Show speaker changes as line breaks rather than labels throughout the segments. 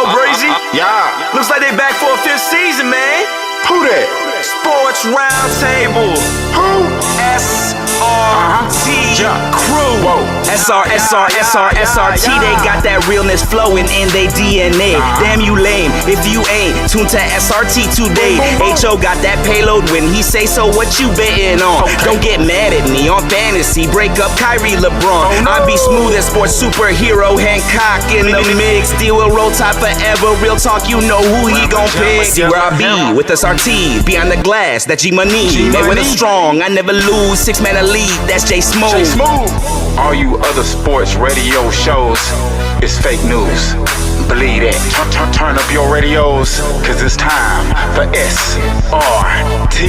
Brazy. Yeah. Looks like they back for a fifth season, man.
Who that?
Sports Roundtable.
Who?
SRT Crew.
Whoa.
SRT. They got that realness flowing in their DNA. Damn you lame if you ain't tuned to SRT today. HO got that payload when he say so. What you betting on? Don't get mad at me on fantasy. Break up Kyrie LeBron. I be smooth as sports superhero Hancock in the mix. Deal with roll top forever. Real talk, you know who he gon' pick. See where I be with SRT. Behind the glass, that G Money. They win it strong. I never lose. 6-man elite. That's J Smooth.
All you other sports radio shows is fake news. Believe that. Turn up your radios, cause it's time for SRT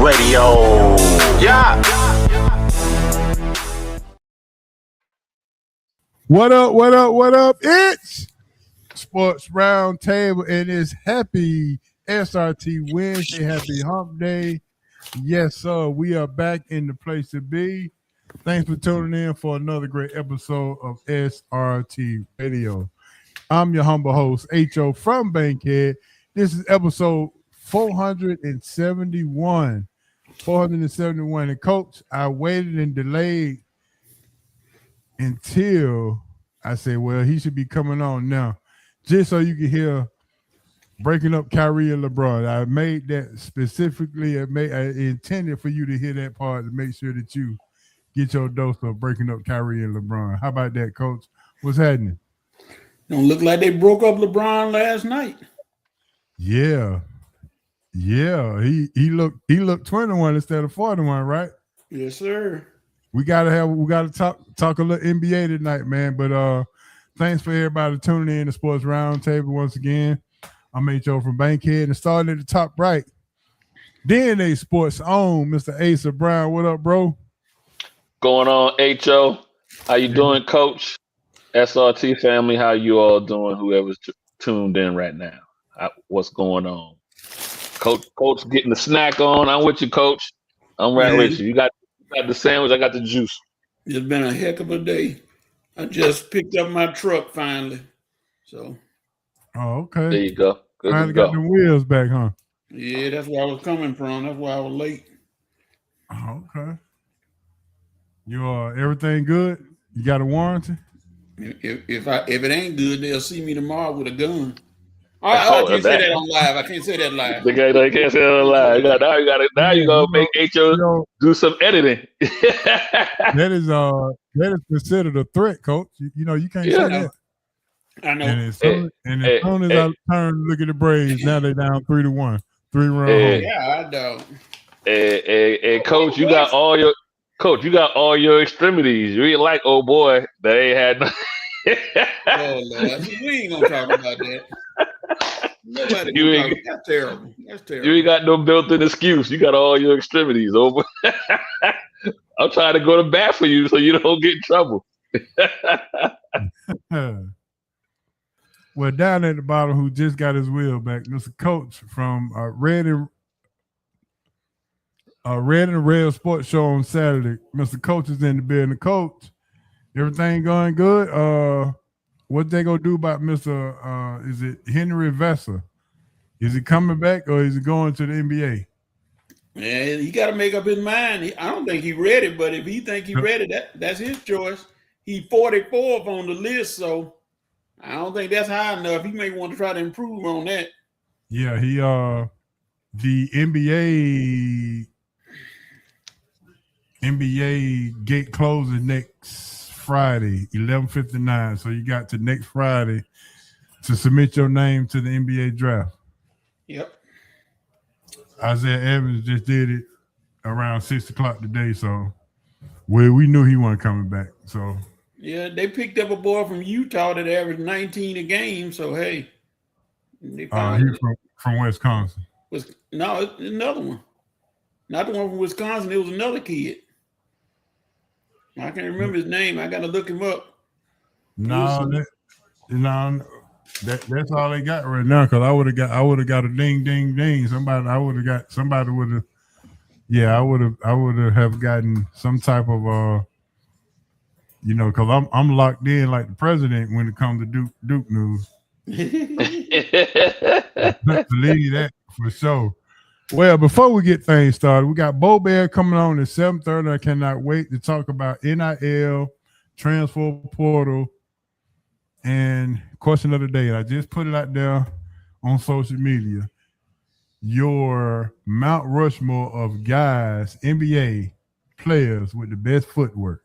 Radio. Yeah.
What up? It's Sports Roundtable and it's happy SRT Wednesday. Happy Hump Day. Yes, sir. We are back in the place to be. Thanks for tuning in for another great episode of SRT Radio. I'm your humble host, HO from Bankhead. This is episode 471. 471. And coach, I waited and delayed until I said, well, he should be coming on now, just so you can hear breaking up Kyrie and LeBron. I made that specifically. I intended for you to hear that part to make sure that you get your dose of breaking up Kyrie and LeBron. How about that, coach? What's happening?
Don't look like they broke up LeBron last night.
Yeah. He looked 21 instead of 41, right?
Yes, sir.
We gotta talk a little NBA tonight, man. But thanks for everybody tuning in to Sports Roundtable once again. I'm HO from Bankhead, and starting at the top right, DNA Sports own Mr. Asa Brown. What up, bro?
Going on, HO? How you doing, Coach? SRT family, how you all doing? Whoever's tuned in right now, what's going on? Coach getting the snack on. I'm with you, Coach. I'm right with you. You got the sandwich. I got the juice.
It's been a heck of a day. I just picked up my truck finally. So.
Oh, okay.
There you go.
Finally got the wheels back, huh?
Yeah, that's where I was coming from. That's why I was late.
Oh, okay. You everything good? You got a warranty?
If it ain't good, they'll see me tomorrow with a gun. I can't say that on live. I can't say that live.
They can't say that on live. Now you gotta make HO do some editing.
That is considered a threat, Coach. You can't say that.
I know.
And as soon as I turn to look at the Braves, now they're down 3-1. 3-run home.
Yeah, I know.
And Coach, you got all your extremities. You ain't like old boy that ain't had no.
Oh Lord, we ain't gonna talk about that. Nobody that's terrible. That's terrible.
You ain't got no built-in excuse. You got all your extremities over. I'm trying to go to bat for you so you don't get in trouble.
Well, down at the bottom, who just got his wheel back, Mr. Coach from Red and Red Sports Show on Saturday. Mr. Coach is in the building. Coach, everything going good? What they gonna do about Mr. Is it Henry Vessa? Is he coming back or is he going to the NBA?
Yeah, he got to make up his mind. I don't think he's ready, but if he think he's ready, that's his choice. He's 44th on the list, so I don't think that's high enough. He may want to try to improve on that.
Yeah, he the NBA gate closes next Friday, 11:59. So you got to next Friday to submit your name to the NBA draft.
Yep.
Isaiah Evans just did it around 6 o'clock today, so we knew he wasn't coming back. So
yeah, they picked up a boy from Utah that averaged 19 a game. So hey,
he's from Wisconsin.
No, it's another one. Not the one from Wisconsin. It was another kid. I can't remember his name. I got to look him up.
That's all they got right now. Because I would have got a ding, ding, ding. I would have gotten some type of because I'm locked in like the president when it comes to Duke news. Believe that for sure. Well, before we get things started, we got Bo Bear coming on at 7:30. I cannot wait to talk about NIL, transfer portal, and question of the day. And I just put it out there on social media. Your Mount Rushmore of guys, NBA players with the best footwork.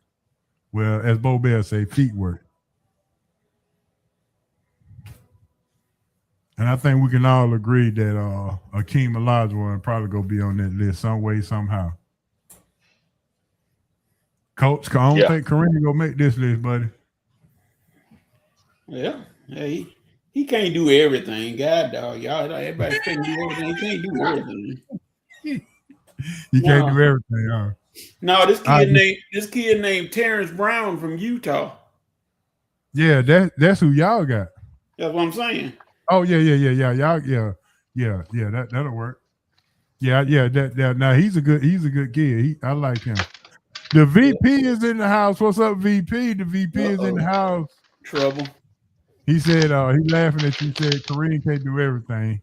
Well, as Bo Bear say, feet work. And I think we can all agree that Akeem Olajuwon probably going to be on that list some way, somehow. Coach, I don't think Kareem going to make this list, buddy.
Yeah, he can't do everything. God, dog. Y'all, everybody can't do everything. He can't do everything.
You can't do everything, huh?
No, this kid named Terrence Brown from Utah.
Yeah, that's who y'all got.
That's what I'm saying.
Oh yeah, y'all, that'll work. Yeah. Now he's a good kid. I like him. The VP is in the house. What's up, VP? The VP is in the house.
Trouble.
He said he laughing at you. Said Kareem can't do everything.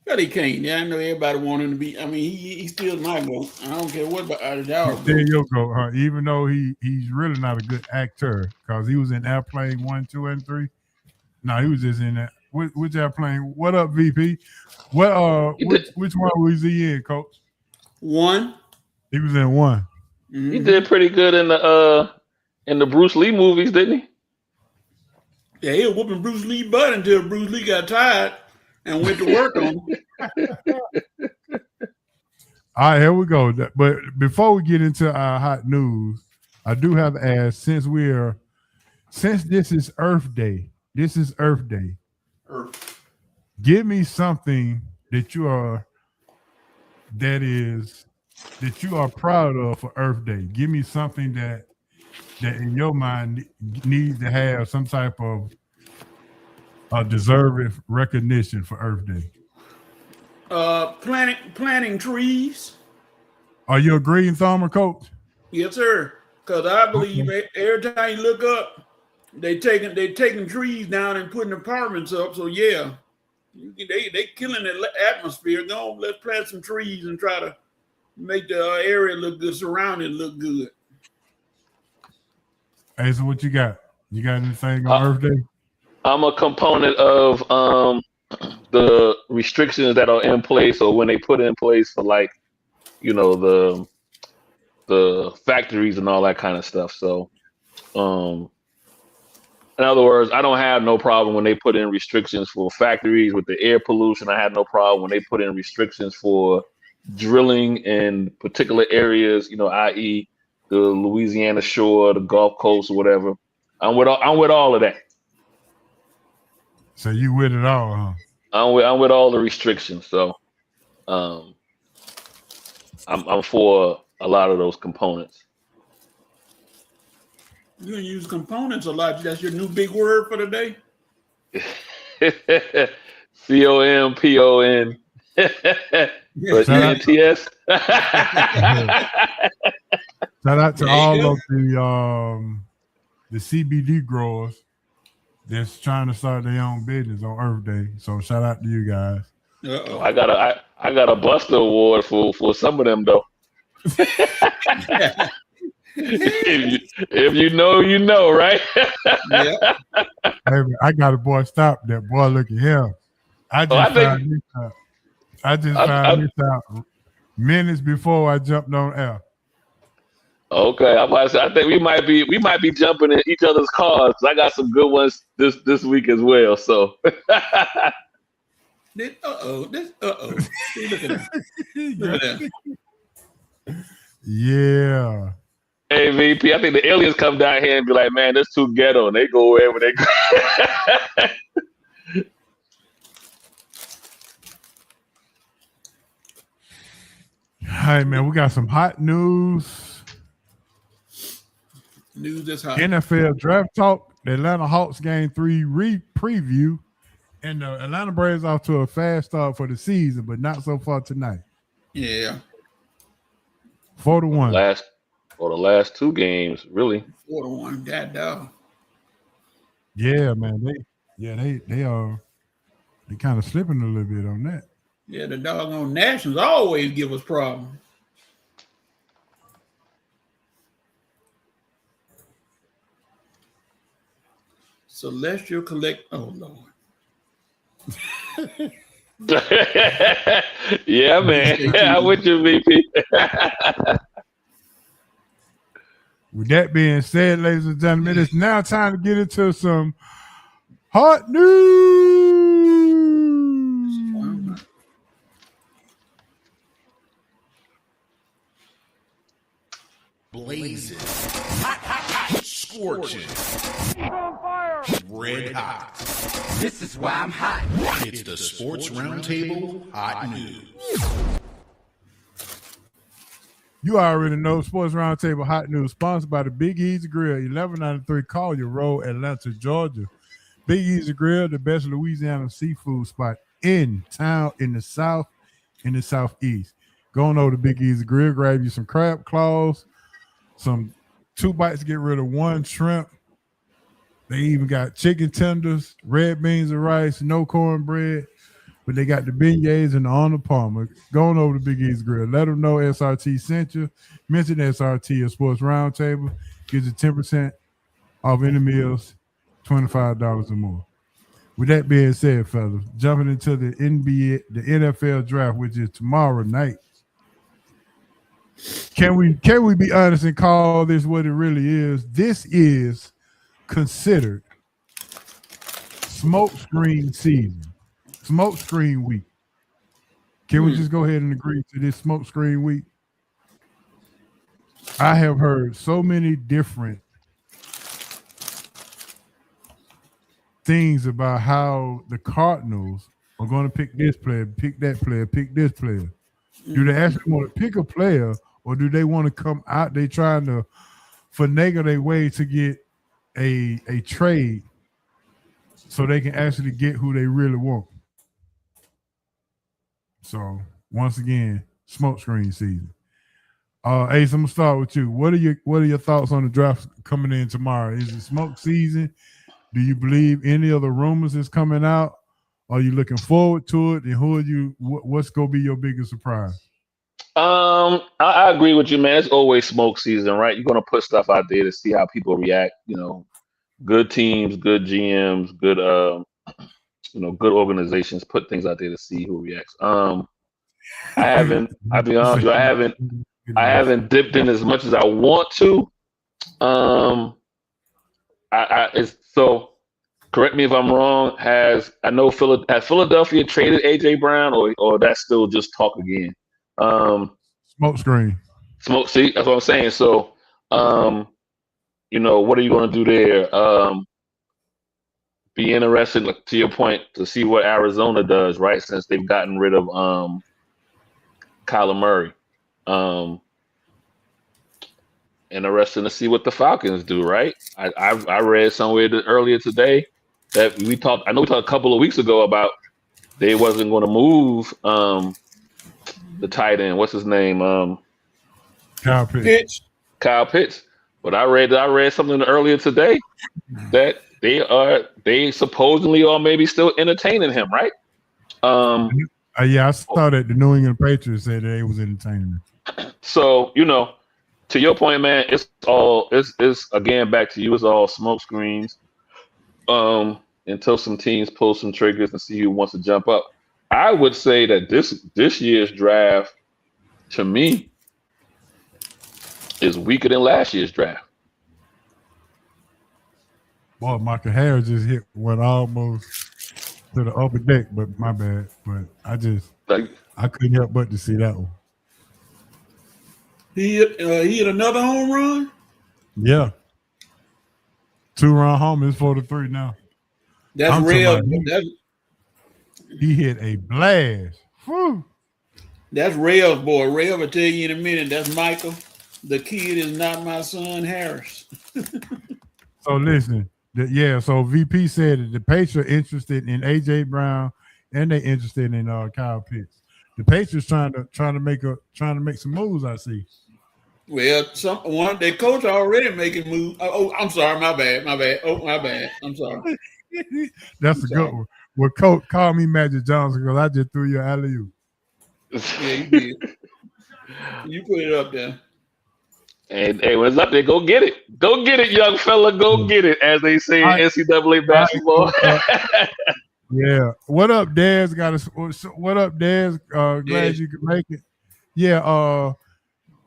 But he can't. Yeah, I know everybody want him to be. I mean, he's still my goat. I don't care what about y'all.
There you go. Huh? Even though he's really not a good actor because he was in Airplane 1, 2, and 3. No, he was just in that. Which Airplane? What up, VP? Which one was he in, Coach?
1.
He was in 1.
Mm-hmm. He did pretty good in the Bruce Lee movies, didn't he?
Yeah, he was whooping Bruce Lee butt until Bruce Lee got tired and went to work on him.
All right, here we go. But before we get into our hot news, I do have to ask, since this is Earth Day, give me something that you are proud of for Earth Day. Give me something that in your mind needs to have some type of deserved recognition for Earth Day.
Planting trees.
Are you a green thumber, Coach?
Yes, sir. Because I believe every time you look up, they taking trees down and putting apartments up. So yeah, they killing the atmosphere. Go on, let's plant some trees and try to make the area look good, surrounding look good.
Hey, so what you got? You got anything on Earth Day?
I'm a component of the restrictions that are in place, or when they put in place for the factories and all that kind of stuff. So, in other words, I don't have no problem when they put in restrictions for factories with the air pollution. I had no problem when they put in restrictions for drilling in particular areas, i.e. the Louisiana shore, the Gulf Coast, or whatever. I'm with all of that.
So you with it all, huh?
I'm with all the restrictions. So, I'm for a lot of those components.
You're gonna use components a lot. That's your new big word for the day.
COMPON. ENTS.
Shout out to all of the CBD growers that's trying to start their own business on Earth Day. So shout out to you guys.
Uh-oh.
I got a Buster Award for some of them though. if you know, you know, right?
Yeah.
Hey, I got a boy. Stop that boy. Look at him. I just found this out minutes before I jumped on air.
Okay, I think we might be jumping in each other's cars. I got some good ones this week as well. So.
Look at that. Look at that.
Yeah.
Hey VP, I think the aliens come down here and be like, man, that's too ghetto, and they go wherever they go.
All right, man. We got some hot news.
News that's hot.
NFL draft talk. The Atlanta Hawks game 3 preview. And the Atlanta Braves off to a fast start for the season, but not so far tonight.
Yeah.
4-1.
For the last two games, really.
4-1. That dog.
Yeah, man. They are kind of slipping a little bit on that.
Yeah, the doggone Nationals always give us problems. Celestial Collect. Oh, Lord.
Yeah, man. I'm with you, VP.
With that being said, ladies and gentlemen, it's now time to get into some hot news.
Blazing. Hot. Scorching. On fire. Red hot. This is why I'm hot. It's the Sports Roundtable Hot News.
You already know Sports Roundtable Hot News, sponsored by the Big Easy Grill, 1193 Collier Road, Atlanta, Georgia. Big Easy Grill, the best Louisiana seafood spot in town, in the south, in the southeast. Go on over to Big Easy Grill, grab you some crab claws, some 2 bites to get rid of 1 shrimp. They even got chicken tenders, red beans and rice, no cornbread, but they got the beignets and the Arnold Palmer. Going over to Big E's Grill. Let them know SRT sent you. Mention SRT at Sports Roundtable. Gives you 10% off any meals, $25 or more. With that being said, fellas, jumping into the NFL draft, which is tomorrow night. Can we be honest and call this what it really is? This is considered smokescreen season, smokescreen week. Can we just go ahead and agree to this smokescreen week? I have heard so many different things about how the Cardinals are going to pick this player, pick that player, pick this player. Do they actually want to pick a player, or do they want to come out? They trying to finagle their way to get a trade so they can actually get who they really want. So once again, smokescreen season. Ace, I'm gonna start with you. What are your thoughts on the draft coming in tomorrow? Is it smoke season? Do you believe any of the rumors is coming out? Are you looking forward to it? And what's gonna be your biggest surprise?
I agree with you, man. It's always smoke season, right? You're gonna put stuff out there to see how people react. You know, good teams, good GMs, good good organizations put things out there to see who reacts. I'll be honest with you, I haven't dipped in as much as I want to. So correct me if I'm wrong. Has Philadelphia traded AJ Brown, or that's still just talk again?
Smoke screen.
See, that's what I'm saying. So, what are you going to do there? Be interested, like, to your point, to see what Arizona does, right? Since they've gotten rid of Kyler Murray. Interesting to see what the Falcons do, right? I read somewhere earlier today that I know we talked a couple of weeks ago about they wasn't going to move the tight end. What's his name?
Kyle Pitts.
Kyle Pitts. But I read something earlier today that they supposedly are maybe still entertaining him, right?
Yeah, I saw that the New England Patriots said they was entertaining him.
So, to your point, man, it's again back to you. It's all smoke screens until some teams pull some triggers and see who wants to jump up. I would say that this year's draft, to me, is weaker than last year's draft.
Boy, Michael Harris just hit one almost to the upper deck, but my bad. But I couldn't help but to see that one.
He hit another home run?
Yeah. 2-run home is 4-3 now.
That's real.
He hit a blast. Whew.
That's Rev's boy. Rev will tell you in a minute. That's Michael. The kid is not my son, Harris.
So listen, so VP said that the Patriots are interested in AJ Brown and they're interested in Kyle Pitts. The Patriots trying to make some moves, I see.
Well, their coach already making moves. Oh, I'm sorry, my bad. Oh, my bad. I'm sorry.
That's a good one. Well, coach, call me Magic Johnson because I just threw you an alley-oop.
Yeah, you did. You put it up there.
Hey, when it's up there, go get it. Go get it, young fella. Go get it, as they say in NCAA basketball.
Yeah. What up, Dez? What up, Dez? Glad you could make it. Yeah,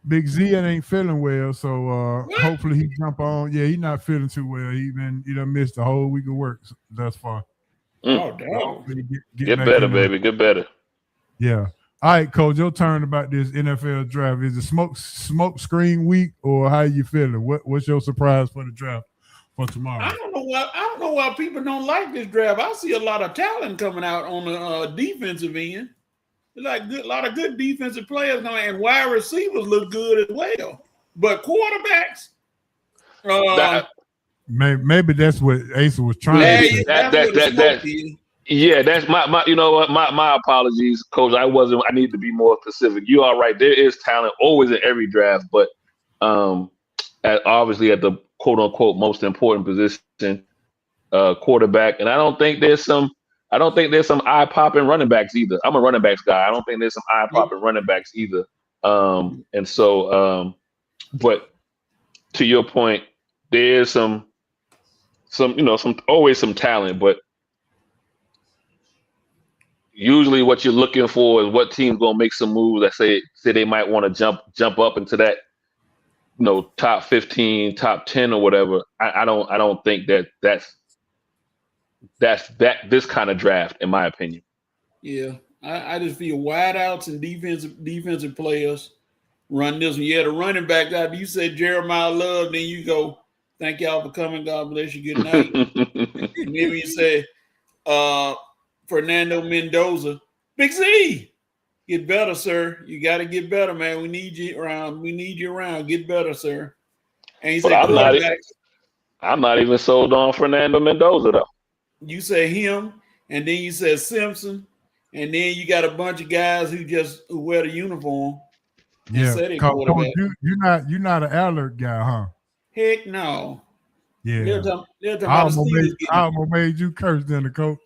Big Z ain't feeling well, so hopefully he jump on. Yeah, he's not feeling too well. He done missed a whole week of work thus far.
Oh, damn.
Get better, baby. Get better.
Yeah. All right, Coach, your turn about this NFL draft. Is it smoke screen week, or how you feeling? What's your surprise for the draft for tomorrow?
I don't know why people don't like this draft. I see a lot of talent coming out on the defensive end. Like a lot of good defensive players coming, and wide receivers look good as well. But quarterbacks,
maybe that's what Asa was trying to say.
Yeah, that's my you know what, my apologies, Coach. I need to be more specific. You are right. There is talent always in every draft, but obviously at the quote unquote most important position, quarterback. And I don't think there's some eye popping running backs either. I'm a running backs guy. I don't think there's some eye popping running backs either. And so but to your point, there is some always some talent, but usually what you're looking for is what team's gonna make some moves that say they might want to jump up into that, top 15, top 10 or whatever. I don't think that's this kind of draft, in my opinion.
Yeah, I just feel wideouts and defensive players run this one. Yeah, the running back guy. You said Jeremiah Love, then you go, thank y'all for coming. God bless you. Good night. And then you say Fernando Mendoza, Big Z, get better, sir. You got to get better, man. We need you around. Get better, sir. And he said,
I'm not even sold on Fernando Mendoza though.
You say him, and then you said Simpson, and then you got a bunch of guys who wear the uniform.
Yeah, you're not an alert guy, huh?
Heck no.
Yeah. I almost made you curse then, the coach.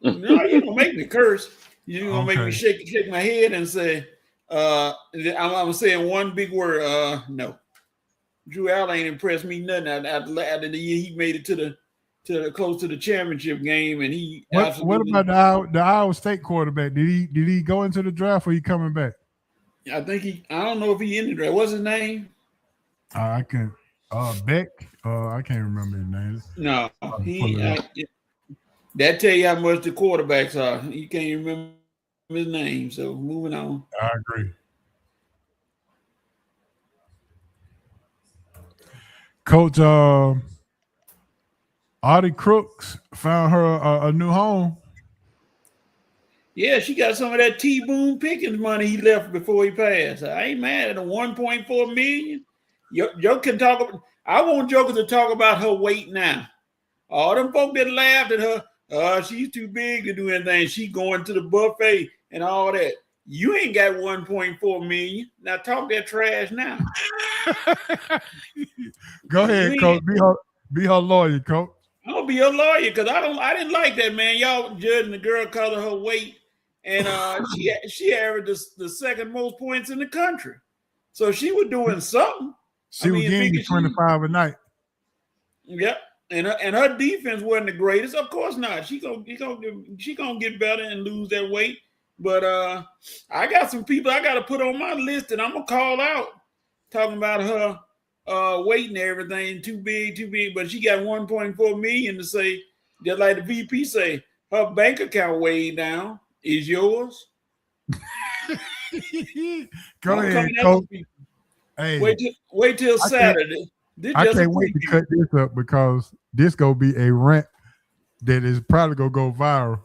No, you gonna make me curse. You're gonna make me shake my head and say, I'm saying one big word. No. Drew Allen ain't impressed me nothing after the year he made it to the close to the championship game, and he.
What about the Iowa State quarterback? Did he go into the draft or he coming back?
I think I don't know if he in the draft. What's his name?
I can Beck. I can't remember his name.
No, that tell you how much the quarterbacks are. You can't remember his name. So moving on.
I agree. Coach Audie Crooks found her a new home.
Yeah, she got some of that T. Boone Pickens money he left before he passed. I ain't mad at the $1.4 million. Joker can talk about. I want Joker to talk about her weight now. All them folk that laughed at her, she's too big to do anything. She going to the buffet and all that. You ain't got $1.4 million. Now talk that trash now.
Go ahead, Coach. Be her lawyer, Coach.
I'm gonna be your lawyer because I didn't like that, man. Y'all judging the girl because of her weight, and she averaged the second most points in the country. So she was doing something.
She was getting you 25 a night.
Yep. And her defense wasn't the greatest. Of course not. She gonna get better and lose that weight. But I got some people I got to put on my list, and I'm gonna call out talking about her weight and everything. Too big. But she got 1.4 million to say, just like the VP say, her bank account way down is yours.
Go ahead, Coach. Hey,
wait till Saturday.
I can't wait to cut this up because this gonna be a rant that is probably gonna go viral.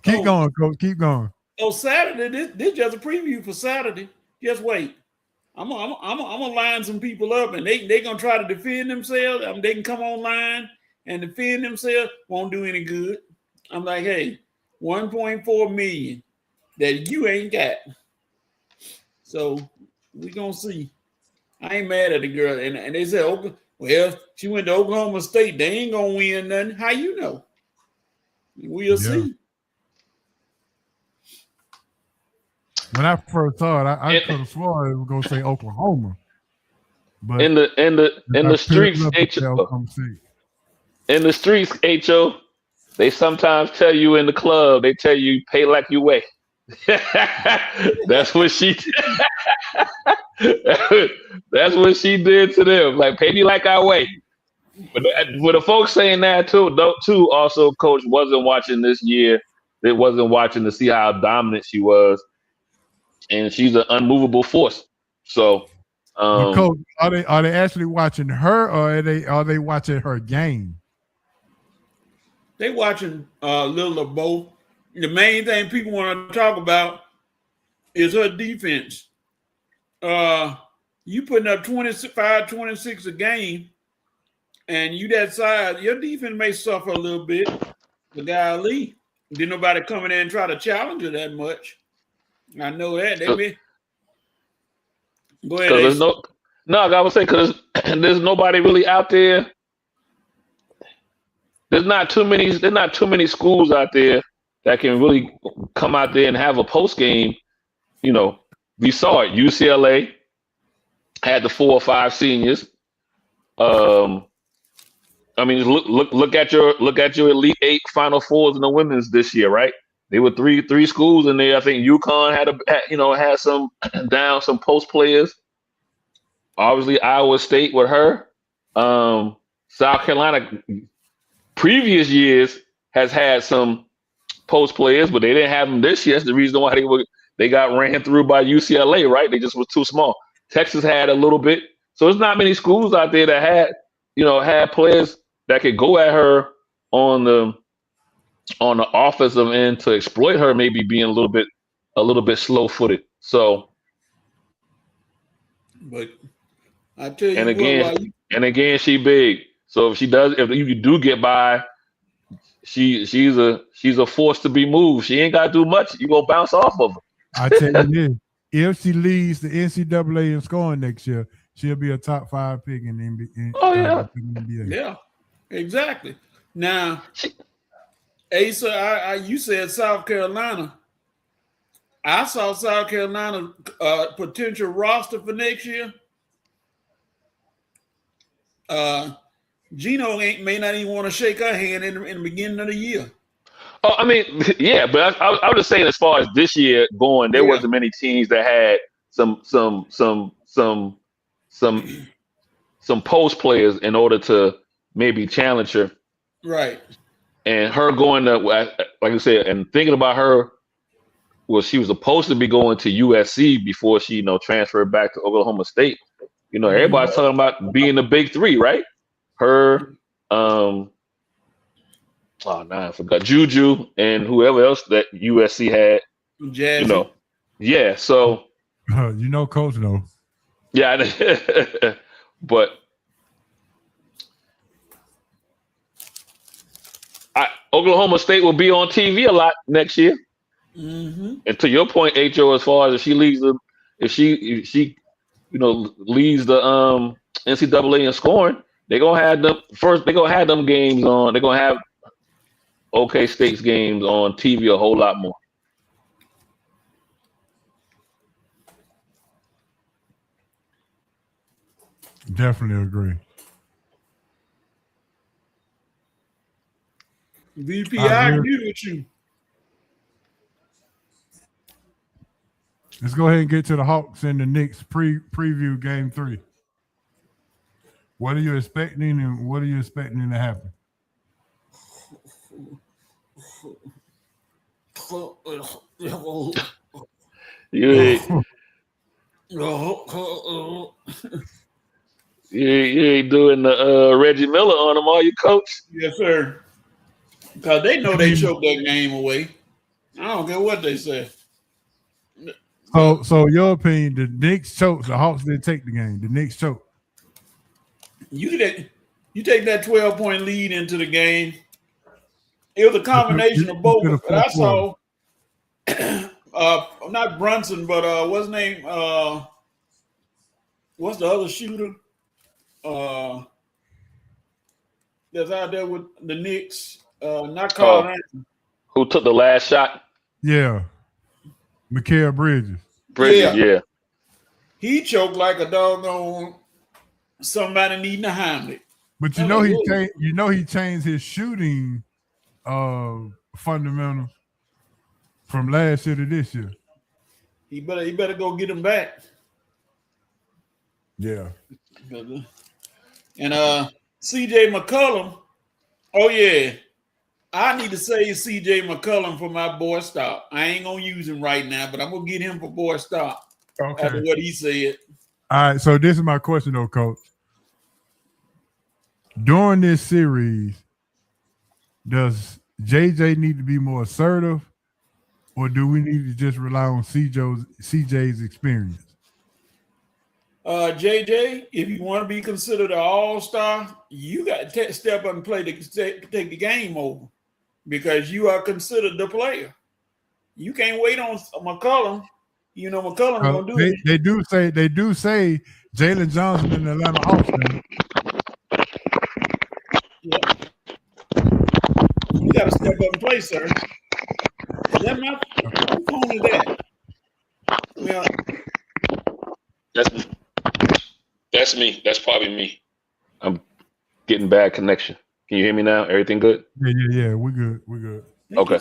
Keep going, Coach. Keep going.
Saturday. This just a preview for Saturday. Just wait. I'm gonna line some people up, and they gonna try to defend themselves. I mean, they can come online and defend themselves. Won't do any good. I'm like, hey, 1.4 million that you ain't got. So we gonna see. I ain't mad at the girl, and they said, well, she went to Oklahoma State. They ain't gonna win nothing. How you know? We'll see.
When I first saw it, I could have sworn it was gonna say Oklahoma. But
in the streets, HO, they sometimes tell you in the club, they tell you pay like you weigh. That's what she that's what she did to them. Like, pay me like I weigh. But the folks saying that too, also Coach wasn't watching this year. They wasn't watching to see how dominant she was. And she's an unmovable force. So
Coach, are they actually watching her, or are they watching her game?
They watching a little of both. The main thing people want to talk about is her defense. You putting up 25, 26 a game, and you that side, your defense may suffer a little bit. The guy Lee, didn't nobody come in there and try to challenge her that much. I know that. They may go ahead.
I would say because there's nobody really out there. There's not too many schools out there that can really come out there and have a post game. You know, we saw it. UCLA had the 4 or 5 seniors. I mean, look at your Elite 8 Final Fours in the women's this year, right? There were three schools in there. I think UConn had some post players. Obviously, Iowa State with her. South Carolina, previous years has had some post players, but they didn't have them this year. That's the reason why they got ran through by UCLA, right? They just was too small. Texas had a little bit. So there's not many schools out there that had players that could go at her on the offensive end to exploit her, maybe being a little bit slow-footed. So,
but I tell you,
and again, she big. So if you do get by, she's a force to be moved. She ain't got to do much. You gonna bounce off of her.
I tell you this: if she leads the NCAA in scoring next year, she'll be a top 5 pick in the NBA.
Yeah, exactly. Now, Asa, you said South Carolina. I saw South Carolina potential roster for next year. Gino may not even want to shake her hand in the beginning of the year.
Oh, I mean, yeah, but I was just saying, as far as this year going, there wasn't many teams that had some post players in order to maybe challenge her.
Right.
And her going to, like I said, and thinking about her, well, she was supposed to be going to USC before she, transferred back to Oklahoma State. Everybody's talking about being the big 3, right? Her, I forgot, Juju and whoever else that USC had.
Jazzy.
Yeah. So,
Coach knows.
Yeah, but Oklahoma State will be on TV a lot next year.
Mm-hmm.
And to your point, HO, as far as if she leads the NCAA in scoring, they're gonna have them first. They're gonna have them games on. They're gonna have OK State's games on TV a whole lot more.
Definitely agree.
VP, I agree with you.
Let's go ahead and get to the Hawks and the Knicks preview game 3. What are you expecting, and what are you expecting to happen?
You ain't doing the Reggie Miller on them, are you, Coach?
Yes, sir. Because they know they choked that game away. I don't care what they say.
So your opinion, the Knicks choked, the Hawks didn't take the game. The Knicks choked.
You take that 12-point lead into the game. It was a combination of both. But I saw not Brunson, but what's his name? What's the other shooter? That's out there with the Knicks. Not Carl Anthony.
Who took the last shot?
Yeah. Mikal Bridges.
Yeah.
He choked like a doggone somebody needing a Heimlich.
But he changed his shooting fundamentals from last year to this year.
He better go get him back.
Yeah.
And CJ McCollum. Oh yeah. I need to save CJ McCollum for my boy Stop. I ain't gonna use him right now, but I'm gonna get him for boy Stop.
Okay.
After what he said.
All right. So this is my question though, Coach. During this series, does JJ need to be more assertive, or do we need to just rely on CJ's experience?
JJ, if you want to be considered an all-star, you got to step up and play to take the game over, because you are considered the player. You can't wait on McCollum. You know McCollum gonna do it.
They do say Jalen Johnson in the Atlanta Hawks.
Yeah. You got to step up and play, sir. Is that my phone? Is that? Well,
That's me. That's probably me. I'm getting bad connection. Can you hear me now? Everything good?
Yeah. We're good.
Okay.
You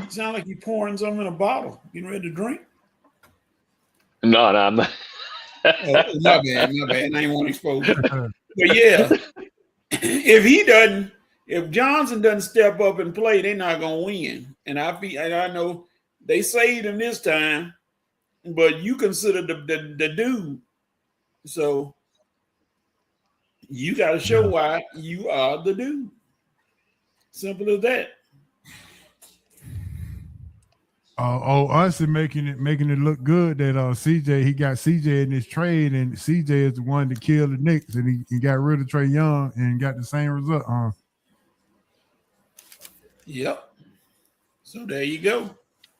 sound like you pouring something in a bottle, getting ready to drink.
No, I'm not.
Oh, my bad. I ain't want to expose you. But yeah, if Johnson doesn't step up and play, they're not gonna win. And I know they saved him this time, but you consider the dude. So you got to show why you are the dude. Simple as that.
Honestly, making it look good that CJ, he got CJ in this trade, and CJ is the one that killed the Knicks, and he got rid of Trae Young and got the same result.
Yep. So there you go.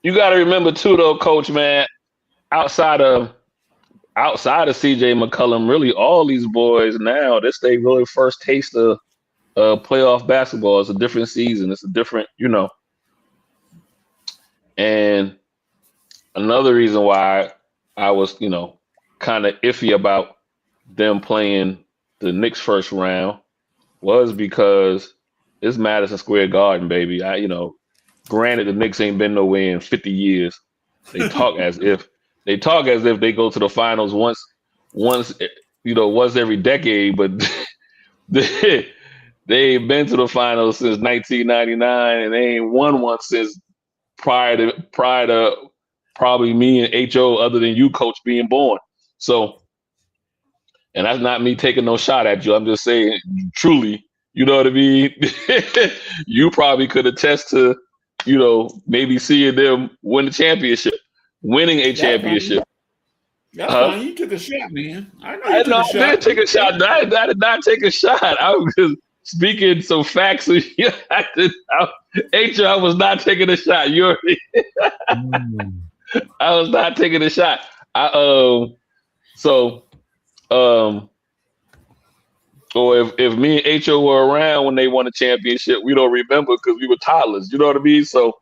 You got to remember too, though, Coach, man. Outside of CJ McCollum, really all these boys now, this they really first taste of playoff basketball. It's a different season. It's a different, And another reason why I was, kind of iffy about them playing the Knicks first round was because it's Madison Square Garden, baby. Granted, the Knicks ain't been nowhere in 50 years. They talk as if they go to the finals once every decade, but they ain't been to the finals since 1999, and they ain't won one since prior to probably me and HO, other than you, Coach, being born. So, and that's not me taking no shot at you. I'm just saying, truly, you know what I mean? You probably could attest to, maybe seeing them winning a championship.
That's fine. You took a shot, man. I
did take a shot. I did not take a shot. I was just speaking some facts. I was not taking a shot. I was not taking a shot. Or if me and HO were around when they won a championship, we don't remember because we were toddlers. You know what I mean? So,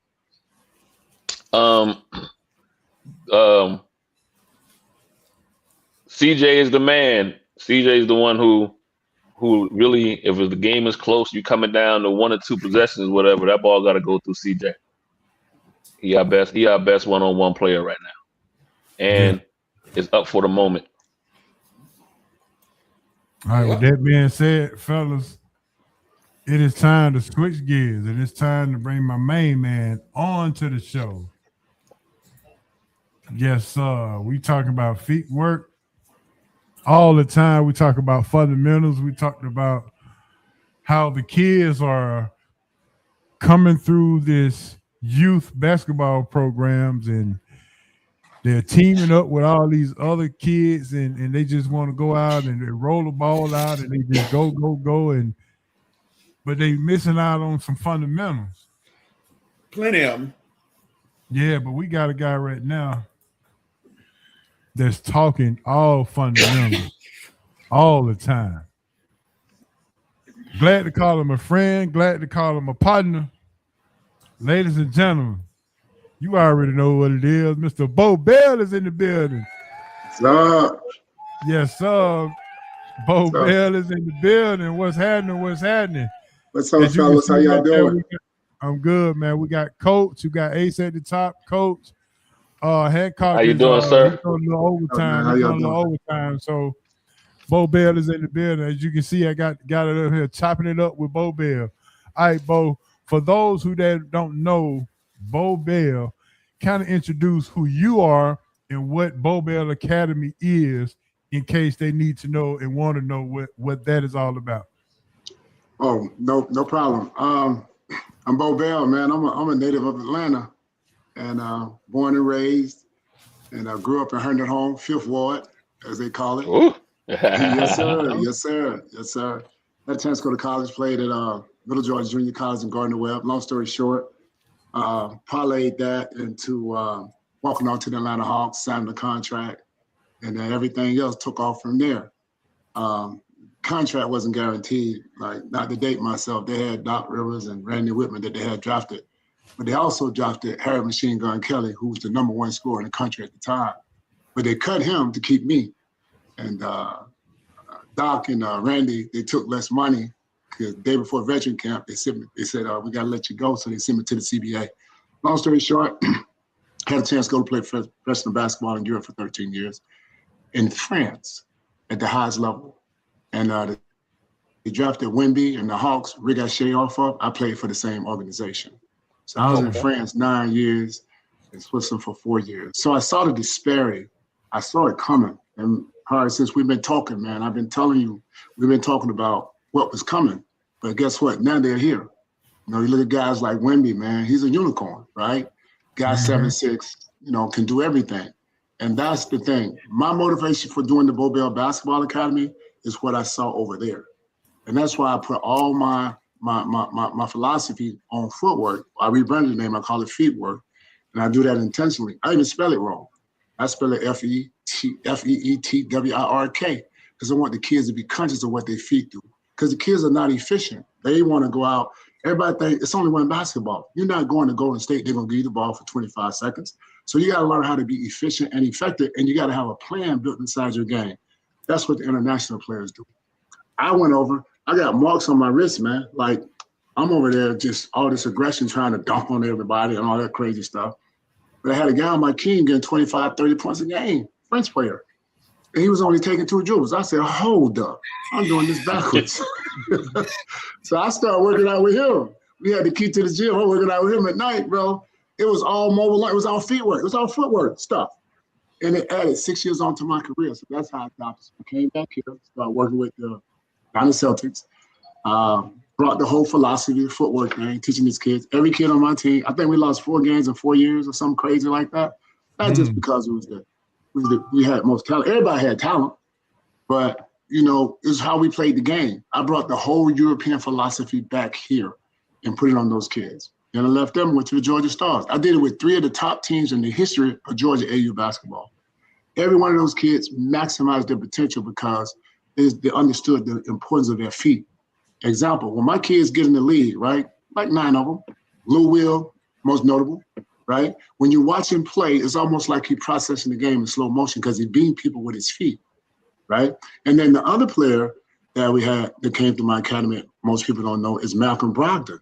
CJ is the man. CJ is the one who really, if the game is close, you coming down to 1 or 2 possessions, whatever, that ball got to go through CJ. He our best one-on-one player right now, and it's up for the moment.
All right. With that being said, fellas, it is time to switch gears, and it's time to bring my main man on to the show. Yes, sir. We talking about feet work all the time. We talk about fundamentals. We talked about how the kids are coming through this youth basketball programs and they're teaming up with all these other kids, and they just want to go out and they roll the ball out, and they just go, but they missing out on some fundamentals.
Plenty of them.
Yeah, but we got a guy right now that's talking all fundamentals all the time. Glad to call him a friend. Glad to call him a partner. Ladies and gentlemen, you already know what it is. Mr. Bo Bell is in the building.
What's up?
Yes, sir. Bo Bell is in the building. What's happening? What's happening?
What's up, fellas? How y'all doing?
I'm good, man. We got Coach. We got Ace at the top. Coach. Hancock.
How you doing, sir?
On a little overtime.
How y'all doing?
Overtime. So Bo Bell is in the building. As you can see, I got it up here, chopping it up with Bo Bell. All right, Bo. For those who don't know, Bo Bell, kind of introduce who you are and what Bo Bell Academy is, in case they need to know and want to know what that is all about.
Oh, no problem. I'm Bo Bell, man. I'm a native of Atlanta, and born and raised, and I grew up in Herndon Home, 5th Ward, as they call it.
Ooh.
Yes, sir. Yes, sir. Yes, sir. Had a chance to go to college, played at Middle Georgia Junior College in Gardner Webb. Long story short, parlayed that into walking on to the Atlanta Hawks, signed the contract, and then everything else took off from there. Contract wasn't guaranteed, like not to date myself. They had Doc Rivers and Randy Whitman that they had drafted, but they also drafted Harry Machine Gun Kelly, who was the #1 scorer in the country at the time. But they cut him to keep me. And Doc and Randy, they took less money because the day before veteran camp, they said, we got to let you go. So they sent me to the CBA. Long story short, had a chance to go to play professional basketball in Europe for 13 years in France at the highest level. And they drafted Wemby and the Hawks, Rigache off of. I played for the same organization. So I was in France 9 years, in Switzerland for 4 years. So I saw the disparity. I saw it coming. And since we've been talking, man, I've been telling you, we've been talking about what was coming. But guess what? Now they're here. You know, you look at guys like Wemby, man, he's a unicorn, right? Guy 7'6", can do everything. And that's the thing. My motivation for doing the Bo Bell Basketball Academy is what I saw over there. And that's why I put all my philosophy on footwork. I rebranded the name, I call it feet work. And I do that intentionally. I even spell it wrong. I spell it F-E-E-T-W-I-R-K because I want the kids to be conscious of what their feet do. Because the kids are not efficient. They want to go out. Everybody thinks it's only one basketball. You're not going to Golden State. They're going to give you the ball for 25 seconds. So you got to learn how to be efficient and effective, and you got to have a plan built inside your game. That's what the international players do. I went over. I got marks on my wrist, man. Like, I'm over there just all this aggression trying to dunk on everybody and all that crazy stuff. But I had a guy on my team getting 25, 30 points a game, French player. And he was only taking 2 dribbles. I said, hold up. I'm doing this backwards. So I started working out with him. We had the key to the gym. I'm working out with him at night, bro. It was all mobile. It was all feet work. It was all footwork stuff. And it added 6 years on to my career. So that's how I came back here, started working with the Celtics. Brought the whole philosophy of footwork thing, teaching these kids. Every kid on my team, I think we lost 4 games in 4 years or something crazy like that. Not just because we had most talent. Everybody had talent, but it's how we played the game. I brought the whole European philosophy back here and put it on those kids. And I left them, went to the Georgia Stars. I did it with 3 of the top teams in the history of Georgia AU basketball. Every one of those kids maximized their potential because they understood the importance of their feet. Example, when my kids get in the league, right, like 9 of them, Lou Will, most notable, right? When you watch him play, it's almost like he's processing the game in slow motion because he's beating people with his feet, right? And then the other player that we had that came through my academy, most people don't know, is Malcolm Brogdon.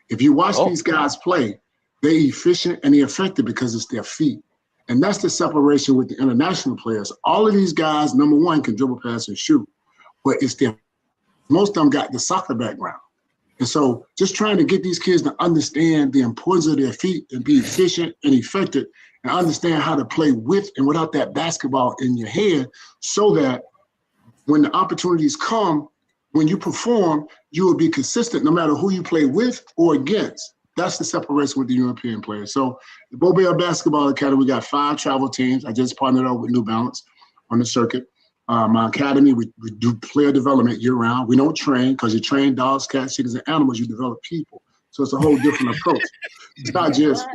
If you watch these guys play, they're efficient and they're effective because it's their feet. And that's the separation with the international players. All of these guys, number one, can dribble, pass, and shoot, but it's their most of them got the soccer background. And so just trying to get these kids to understand the importance of their feet and be efficient and effective and understand how to play with and without that basketball in your head so that when the opportunities come, when you perform, you will be consistent no matter who you play with or against. That's the separation with the European players. So the Bobel Basketball Academy, we got 5 travel teams. I just partnered up with New Balance on the circuit. My academy, we do player development year round. We don't train because you train dogs, cats, chickens, and animals. You develop people. So it's a whole different approach. It's not just,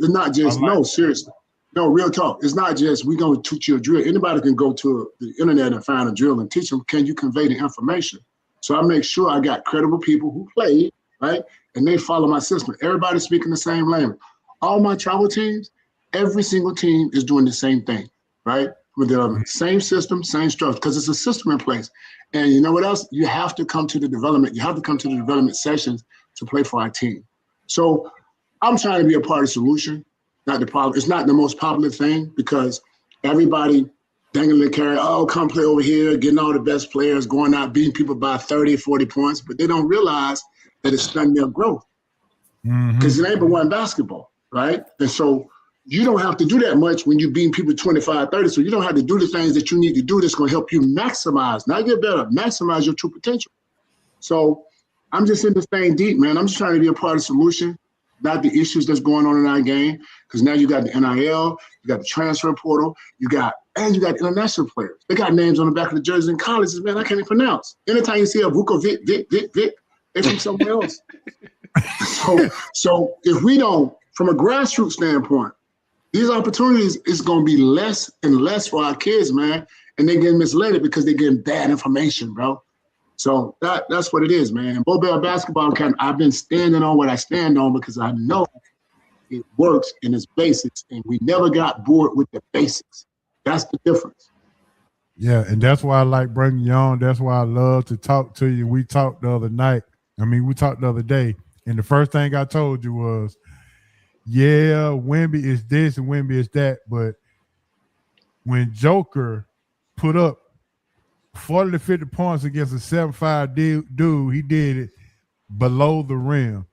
no, seriously. No, real talk. It's not just we're going to teach you a drill. Anybody can go to the internet and find a drill and teach them. Can you convey the information? So I make sure I got credible people who play, right? And they follow my system. Everybody speaking the same language. All my travel teams, every single team is doing the same thing, right? With the same system, same structure, because it's a system in place. And you know what else? You have to come to the development. You have to come to the development sessions to play for our team. So I'm trying to be a part of the solution, not the problem. It's not the most popular thing because everybody dangling the carrot, oh, come play over here, getting all the best players, going out, beating people by 30, 40 points, but they don't realize that it's stunning their growth because it ain't but one basketball, right? And so you don't have to do that much when you're beating people 25, 30. So you don't have to do the things that you need to do that's going to help you maximize, not get better, maximize your true potential. So I'm just in this thing deep, man. I'm just trying to be a part of the solution, not the issues that's going on in our game. Because now you got the NIL, you got the transfer portal, you got international players. They got names on the back of the jerseys in colleges, man, I can't even pronounce. Anytime you see a Vukovic, Vic, they're from somewhere else. So if we don't, from a grassroots standpoint, these opportunities is going to be less and less for our kids, man. And they get misled because they're getting bad information, bro. So that's what it is, man. And Bobel Basketball Academy, I've been standing on what I stand on because I know it works and it's basics. And we never got bored with the basics. That's the difference.
Yeah, and that's why I like bringing you on. That's why I love to talk to you. We talked the other day. And the first thing I told you was, yeah, Wemby is this and Wemby is that. But when Joker put up 40 to 50 points against a 7'5" dude, he did it below the rim.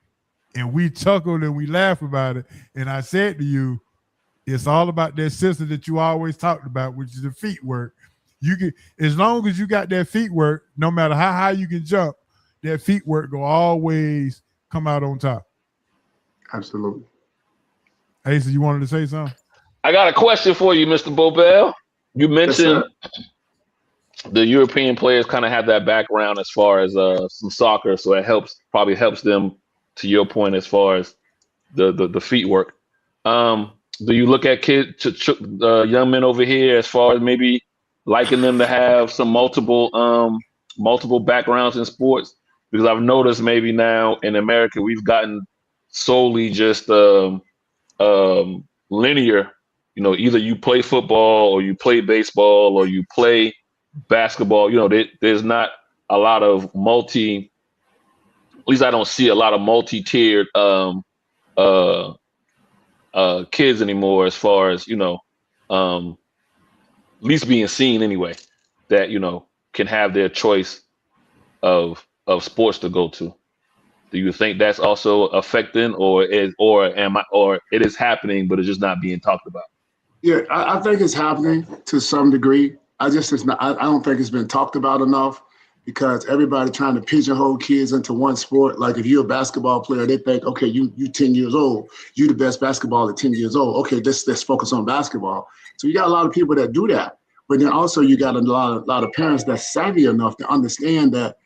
And we chuckled and we laughed about it. And I said to you, it's all about that system that you always talked about, which is the feet work. You can, as long as you got that feet work, no matter how high you can jump, that feet work will always come out on top.
Absolutely.
Asa, you wanted to say something?
I got a question for you, Mr. Bobel. You mentioned the European players kind of have that background as far as some soccer, so it probably helps them, to your point, as far as the feet work. Do you look at young men over here as far as maybe liking them to have some multiple backgrounds in sports? Because I've noticed maybe now in America we've gotten solely just linear. You know, either you play football or you play baseball or you play basketball. You know, there's not a lot of at least I don't see a lot of multi-tiered kids anymore, as far as, you know, at least being seen anyway, that, you know, can have their choice of sports to go to. Do you think that's also affecting, or it is happening, but it's just not being talked about?
Yeah, I think it's happening to some degree. I don't think it's been talked about enough because everybody trying to pigeonhole kids into one sport. Like if you're a basketball player, they think, okay, you 10 years old, you the best basketball at 10 years old. Okay, let's focus on basketball. So you got a lot of people that do that. But then also you got a lot of parents that's savvy enough to understand that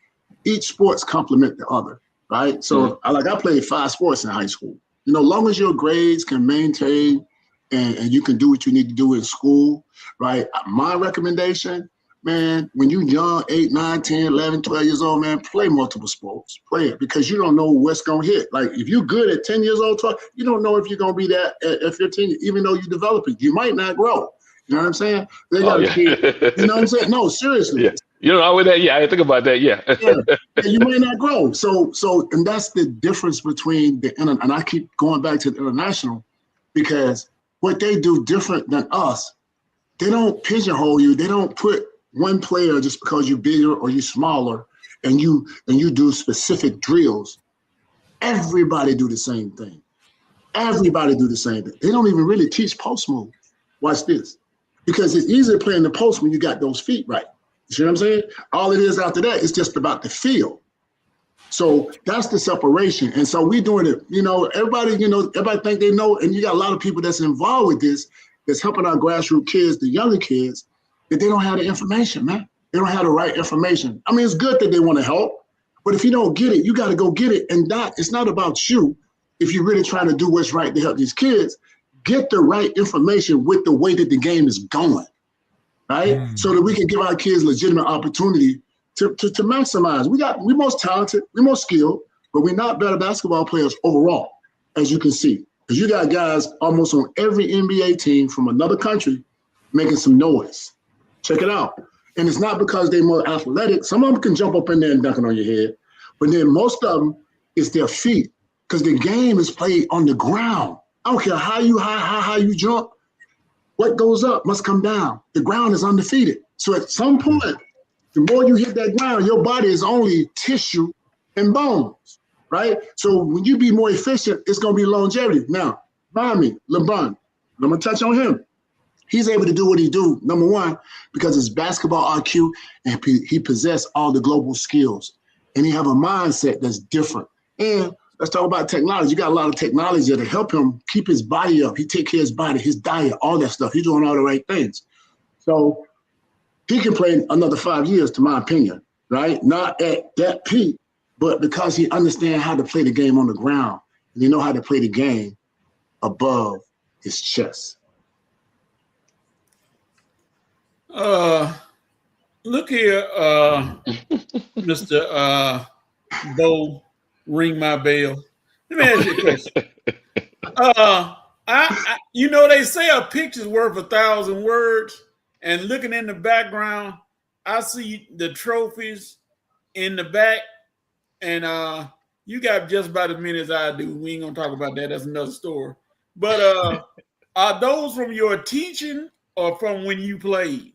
each sports complement the other, right? So I played 5 sports in high school. You know, long as your grades can maintain and you can do what you need to do in school, right? My recommendation, man, when you're young, 8, 9, 10, 11, 12 years old, man, play multiple sports. Play it because you don't know what's going to hit. Like if you're good at 10 years old, 12, you don't know if you're going to be that at 15, even though you're developing. You might not grow. You know what I'm saying? They got a kid. You know what I'm saying? No, seriously.
Yeah. You know, with that, yeah, I think about that, yeah.
You might not grow. So, and that's the difference between and I keep going back to the international, because what they do different than us, they don't pigeonhole you. They don't put one player just because you're bigger or you're smaller and you do specific drills. Everybody do the same thing. Everybody do the same thing. They don't even really teach post move. Watch this. Because it's easier playing the post when you got those feet right. You see what I'm saying? All it is after that is just about the feel. So that's the separation. And so we doing it, everybody think they know, and you got a lot of people that's involved with this, that's helping our grassroots kids, the younger kids, that they don't have the information, man. They don't have the right information. I mean, it's good that they want to help, but if you don't get it, you got to go get it. And it's not about you. If you're really trying to do what's right to help these kids, get the right information with the way that the game is going, right? So that we can give our kids legitimate opportunity to maximize. We most talented, we most skilled, but we're not better basketball players overall, as you can see. Because you got guys almost on every NBA team from another country making some noise. Check it out. And it's not because they're more athletic. Some of them can jump up in there and dunk it on your head. But then most of them, it's their feet. Because the game is played on the ground. I don't care how you jump. What goes up must come down. The ground is undefeated. So at some point, the more you hit that ground, your body is only tissue and bones, right? So when you be more efficient, it's going to be longevity. Now, LeBron, I'm going to touch on him. He's able to do what he do, number one, because his basketball IQ, and he possesses all the global skills. And he have a mindset that's different. And let's talk about technology. You got a lot of technology to help him keep his body up. He take care of his body, his diet, all that stuff. He's doing all the right things. So he can play another 5 years, to my opinion, right? Not at that peak, but because he understands how to play the game on the ground, and he know how to play the game above his chest.
Look here, Mr. Bo, ring my bell. Let me ask you a question. They say a picture's worth 1,000 words, and looking in the background, I see the trophies in the back, and you got just about as many as I do. We ain't gonna talk about that. That's another story. But are those from your teaching or from when you played?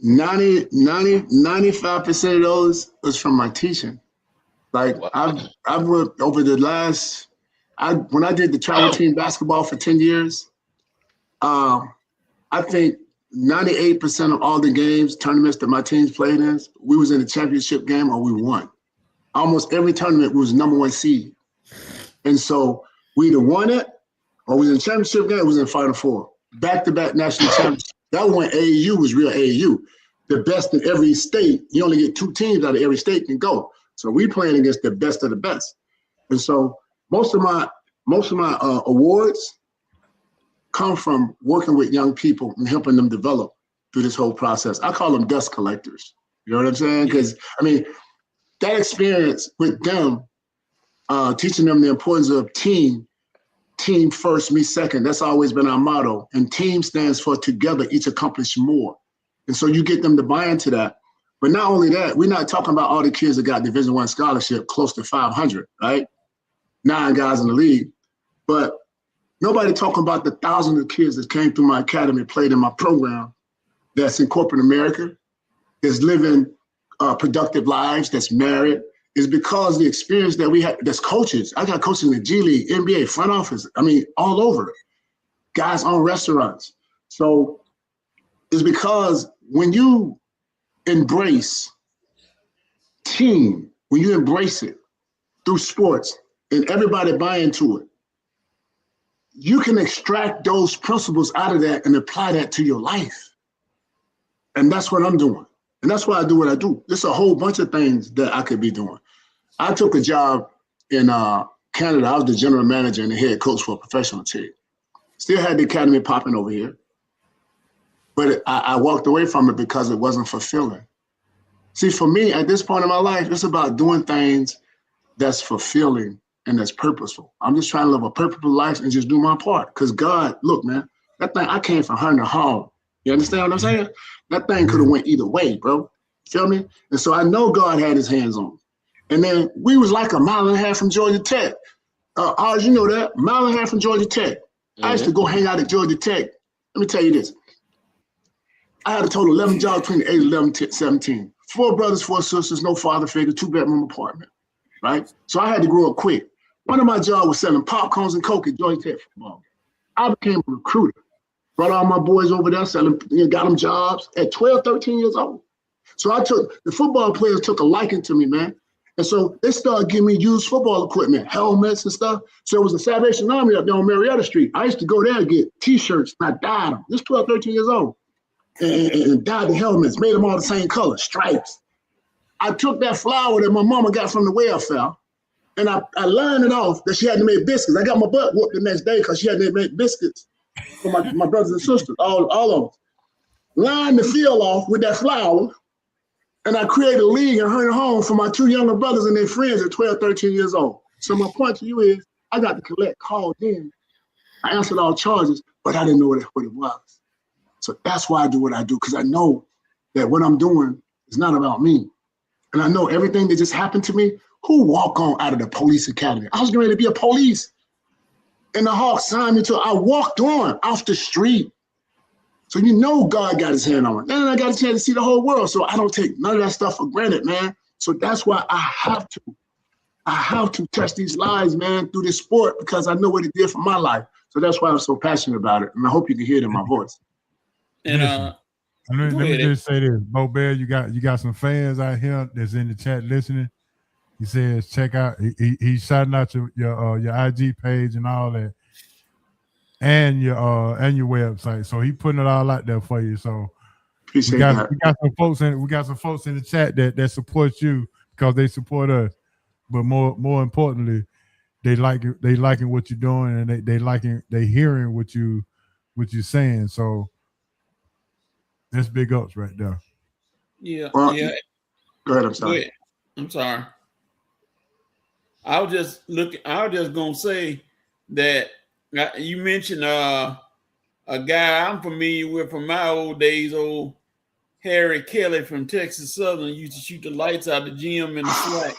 95% of those was from my teaching. Like I've worked over the last, when I did the travel team basketball for 10 years, I think 98% of all the games, tournaments that my teams played in, we was in the championship game or we won. Almost every tournament was number one seed. And so we either won it or we was in the championship game or we was in Final Four. Back-to-back national championships. That one AAU was real AAU. The best in every state. You only get 2 teams out of every state can go. So we playing against the best of the best. And so most of my awards come from working with young people and helping them develop through this whole process. I call them dust collectors. You know what I'm saying? Because, that experience with them, teaching them the importance of team first, me second. That's always been our motto. And team stands for together, each accomplish more. And so you get them to buy into that. But not only that, we're not talking about all the kids that got Division I scholarship, close to 500, right? 9 guys in the league. But nobody talking about the thousands of kids that came through my academy, played in my program, that's in corporate America, that's living productive lives, that's married, is because the experience that we have, that's coaches. I got coaches in the G League, NBA, front office, all over. Guys own restaurants. So it's because when you embrace team, when you embrace it through sports and everybody buy into it, you can extract those principles out of that and apply that to your life. And that's what I'm doing. And that's why I do what I do. There's a whole bunch of things that I could be doing. I took a job in Canada. I was the general manager and the head coach for a professional team. Still had the academy popping over here. But I walked away from it because it wasn't fulfilling. See, for me, at this point in my life, it's about doing things that's fulfilling and that's purposeful. I'm just trying to live a purposeful life and just do my part. Because God, look, man, that thing, I came from her to home. You understand what I'm saying? That thing could have went either way, bro. Feel me? And so I know God had his hands on me. And then we was like a mile and a half from Georgia Tech. Oz, you know that, mile and a half from Georgia Tech. Mm-hmm. I used to go hang out at Georgia Tech. Let me tell you this. I had a total 11 jobs between the age of 11 and 17. 4 brothers, 4 sisters, no father figure, 2-bedroom apartment, right? So I had to grow up quick. One of my jobs was selling popcorns and Coke at Georgia Tech football. I became a recruiter. Brought all my boys over there, selling, got them jobs at 12, 13 years old. So the football players took a liking to me, man. And so they started giving me used football equipment, helmets and stuff. So it was the Salvation Army up there on Marietta Street. I used to go there and get T-shirts, and I dyed them. Just 12, 13 years old. And dyed the helmets, made them all the same color, stripes. I took that flour that my mama got from the welfare, and I lined it off that she had to make biscuits. I got my butt whooped the next day because she had to make biscuits for my brothers and sisters, all of them. Lined the field off with that flour, and I created a league and hunted home for my two younger brothers and their friends at 12, 13 years old. So my point to you is, I got to collect calls in. I answered all charges, but I didn't know what it was. So that's why I do what I do, because I know that what I'm doing is not about me. And I know everything that just happened to me, who walked on out of the police academy? I was getting ready to be a police. And the Hawks signed me to, I walked on off the street. So you know God got his hand on it. And I got a chance to see the whole world. So I don't take none of that stuff for granted, man. So that's why I have to touch these lives, man, through this sport, because I know what it did for my life. So that's why I'm so passionate about it. And I hope you can hear it in my voice.
And
let me just say this, Bo Bear, you got some fans out here that's in the chat listening. He says, check out. He's shouting out your IG page and all that, and your website. So he putting it all out there for you. So
Appreciate that.
we got some folks in the chat that support you because they support us. But more importantly, they liking what you're doing, and they hearing what you're saying. So that's big ups right there.
Yeah.
Well,
yeah.
Go ahead, I'm sorry.
Go ahead. I'm sorry. I was just gonna say that you mentioned a guy I'm familiar with from my old days, old Harry Kelly from Texas Southern, used to shoot the lights out the gym in the slack.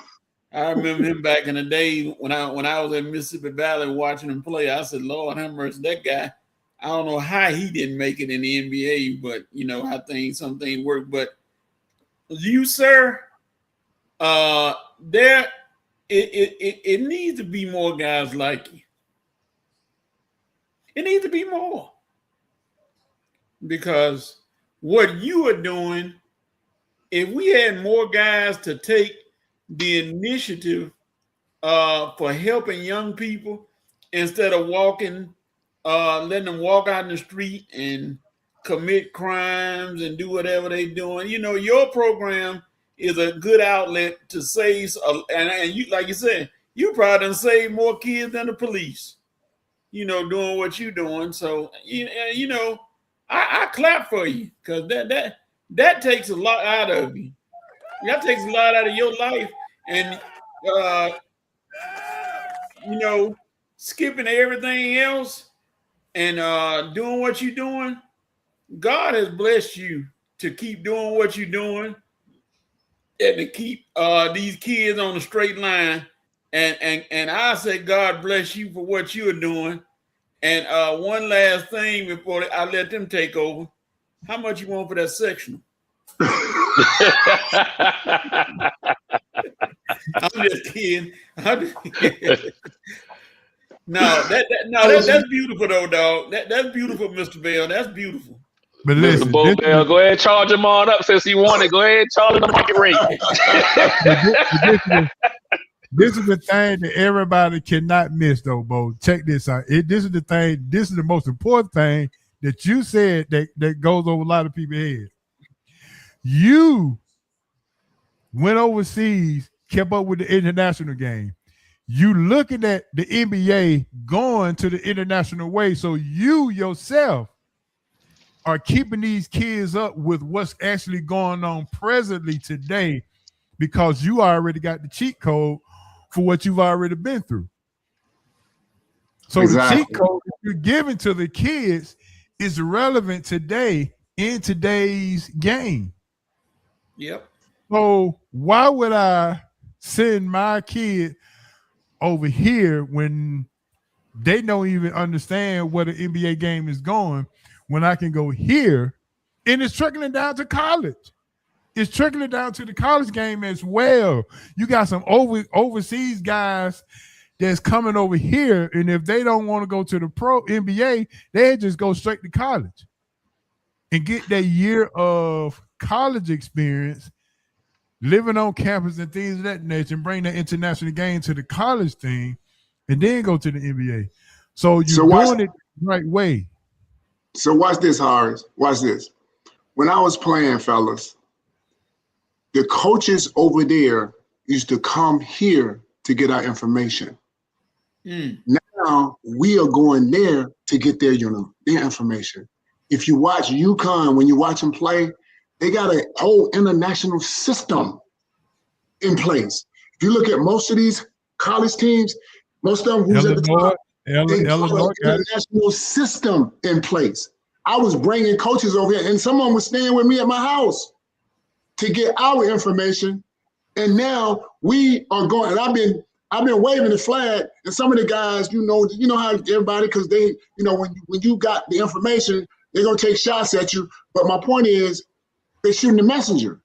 I remember him back in the day when I was at Mississippi Valley watching him play. I said, Lord have mercy, that guy. I don't know how he didn't make it in the NBA, but you know how some things work. But you, sir, it needs to be more guys like you. It needs to be more, because what you are doing, if we had more guys to take the initiative for helping young people instead of letting them walk out in the street and commit crimes and do whatever they're doing. You know, your program is a good outlet to save, and you, like you said, you probably done save more kids than the police, you know, doing what you're doing. So, you know, I clap for you, because that takes a lot out of you. That takes a lot out of your life. And, you know, skipping everything else and doing what you're doing, God has blessed you to keep doing what you're doing and to keep these kids on the straight line. And I say God bless you for what you're doing. And one last thing before I let them take over. How much you want for that sectional? I'm just kidding. That's beautiful though, dog. That's beautiful, Mr. Bell. That's beautiful.
But listen,
Bo Bell, go ahead and charge him on up since he won it. Go ahead and charge him the market rate.
This is the thing that everybody cannot miss, though, Bo. Check this out. This is the thing. This is the most important thing that you said that goes over a lot of people's heads. You went overseas, kept up with the international game. You looking at the NBA going to the international way, so you yourself are keeping these kids up with what's actually going on presently today, because you already got the cheat code for what you've already been through. So exactly. The cheat code that you're giving to the kids is relevant today in today's game.
Yep.
So why would I send my kid over here when they don't even understand where the NBA game is going, when I can go here? And it's trickling down to college. It's trickling down to the college game as well. You got some overseas guys that's coming over here, and if they don't want to go to the pro NBA, they just go straight to college and get that year of college experience, living on campus and things of that nature, and bring that international game to the college thing, and then go to the NBA. So you're doing it the right way.
So watch this, Horace. Watch this. When I was playing, fellas, the coaches over there used to come here to get our information. Now we are going there to get their information. If you watch UConn, when you watch them play, they got a whole international system in place. If you look at most of these college teams, most of them who's at the top, they got an international system in place. I was bringing coaches over here, and someone was staying with me at my house to get our information. And now we are going, and I've been waving the flag, and some of the guys, you know how everybody, because they, when you got the information, they're gonna take shots at you. But my point is, they're shooting the messenger.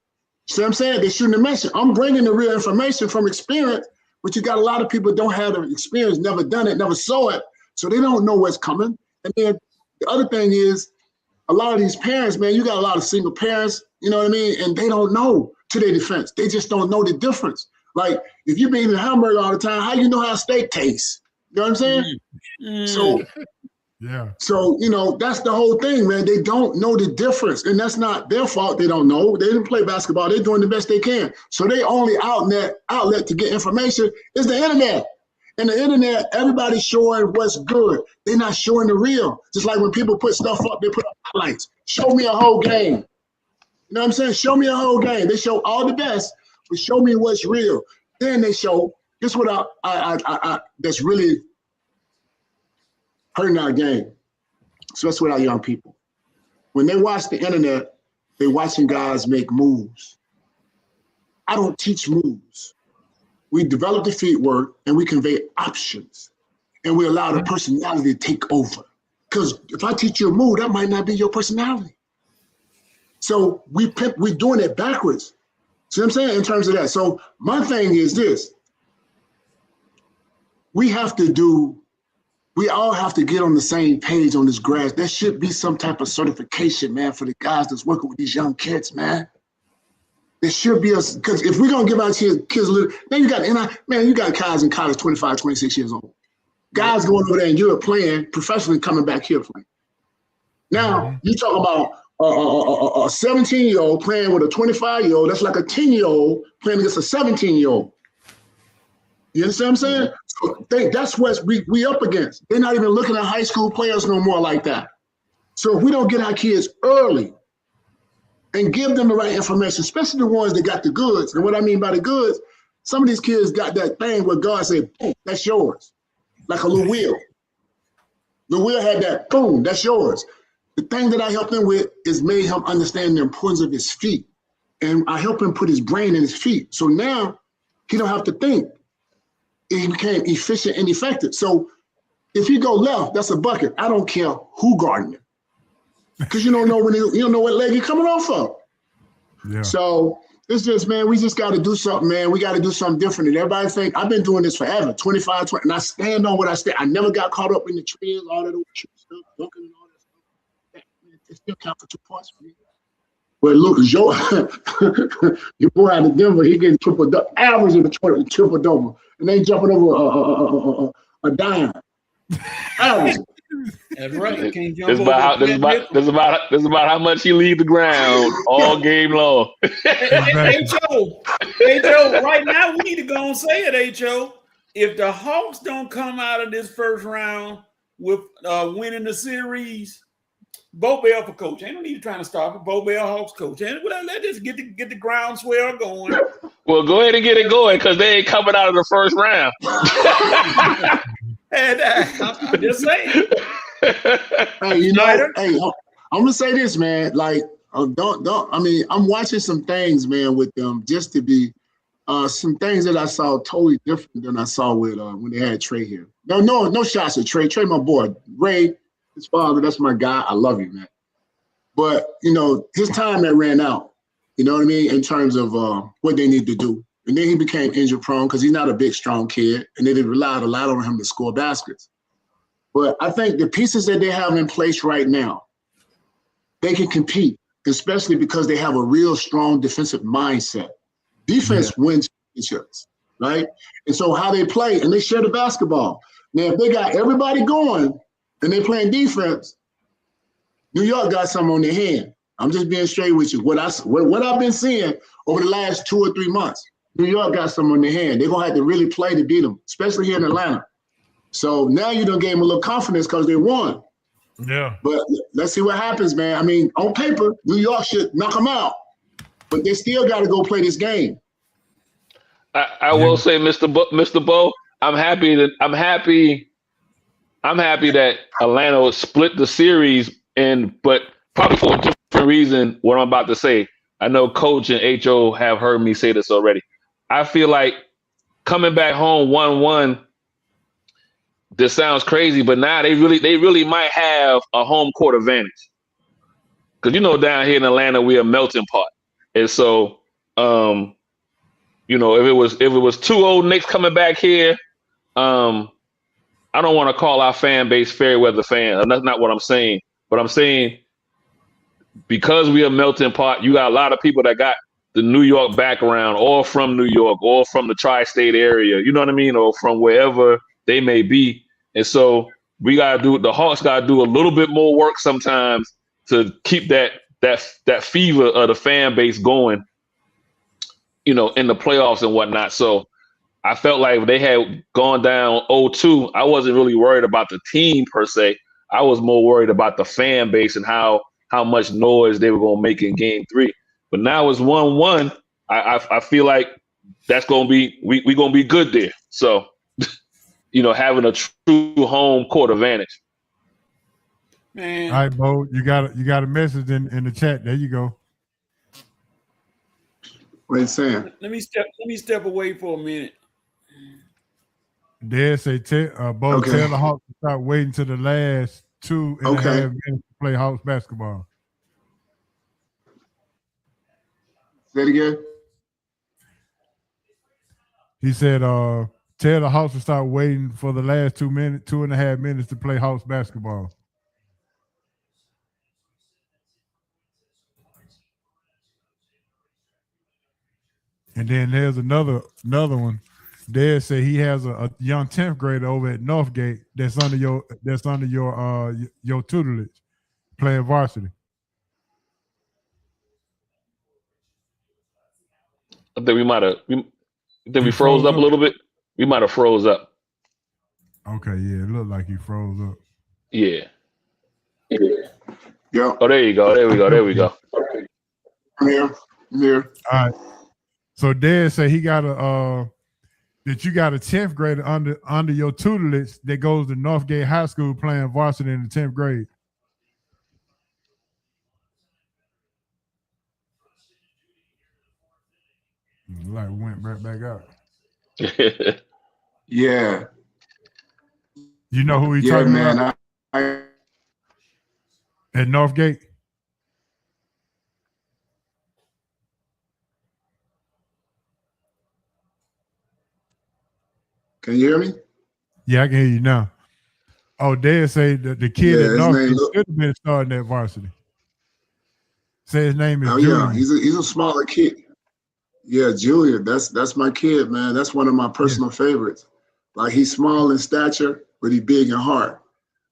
See what I'm saying? They're shooting the messenger. I'm bringing the real information from experience, but you got a lot of people don't have the experience, never done it, never saw it, so they don't know what's coming. And then the other thing is, a lot of these parents, man, you got a lot of single parents, you know what I mean? And they don't know to their defense. They just don't know the difference. Like, if you've been eating a hamburger all the time, how you know how steak tastes? You know what I'm saying? So,
yeah.
So, that's the whole thing, man. They don't know the difference. And that's not their fault. They don't know. They didn't play basketball. They're doing the best they can. So their only outlet to get information is the internet. And the internet, everybody's showing what's good. They're not showing the real. Just like when people put stuff up, they put up highlights. Show me a whole game. You know what I'm saying? Show me a whole game. They show all the best, but show me what's real. Then they show, this is what I that's really hurting our game. So that's what our young people. When they watch the internet, they're watching guys make moves. I don't teach moves. We develop the feet work and we convey options, and we allow the personality to take over. Because if I teach you a move, that might not be your personality. So we're doing it backwards. See what I'm saying? In terms of that. So my thing is this. We all have to get on the same page on this grass. There should be some type of certification, man, for the guys that's working with these young kids, man. There should be because if we're going to give our kids a little, man, you got guys in college 25, 26 years old. Guys going over there and you're playing professionally, coming back here playing. Now, you talk about a 17-year-old playing with a 25-year-old, that's like a 10-year-old playing against a 17-year-old. You understand what I'm saying? So that's what we up against. They're not even looking at high school players no more like that. So if we don't get our kids early and give them the right information, especially the ones that got the goods, and what I mean by the goods, some of these kids got that thing where God said, boom, that's yours. Like a little wheel. The wheel had that, boom, that's yours. The thing that I helped him with is made him understand the importance of his feet. And I helped him put his brain in his feet. So now he don't have to think. He became efficient and effective. So if he go left, that's a bucket. I don't care who guarding him. Because you don't know you don't know what leg you're coming off of. Yeah. So it's just, man, we just got to do something, man. We got to do something different. And everybody think, I've been doing this forever, 25, 20, and I stand on what I stand. I never got caught up in the trends, all that old stuff, dunking and all that stuff. It still counts for 2 points for me. But look, your boy out of Denver, he getting triple-double, average of the triple-double. And they jumping over a dime. Average.
That's right.
This is about how much he leave the ground all game long.
Hey, Joe, right now we need to go and say it, H.O. If the Hawks don't come out of this first round with winning the series, Bo Bell for coach. Ain't no need to trying to stop it. Bo Bell, Hawks coach. And let's just get the groundswell going.
Well, go ahead and get it going because they ain't coming out of the first round.
And I'm just saying.
Hey, I'm gonna say this, man. Like, don't. I mean, I'm watching some things, man, with them just to be some things that I saw totally different than I saw with when they had Trey here. No shots at Trey. Trey, my boy. Ray, his father, that's my guy. I love you, man. But his time that ran out. You know what I mean? In terms of what they need to do. And then he became injury prone because he's not a big, strong kid. And they relied a lot on him to score baskets. But I think the pieces that they have in place right now, they can compete, especially because they have a real strong defensive mindset. Defense wins championships, right? And so how they play, and they share the basketball. Now, if they got everybody going and they playing defense, New York got something on their hand. I'm just being straight with you. What I've been seeing over the last 2 or 3 months, New York got something on their hand. They're going to have to really play to beat them, especially here in Atlanta. So now you done gave them a little confidence because they won.
Yeah.
But let's see what happens, man. I mean, on paper, New York should knock them out, but they still got to go play this game.
I will say, Mr. Bo, I'm happy that Atlanta split the series, but probably for a different reason. What I'm about to say, I know Coach and HO have heard me say this already. I feel like coming back home 1-1. This sounds crazy, but now they really might have a home court advantage. Because down here in Atlanta, we're a melting pot, and so if it was 2 old Knicks coming back here, I don't want to call our fan base fair weather fans. That's not what I'm saying. But I'm saying because we are a melting pot, you got a lot of people that got the New York background, or from New York, or from the tri-state area. You know what I mean, or from wherever they may be. And so the Hawks gotta do a little bit more work sometimes to keep that fever of the fan base going, in the playoffs and whatnot. So I felt like if they had gone down 0-2, I wasn't really worried about the team per se. I was more worried about the fan base and how much noise they were gonna make in game 3. But now it's 1-1. I feel like that's gonna be we gonna be good there. So having a true home court advantage.
Man.
All right, Bo, you got a message in the chat. There you go.
What are you saying?
Let me step away for a minute.
Dad say, Bo,
Okay.
tell the Hawks to start waiting to the last 2.5 minutes to play Hawks basketball.
Say it again.
He said, tell the Hawks to start waiting for the last 2.5 minutes to play Hawks basketball. And then there's another one. Dad said he has a young 10th grader over at Northgate that's under your tutelage, playing varsity.
I think we froze up a little bit. We might have froze up.
Okay, yeah, it looked like he froze up.
Yeah.
Yeah.
Oh, there you go. There we go.
I'm here.
All right. So Dad said he got that you got a 10th grader under your tutelage that goes to Northgate High School playing varsity in the 10th grade. Like went right back out.
Yeah.
You know who he's
Yeah,
talking
man.
about?
I
At Northgate?
Can you hear me?
Yeah, I can hear you now. Oh, Dad say the kid at
his
Northgate
name
should have been starting at varsity. Say his name is
Oh
Julian.
yeah, he's a smaller kid. Yeah, Julian. That's my kid, man. That's one of my personal favorites. Like he's small in stature, but he's big in heart.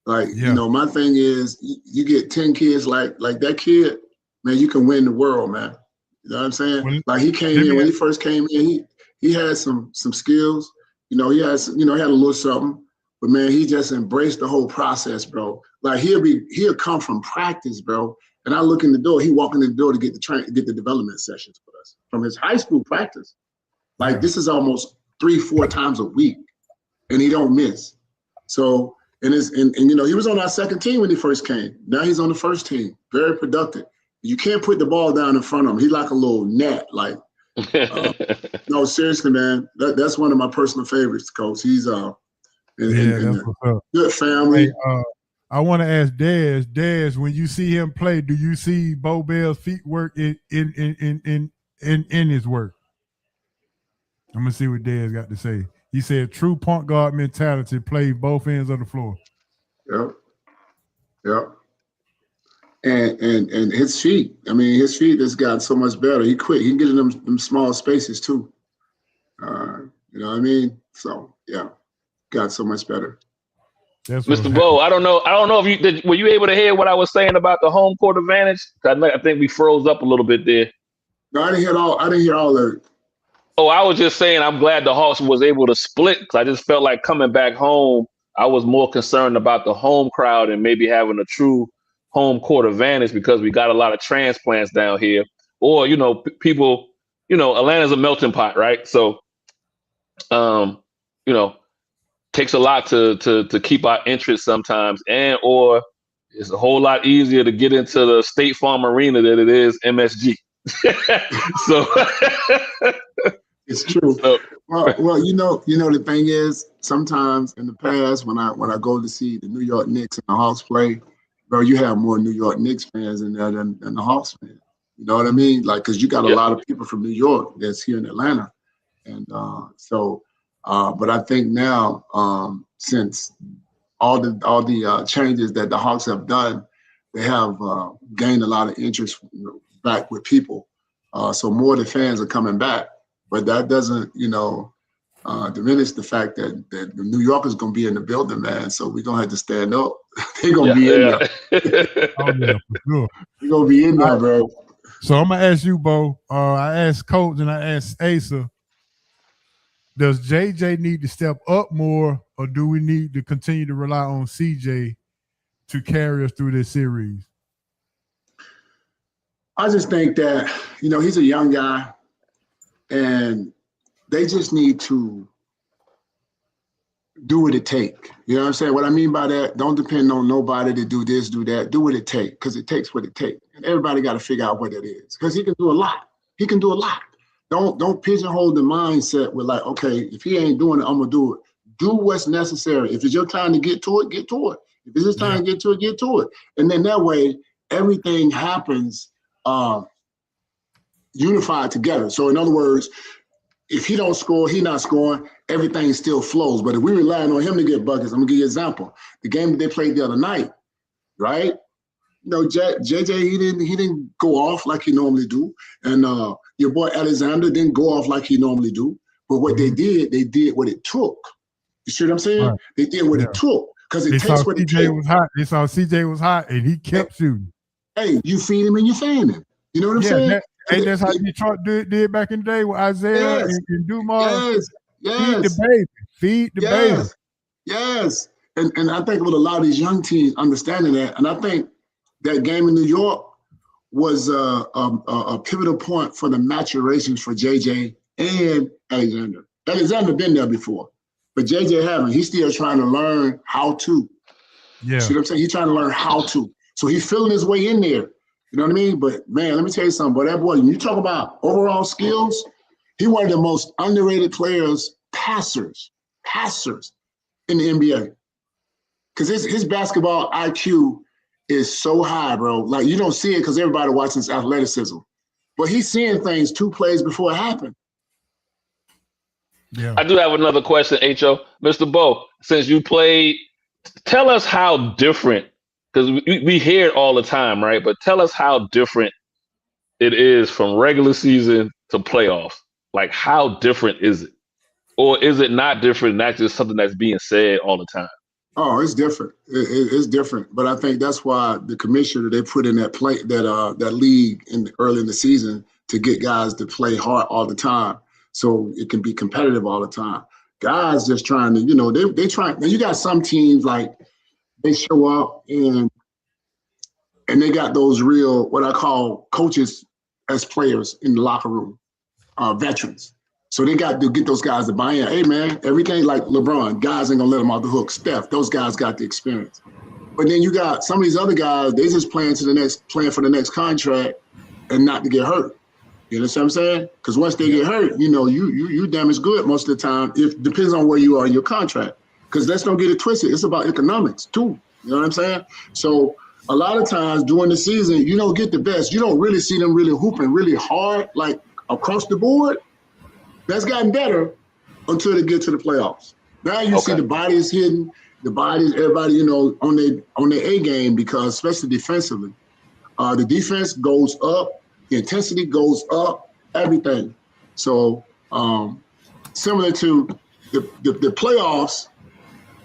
Like my thing is, you get 10 kids like that kid, man. You can win the world, man. You know what I'm saying? Like he came in when he first came in, he had some skills. He had a little something, but man, he just embraced the whole process, bro. Like he'll come from practice, bro. And I look in the door, he walk in the door to get the development sessions with us from his high school practice. Like this is almost 3-4 times a week, and he don't miss. So he was on our second team when he first came. Now he's on the first team, very productive. You can't put the ball down in front of him. He's like a little net. Like no, seriously, man. That's one of my personal favorites, Coach. He's
that's what's up.
Good family.
Hey, I want to ask Dez, when you see him play, do you see Bo Bell's feet work in his work? I'm gonna see what Dez got to say. He said, "True point guard mentality, play both ends of the floor."
Yep. And his feet. I mean, his feet has gotten so much better. He quit. He can get in them small spaces too. You know what I mean? So yeah, got so much better.
Mr. Bo, I don't know if were you able to hear what I was saying about the home court advantage? I think we froze up a little bit there.
No, I didn't hear all of it.
Oh, I was just saying I'm glad the Hawks was able to split because I just felt like coming back home, I was more concerned about the home crowd and maybe having a true home court advantage because we got a lot of transplants down here. Or, people, Atlanta's a melting pot, right? So, takes a lot to keep our interest sometimes, or it's a whole lot easier to get into the State Farm Arena than it is MSG. So
it's true.
So,
well, the thing is, sometimes in the past when I go to see the New York Knicks and the Hawks play, bro, you have more New York Knicks fans in there than the Hawks fans. You know what I mean? Like, because you got a lot of people from New York that's here in Atlanta, and but I think now, since all the changes that the Hawks have done, they have gained a lot of interest back with people. So more of the fans are coming back, but that doesn't, diminish the fact that the New Yorkers going to be in the building, man. So we're going to have to stand up. They're going to be in there.
Oh, yeah, for sure.
We're going to be in there, bro.
So I'm going to ask you, Bo. I asked Coach and I asked Asa, does JJ need to step up more, or do we need to continue to rely on CJ to carry us through this series?
I just think that, he's a young guy, and they just need to do what it takes. You know what I'm saying? What I mean by that, don't depend on nobody to do this, do that. Do what it takes, because it takes what it takes. And everybody got to figure out what it is, because he can do a lot. He can do a lot. Don't pigeonhole the mindset with like, okay, if he ain't doing it, I'm going to do it. Do what's necessary. If it's your time to get to it, get to it. If it's his time to get to it, get to it. And then that way, everything happens unified together. So in other words, if he don't score, he not scoring, everything still flows. But if we relying on him to get buckets, I'm going to give you an example. The game that they played the other night, right? JJ, he didn't go off like he normally do. And your boy Alexander didn't go off like he normally do. But what they did what it took. You see what I'm saying? Right. They did what it took. Because it takes what it takes.
They saw CJ was hot, and he kept shooting.
Hey, you feed him and you fan him. You know what I'm saying?
That's how Detroit did back in the day with Isaiah and Dumas.
Yes.
Feed the baby.
Yes. And I think with a lot of these young teams understanding that, and I think that game in New York was a pivotal point for the maturations for JJ and Alexander. Alexander been there before, but JJ haven't. He's still trying to learn how to.
Yeah.
See what I'm saying? He's trying to learn how to. So he's feeling his way in there. You know what I mean? But man, let me tell you something. But that boy, when you talk about overall skills, he's one of the most underrated players, passers in the NBA. Because his basketball IQ is so high, bro. Like, you don't see it because everybody watching his athleticism. But he's seeing things 2 plays before it happened.
Yeah.
I do have another question, H.O. Mr. Bo, since you played, tell us how different, because we hear it all the time, right? But tell us how different it is from regular season to playoffs. Like, how different is it? Or is it not different, not just something that's being said all the time?
Oh, it's different. It's different, but I think that's why the commissioner, they put in that league early in the season to get guys to play hard all the time, so it can be competitive all the time. Guys just trying to, they try. Now you got some teams like they show up and they got those real, what I call coaches as players in the locker room, veterans. So they got to get those guys to buy in. Hey, man, everything like LeBron, guys ain't going to let them off the hook. Steph, those guys got the experience. But then you got some of these other guys, they just playing for the next contract and not to get hurt. You understand what I'm saying? Because once they get hurt, you damage good most of the time. It depends on where you are in your contract. Because let's don't get it twisted. It's about economics, too. You know what I'm saying? So a lot of times during the season, you don't get the best. You don't really see them really hooping really hard, like across the board. That's gotten better until they get to the playoffs. Now you see the bodies hitting, everybody, on their A game, because especially defensively, The defense goes up, the intensity goes up, everything. So similar to the playoffs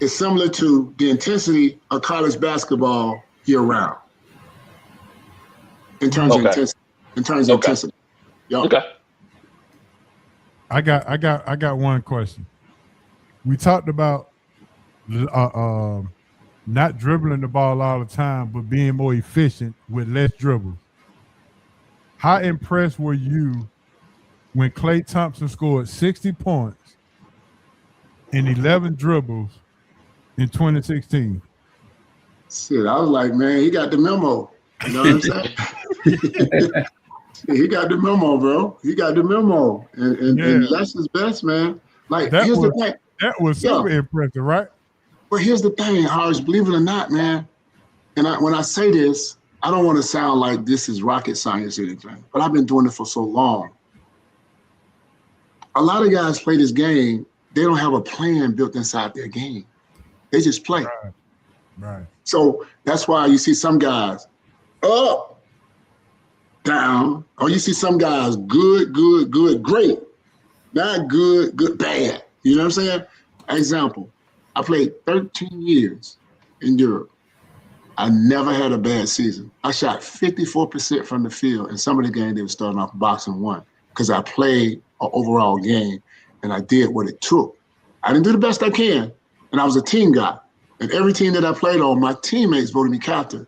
is similar to the intensity of college basketball year round. In terms of intensity. In terms of intensity. Yep.
Okay.
I got one question. We talked about not dribbling the ball all the time, but being more efficient with less dribbles. How impressed were you when Klay Thompson scored 60 points in 11 dribbles in 2016?
Shit, I was like, man, he got the memo. You know what I'm saying? He got the memo, bro. He got the memo. And less is best, man. Like, here's the thing.
That was super impressive, right?
But here's the thing, Harsh, believe it or not, man, and when I say this, I don't want to sound like this is rocket science or anything, but I've been doing it for so long. A lot of guys play this game, they don't have a plan built inside their game. They just play.
Right.
So that's why you see some guys up, down, or you see some guys good, great, not good, bad. You know what I'm saying? Example. I played 13 years in Europe. I never had a bad season. I shot 54% from the field. In some of the games, they were starting off boxing one because I played an overall game and I did what it took. I didn't do the best I can, and I was a team guy. And every team that I played on, my teammates voted me captain.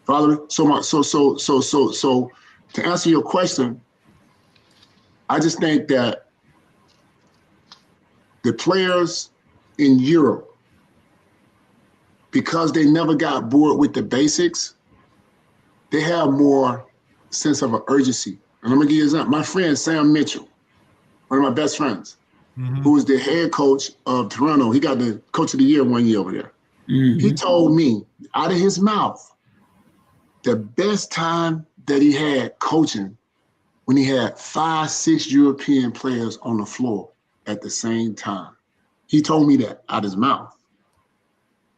Follow me? So to answer your question, I just think that the players in Europe, because they never got bored with the basics, they have more sense of an urgency. And I'm gonna give you an example. My friend Sam Mitchell, one of my best friends, who was the head coach of Toronto, he got the coach of the year 1 year over there. He told me out of his mouth, the best time that he had coaching when he had 5, 6 European players on the floor at the same time. He told me that out of his mouth.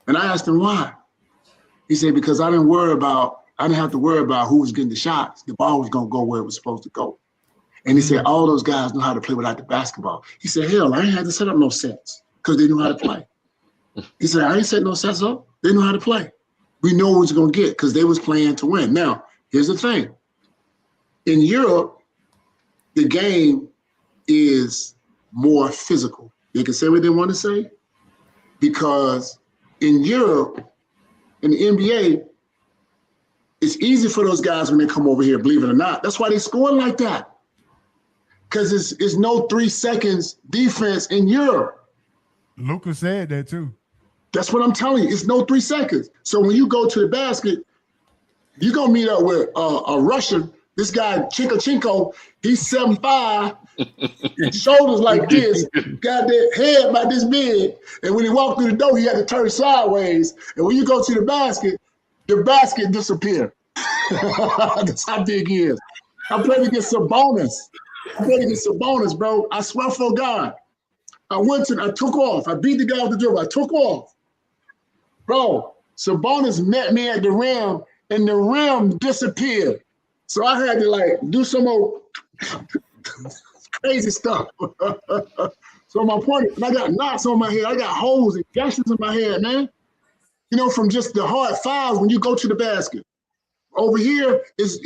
And I asked him why. He said, because I didn't have to worry about who was getting the shots. The ball was gonna go where it was supposed to go. And he said, all those guys know how to play without the basketball. He said, hell, I ain't had to set up no sets because they knew how to play. He said, I ain't set no sets up. They know how to play. We know what we're gonna get because they was playing to win. Now, here's the thing. In Europe, the game is more physical. They can say what they want to say because in Europe, in the NBA, it's easy for those guys when they come over here, believe it or not. That's why they scoring like that. Because it's no 3 seconds defense in Europe.
Luka said that too.
That's what I'm telling you. It's no 3 seconds. So when you go to the basket, you're going to meet up with a Russian. This guy, Chinkachenko, he's 7'5", shoulders like this, got that head about this big. And when he walked through the door, he had to turn sideways. And when you go to the basket disappears. That's how big he is. I played against Sabonis. Bro. I swear for God. I took off. I beat the guy with the dribble. I took off. Bro, Sabonis met me at the rim, and the rim disappeared. So I had to do some more crazy stuff. So my point is, I got knots on my head. I got holes and gashes in my head, man. You know, from just the hard fouls when you go to the basket. Over here, it's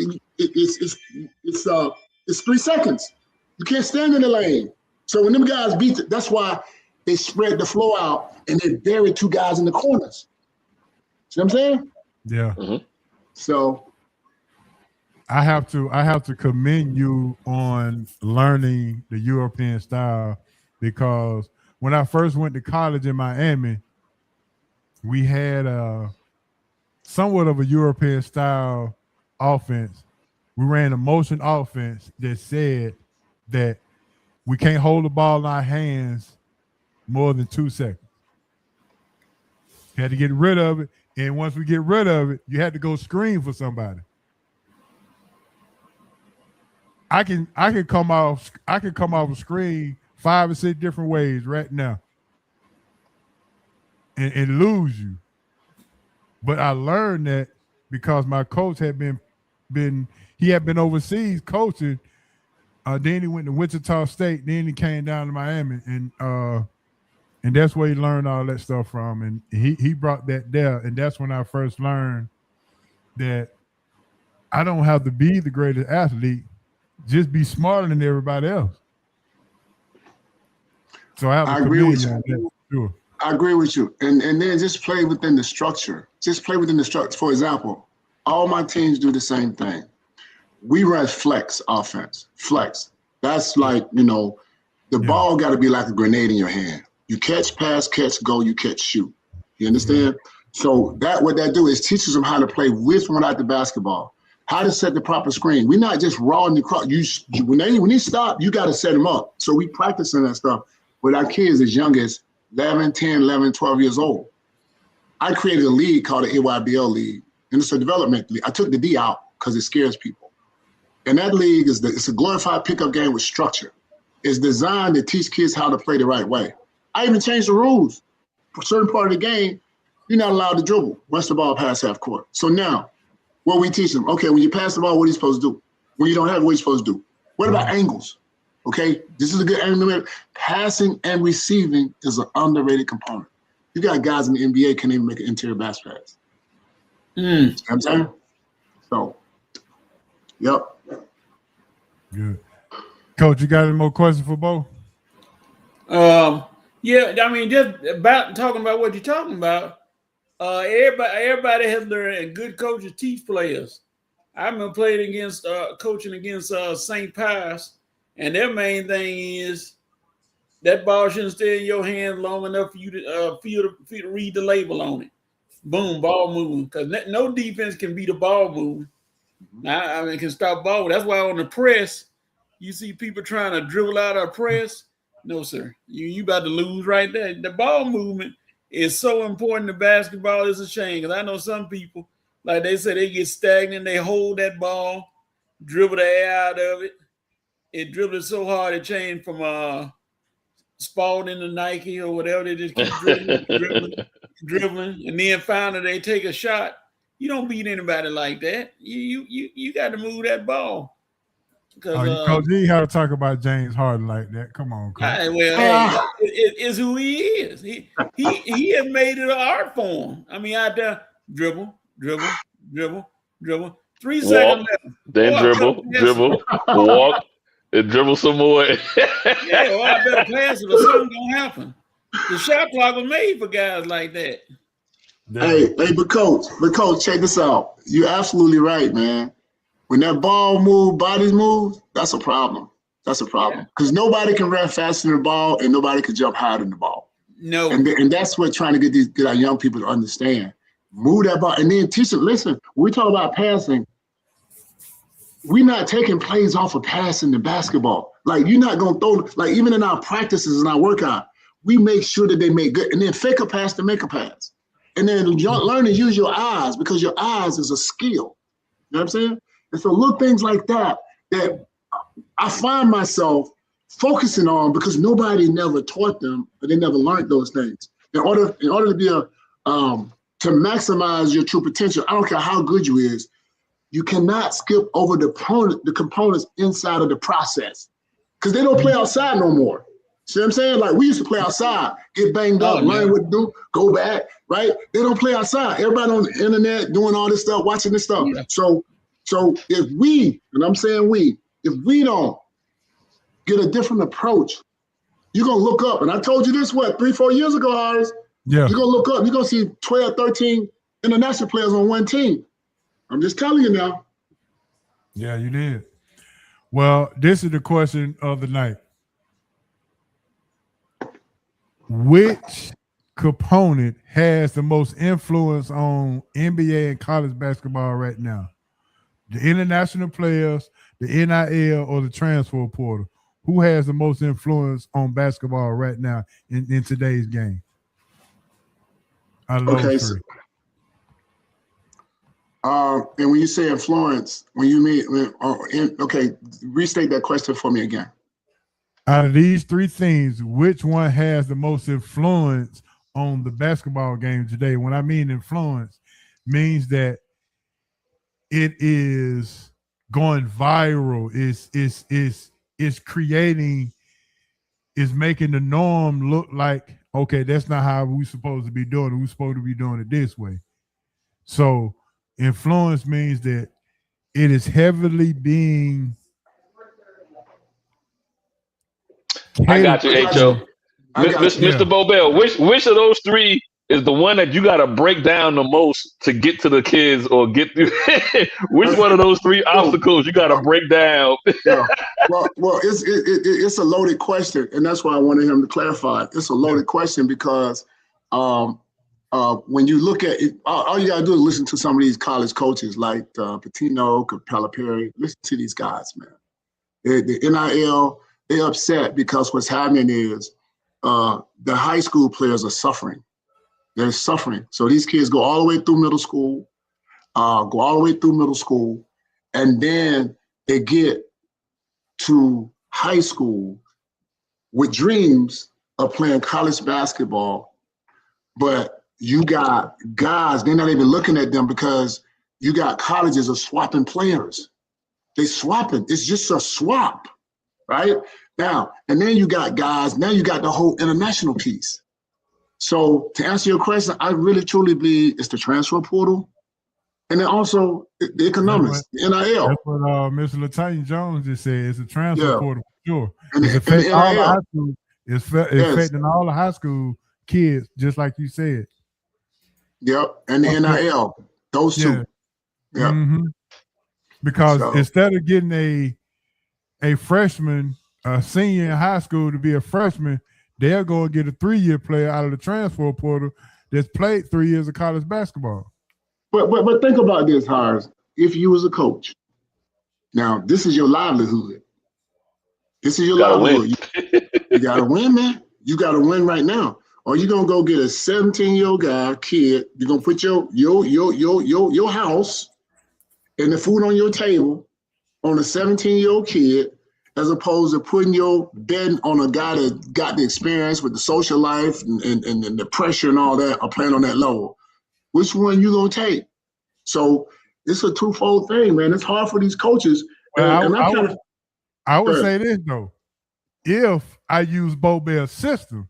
3 seconds. You can't stand in the lane. So when them guys that's why they spread the floor out and they buried 2 guys in the corners. See what I'm saying?
Yeah.
Mm-hmm.
So
I have to commend you on learning the European style, because when I first went to college in Miami, we had somewhat of a European style offense. We ran a motion offense that said that we can't hold the ball in our hands more than 2 seconds. You had to get rid of it, and once we get rid of it, you had to go screen for somebody. I can come off a screen 5 or 6 different ways right now and lose you. But I learned that because my coach had been had been overseas coaching. Then he went to Wichita State. Then he came down to Miami, and that's where he learned all that stuff from. And he brought that there, and that's when I first learned that I don't have to be the greatest athlete, just be smarter than everybody else. So I agree with you. Sure.
I agree with you. And then just play within the structure. Just play within the structure. For example, all my teams do the same thing. We run flex offense. Flex. That's like, the ball got to be like a grenade in your hand. You catch, pass, catch, go, you catch, shoot. You understand? So what that do is teaches them how to play with one out the basketball, how to set the proper screen. We're not just raw in the crowd. When they stop, you got to set them up. So we practicing that stuff with our kids as young as 11, 10, 11, 12 years old. I created a league called the AYBL League, and it's a development league. I took the D out because it scares people. And that league it's a glorified pickup game with structure. It's designed to teach kids how to play the right way. I even changed the rules. For a certain part of the game, you're not allowed to dribble once the ball past half court. So now, what we teach them, okay, when you pass the ball, what are you supposed to do? When you don't have it, what are you supposed to do? What about angles? Okay, this is a good angle. Passing and receiving is an underrated component. You got guys in the NBA can't even make an interior pass pass. You know what I'm saying? So, yep.
Good. Coach, you got any more questions for Bo?
Yeah, I mean, just about talking about what you're talking about. Everybody has learned, and good coaches teach players. I remember coaching against St. Pius. And their main thing is that ball shouldn't stay in your hand long enough for you to read the label on it. Boom, ball moving. Because no defense can beat a ball moving. Can stop ball. That's why on the press, you see people trying to dribble out of press. No, sir. You about to lose right there. The ball movement is so important to basketball. It's a shame. Because I know some people, like they say, they get stagnant. They hold that ball, dribble the air out of it. It dribbled so hard it changed from Spalding to Nike or whatever. They just keep dribbling, and then finally they take a shot. You don't beat anybody like that. You got to move that ball.
Coach, you ain't have to talk about James Harden like that. Come on, Coach.
It's who he is. He has made it an art form. I mean, out there, dribble. 3 seconds left.
Then dribble, walk. And dribble some more.
I better pass it or something's gonna happen. The shot clock was made for guys like that.
Hey, but coach, check this out. You're absolutely right, man. When that ball move, bodies move, that's a problem. That's a problem. Because nobody can run faster than the ball and nobody can jump higher than the ball.
No.
And that's what trying to get our young people to understand. Move that ball and then teach them, listen, when we talk about passing, we're not taking plays off of passing the basketball. Like, you're not going to throw, like, even in our practices and our workout, we make sure that they make good, and then fake a pass to make a pass. And then learn to use your eyes, because your eyes is a skill. You know what I'm saying? And so little things like that I find myself focusing on because nobody never taught them, but they never learned those things. In order to be to maximize your true potential, I don't care how good you is, you cannot skip over the components inside of the process, because they don't play outside no more. See what I'm saying? Like, we used to play outside, get banged up, learn what to do, go back, right? They don't play outside. Everybody on the internet doing all this stuff, watching this stuff. Yeah. So if we, and I'm saying if we don't get a different approach, you're going to look up. And I told you this, 3-4 years ago, Harris? Yeah. You're going to look up. You're going to see 12, 13 international players on one team. I'm just telling you now.
Yeah, you did. Well, this is the question of the night. Which component has the most influence on NBA and college basketball right now? The international players, the NIL, or the transfer portal? Who has the most influence on basketball right now in today's game?
And when you say influence, when you mean, restate that question for me again.
Out of these three things, which one has the most influence on the basketball game today? When I mean influence, means that it is going viral. It's creating, is making the norm look like, okay, that's not how we're supposed to be doing it. We're supposed to be doing it this way. So influence means that it is heavily being.
I got you, H.O. Mr. Bobel, which of those three is the one that you got to break down the most to get to the kids or get through? Which one of those three obstacles you got to break down?
Yeah. Well, it's a loaded question, and that's why I wanted him to clarify. It's a loaded question because when you look at it, all you got to do is listen to some of these college coaches like Pitino, Calipari. Listen to these guys, man. The NIL, they're upset because what's happening is the high school players are suffering. They're suffering. So these kids go all the way through middle school, and then they get to high school with dreams of playing college basketball, but you got guys, they're not even looking at them because you got colleges are swapping players. They swapping. It's just a swap, right? Now, and then you got guys, now you got the whole international piece. So to answer your question, I really truly believe it's the transfer portal. And then also the economics, the NIL.
That's what Mr. LaTanya Jones just said. It's a transfer portal for sure.
And
It's affecting all the high school. It's affecting all the high school kids, just like you said.
Yep, and the NIL, those two. Yeah.
Mm-hmm. Because instead of getting a freshman, a senior in high school to be a freshman, they're going to get a 3-year player out of the transfer portal that's played 3 years of college basketball.
But think about this, Harris. If you was a coach, now this is your livelihood. This is your livelihood. You got to win, man. You got to win right now. Or you gonna go get a 17-year-old kid. You're gonna put your house and the food on your table on a 17-year-old kid, as opposed to putting your bed on a guy that got the experience with the social life and the pressure and all that, or playing on that level. Which one you gonna take? So it's a twofold thing, man. It's hard for these coaches.
Well, I would say this though: if I use Bobel's system,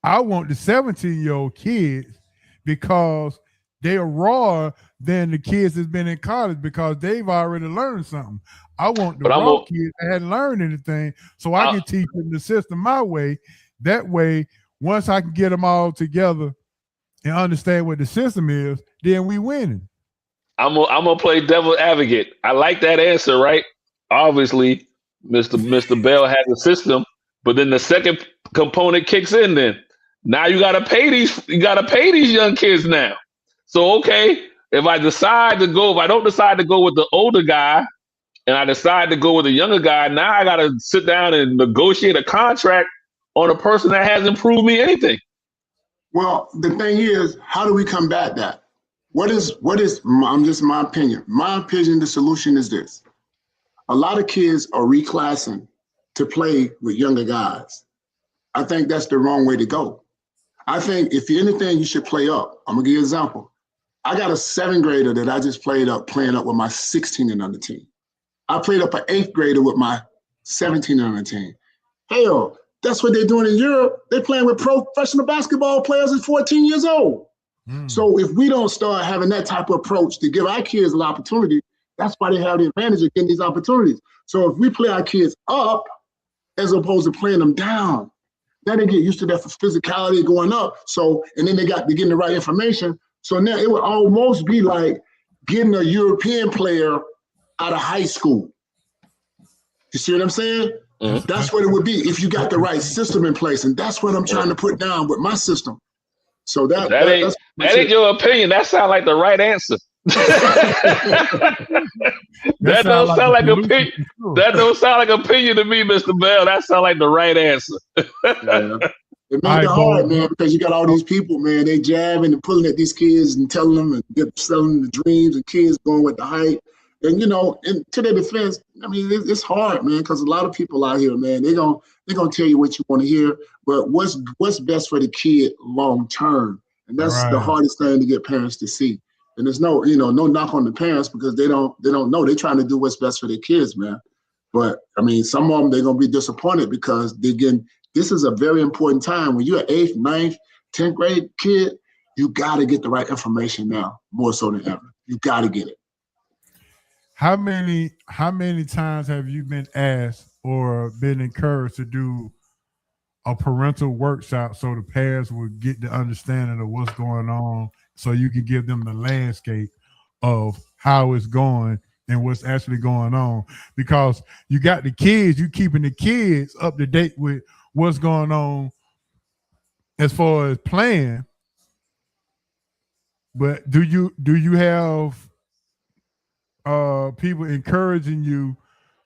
I want the 17-year-old kids because they are rawer than the kids that's been in college because they've already learned something. I want the raw kids that hadn't learned anything so I can teach them the system my way. That way, once I can get them all together and understand what the system is, then we winning.
I'm gonna play devil advocate. I like that answer, right? Obviously, Mr. Bell has a system, but then the second component kicks in then. Now you gotta pay these young kids now. So okay, if I don't decide to go with the older guy and I decide to go with the younger guy, now I gotta sit down and negotiate a contract on a person that hasn't proved me anything.
Well, the thing is, how do we combat that? Just my opinion. My opinion, the solution is this. A lot of kids are reclassing to play with younger guys. I think that's the wrong way to go. I think if anything, you should play up. I'm gonna give you an example. I got a 7th grader that I just playing up with my 16 and under team. I played up an 8th grader with my 17 and under team. Hell, that's what they're doing in Europe. They're playing with professional basketball players at 14 years old. So if we don't start having that type of approach to give our kids an opportunity, that's why they have the advantage of getting these opportunities. So if we play our kids up as opposed to playing them down, then they get used to that physicality going up. So, and then they getting the right information. So now it would almost be like getting a European player out of high school. You see what I'm saying? Mm-hmm. That's what it would be if you got the right system in place. And that's what I'm trying to put down with my system. So that
ain't your opinion. That sounds like the right answer. That don't sound like opinion. That don't sound like opinion to me, Mr. Bell. That sounds like the right answer.
It made it hard, man, because you got all these people, man. They jabbing and pulling at these kids and telling them and selling the dreams, and kids going with the hype. And and to their defense, I mean, it's hard, man, because a lot of people out here, man, they're gonna tell you what you want to hear, but what's best for the kid long term, and that's the hardest thing to get parents to see. And there's no, no knock on the parents because they don't know. They're trying to do what's best for their kids, man. But I mean, some of them, they're going to be disappointed because this is a very important time. When you're an 8th, 9th, 10th grade kid, you got to get the right information now, more so than ever. You got to get it.
How many times have you been asked or been encouraged to do a parental workshop so the parents will get the understanding of what's going on so you can give them the landscape of how it's going and what's actually going on? Because you got the kids, you keeping the kids up to date with what's going on as far as playing. But do you have people encouraging you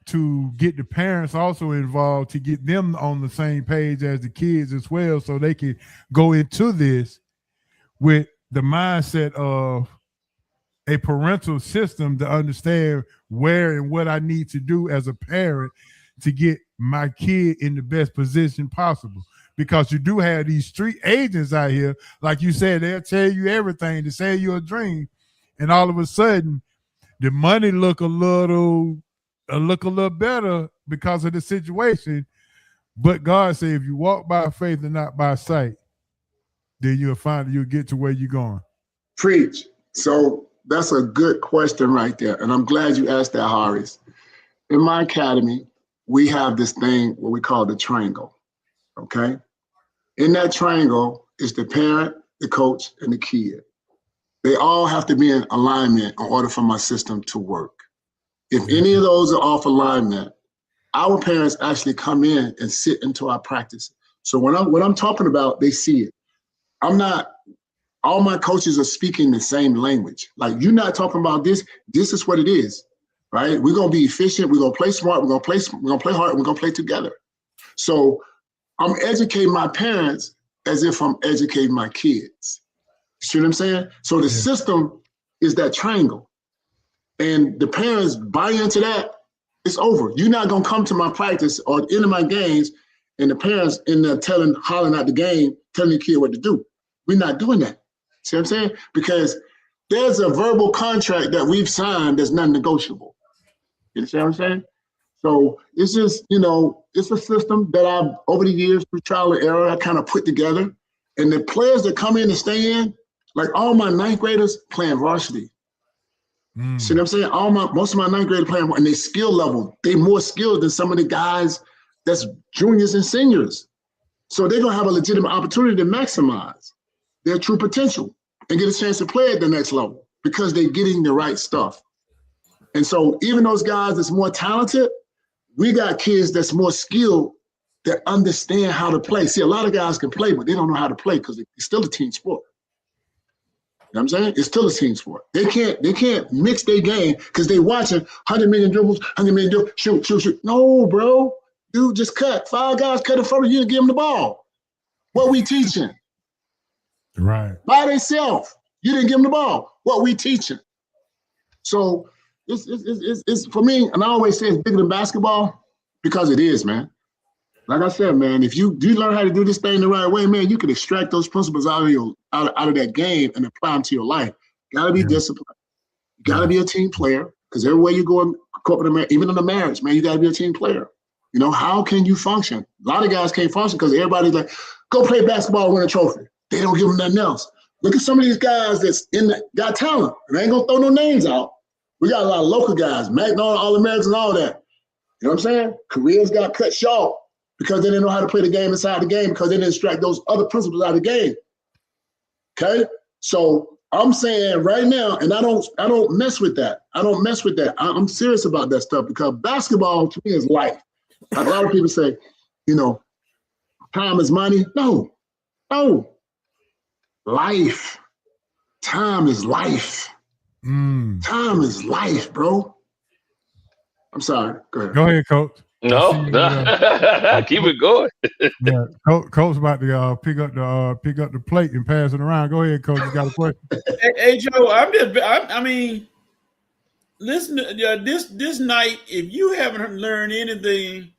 to get the parents also involved to get them on the same page as the kids as well, so they can go into this with the mindset of a parental system to understand where and what I need to do as a parent to get my kid in the best position possible? Because you do have these street agents out here, like you said, they'll tell you everything to sell you a dream, and all of a sudden the money look a little better because of the situation. But God said, if you walk by faith and not by sight, then you'll get to where you're going.
Preach. So that's a good question right there. And I'm glad you asked that, Horace. In my academy, we have this thing, what we call the triangle, okay? In that triangle is the parent, the coach, and the kid. They all have to be in alignment in order for my system to work. If any of those are off alignment, our parents actually come in and sit into our practice. So what I'm talking about, they see it. All my coaches are speaking the same language. Like, you're not talking about this is what it is, right? We're gonna be efficient, we're gonna play smart, we're gonna play hard, we're gonna play together. So I'm educating my parents as if I'm educating my kids. See what I'm saying? So the system is that triangle. And the parents buy into that, it's over. You're not gonna come to my practice or into my games and the parents in there hollering out the game, telling the kid what to do. We're not doing that. See what I'm saying? Because there's a verbal contract that we've signed that's non-negotiable. You see what I'm saying? So it's just, it's a system that I've, over the years, through trial and error, I kind of put together. And the players that come in and stay in, like all my 9th graders playing varsity. See what I'm saying? Most of my 9th graders playing, and their skill level, they more skilled than some of the guys that's juniors and seniors. So they're gonna have a legitimate opportunity to maximize their true potential and get a chance to play at the next level because they're getting the right stuff. And so even those guys that's more talented, we got kids that's more skilled that understand how to play. See, a lot of guys can play, but they don't know how to play because it's still a team sport. You know what I'm saying? It's still a team sport. They can't mix their game because they watching 100 million dribbles, 100 million dribbles, shoot. No, bro. Dude, just cut. 5 guys cut in front of you and give them the ball. What we teaching?
Right.
By themselves. You didn't give them the ball. What we teaching? So it's for me, and I always say it's bigger than basketball because it is, man. Like I said, man, if you learn how to do this thing the right way, man, you can extract those principles out of that game and apply them to your life. You gotta be disciplined. You gotta be a team player because everywhere you go in corporate, even in a marriage, man, you gotta be a team player. How can you function? A lot of guys can't function because everybody's like, go play basketball, win a trophy. They don't give them nothing else. Look at some of these guys that's got talent, and I ain't gonna throw no names out. We got a lot of local guys, Magnolia, All-Americans, and all that. You know what I'm saying? Careers got cut short because they didn't know how to play the game inside the game because they didn't extract those other principles out of the game. Okay? So I'm saying right now, and I don't mess with that. I don't mess with that. I'm serious about that stuff because basketball to me is life. Like a lot of people say, time is money. No. Life. Time is life. Time is life, bro. I'm sorry. Go ahead.
Go ahead, Coach.
No, keep it going.
Yeah, Coach about to pick up the plate and pass it around. Go ahead, Coach. You got a question?
Hey, Joe, I mean, listen to this night. If you haven't learned anything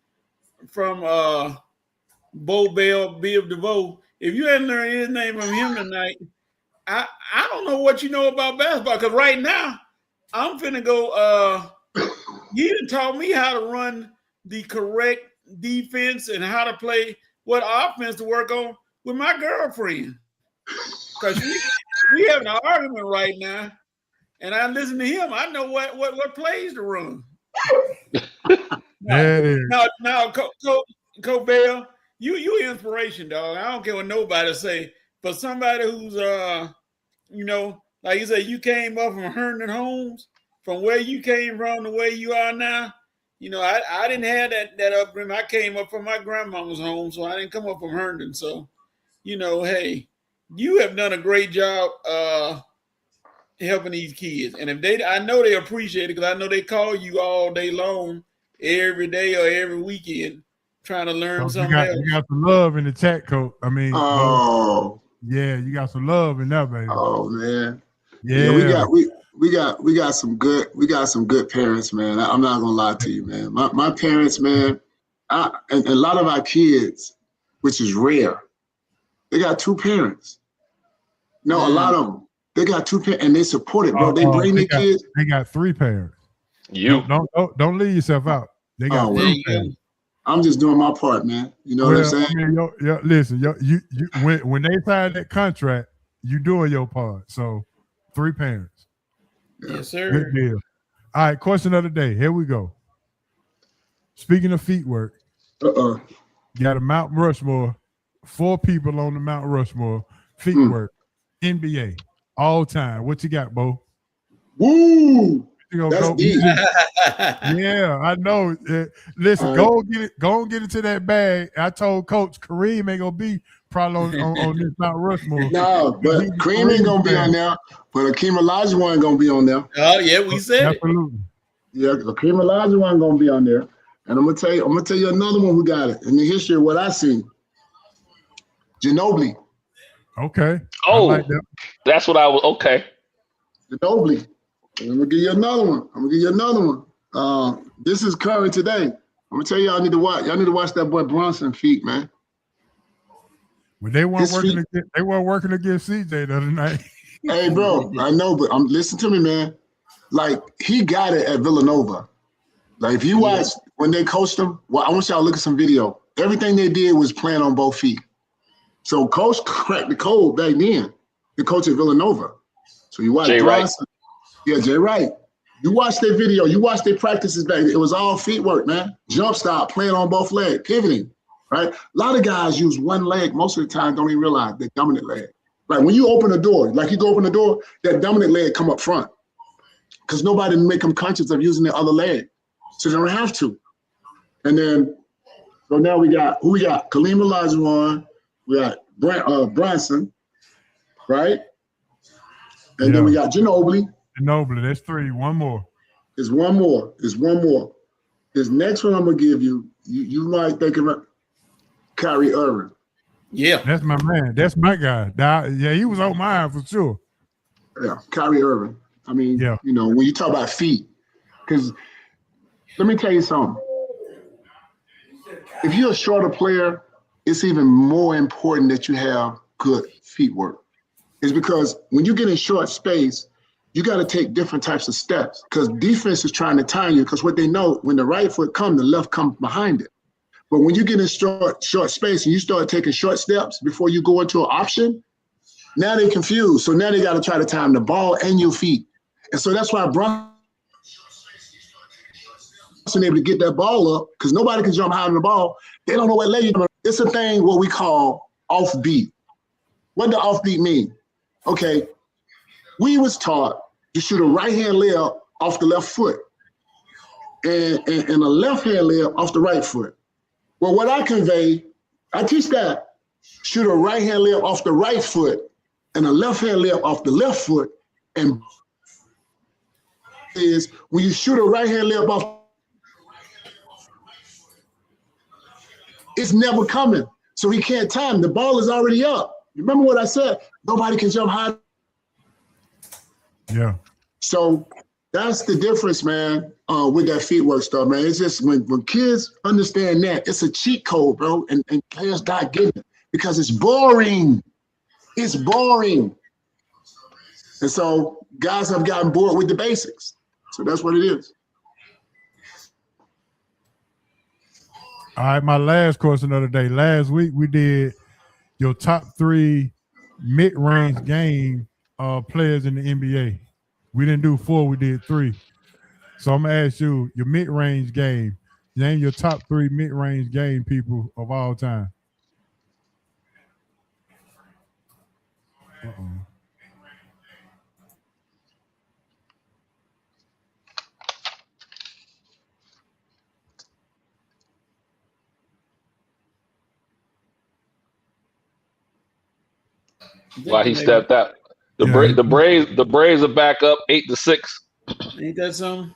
from Bo Bell, Bill DeVoe, if you haven't learned anything from him tonight, I don't know what you know about basketball, because right now I'm finna go. You done taught me how to run the correct defense and how to play what offense to work on with my girlfriend. Because we having an argument right now, and I listen to him. I know what plays to run. Now, Coach Bell, you inspiration, dog. I don't care what nobody say. For somebody who's like you said, you came up from Herndon Homes, from where you came from to where you are now. I didn't have that upbringing. I came up from my grandmama's home, so I didn't come up from Herndon. So, hey, you have done a great job helping these kids. And I know they appreciate it, because I know they call you all day long, every day or every weekend, trying to learn something else.
You got some love in the chat, Coach. I mean,
yeah,
you got some love in that, baby.
Oh man,
yeah.
We got some good parents, man. I'm not gonna lie to you, man. My parents, man, and a lot of our kids, which is rare, they got two parents. No, a lot of them, they got two parents, and they support it, bro. They bring their kids.
They got three parents. Don't leave yourself out. They got three parents.
I'm just doing my part, man. You know what I'm saying?
I mean, listen, when they sign that contract, you doing your part. So, three parents.
Yes, sir.
Good deal. All right, question of the day. Here we go. Speaking of feet work, got a Mount Rushmore. 4 people on the Mount Rushmore. Feet work. NBA. All time. What you got, Bo?
Woo!
That's
deep.
Yeah, I know. Listen, go and get into that bag. I told Coach Kareem ain't gonna be probably on this Mount Rushmore.
No, but Kareem ain't gonna be on there. But Akeem Olajuwon ain't gonna be on there.
Oh yeah, we said
absolutely.
Yeah, Akeem Olajuwon gonna be on there. And I'm gonna tell you another one who got it in the history of what I seen. Ginobili.
Okay.
Oh,
like that.
That's what I was. Okay.
Ginobili. I'm gonna give you another one. This is current today. I'm gonna tell y'all need to watch. Y'all need to watch that boy Brunson feet, man.
Well, they weren't working against CJ the other night.
Hey, bro, I know, but listen to me, man. Like, he got it at Villanova. Like, if you watch when they coached him, well, I want y'all to look at some video. Everything they did was playing on both feet. So Coach cracked the code back then. The coach at Villanova. So you watch
Jay
Brunson. Yeah, Jay Wright. You watch their video. You watch their practices back. It was all feet work, man. Jump stop, playing on both legs, pivoting, right? A lot of guys use one leg most of the time, don't even realize their dominant leg. Like when you open a door, like you go open the door, that dominant leg come up front because nobody make them conscious of using their other leg. So they don't have to. And then, so now we got, who we got? Kareem Olajuwon, we got Brunson, right? And then we got Ginobili.
Ginobili, that's 3. One more.
There's one more. This next one I'm gonna give you, you might think about Kyrie Irving.
Yeah.
That's my man. That's my guy. Yeah, he was on mine for sure.
Yeah, Kyrie Irving. I mean, you know, when you talk about feet, because let me tell you something. If you're a shorter player, it's even more important that you have good feet work. It's because when you get in short space, you got to take different types of steps because defense is trying to time you because what they know, when the right foot comes, the left comes behind it. But when you get in short space and you start taking short steps before you go into an option, now they're confused. So now they got to try to time the ball and your feet. And so that's why Brunson able to get that ball up because nobody can jump high on the ball. They don't know what leg you're doing. It's a thing what we call offbeat. What does offbeat mean? Okay, we was taught to shoot a right-hand layup off the left foot and a left-hand layup off the right foot. Well, what I convey, I teach that, shoot a right-hand layup off the right foot and a left-hand layup off the left foot. And is when you shoot a right-hand layup off, it's never coming. So he can't time. The ball is already up. Remember what I said? Nobody can jump high.
Yeah.
So that's the difference, man, with that feet work stuff, man. It's just when kids understand that, it's a cheat code, bro, and players not getting it because it's boring. It's boring. And so guys have gotten bored with the basics. So that's what it is.
All right, my last question of the day. Last week we did your top 3 mid-range game players in the NBA. We didn't do 4, we did 3. So I'm gonna ask you your mid-range game. Name your top 3 mid-range game people of all time.
While he stepped out, the Braves are back up 8-6.
Ain't that something?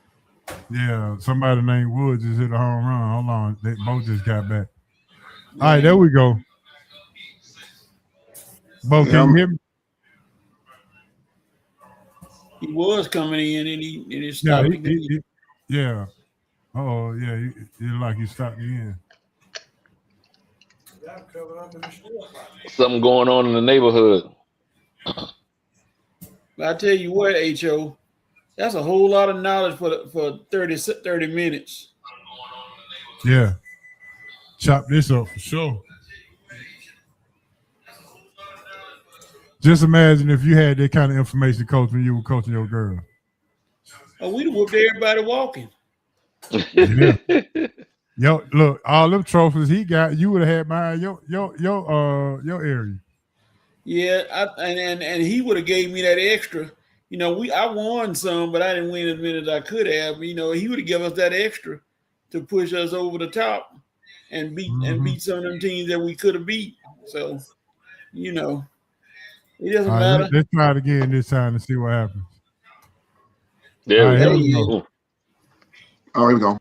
Yeah, somebody named Woods just hit a home run. Hold on, they both just got back. All right, there we go. Bo, can you hear me?
He was coming in and he stopped.
Yeah. Oh, yeah. He like he stopped again.
Something going on in the neighborhood.
But I tell you what, H.O., that's a whole lot of knowledge for 30 minutes.
Yeah. Chop this up for sure. Just imagine if you had that kind of information, coach, when you were coaching your girl.
Oh, we'd have whooped everybody walking.
Yeah. Yo, look, all them trophies he got, you would have had behind your area.
Yeah, and he would have gave me that extra. You know, I won some, but I didn't win as many as I could have. You know, he would have given us that extra to push us over the top and beat some of them teams that we could have beat. So, you know, it doesn't matter.
Let's try it again this time to see what happens.
There
here
we go.
Oh, here we go.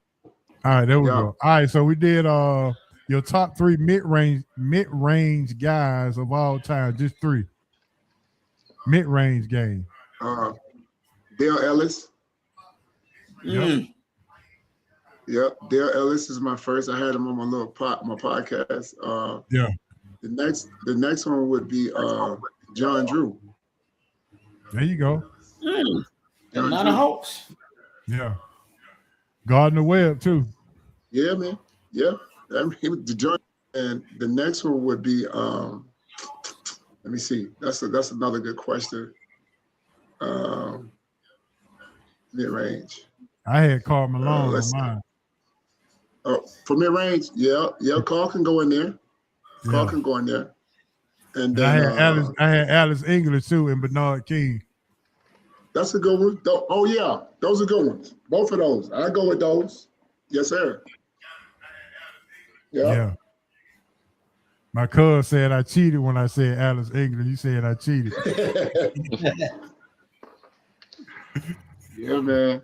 All right, there we go. All right, so we did your top 3 mid-range guys of all time, just 3 mid-range game.
Dale Ellis.
Yep.
Yep, Dale Ellis is my first. I had him on my podcast.
Yeah.
The next one would be John Drew.
There you go.
Atlanta Hawks.
Yeah. Gardner Webb too.
Yeah, man. Yeah. He was the joint. And the next one would be let me see. That's another good question. Mid-range.
I had Karl Malone on mine.
Oh, for mid-range, yeah, Carl can go in there. Carl can go in there. And then
I had Alex English too and Bernard King.
That's a good one. Oh yeah, those are good ones. Both of those. I go with those. Yes, sir.
Yeah. My cousin said I cheated when I said Alex English. He said I cheated.
Yeah, man.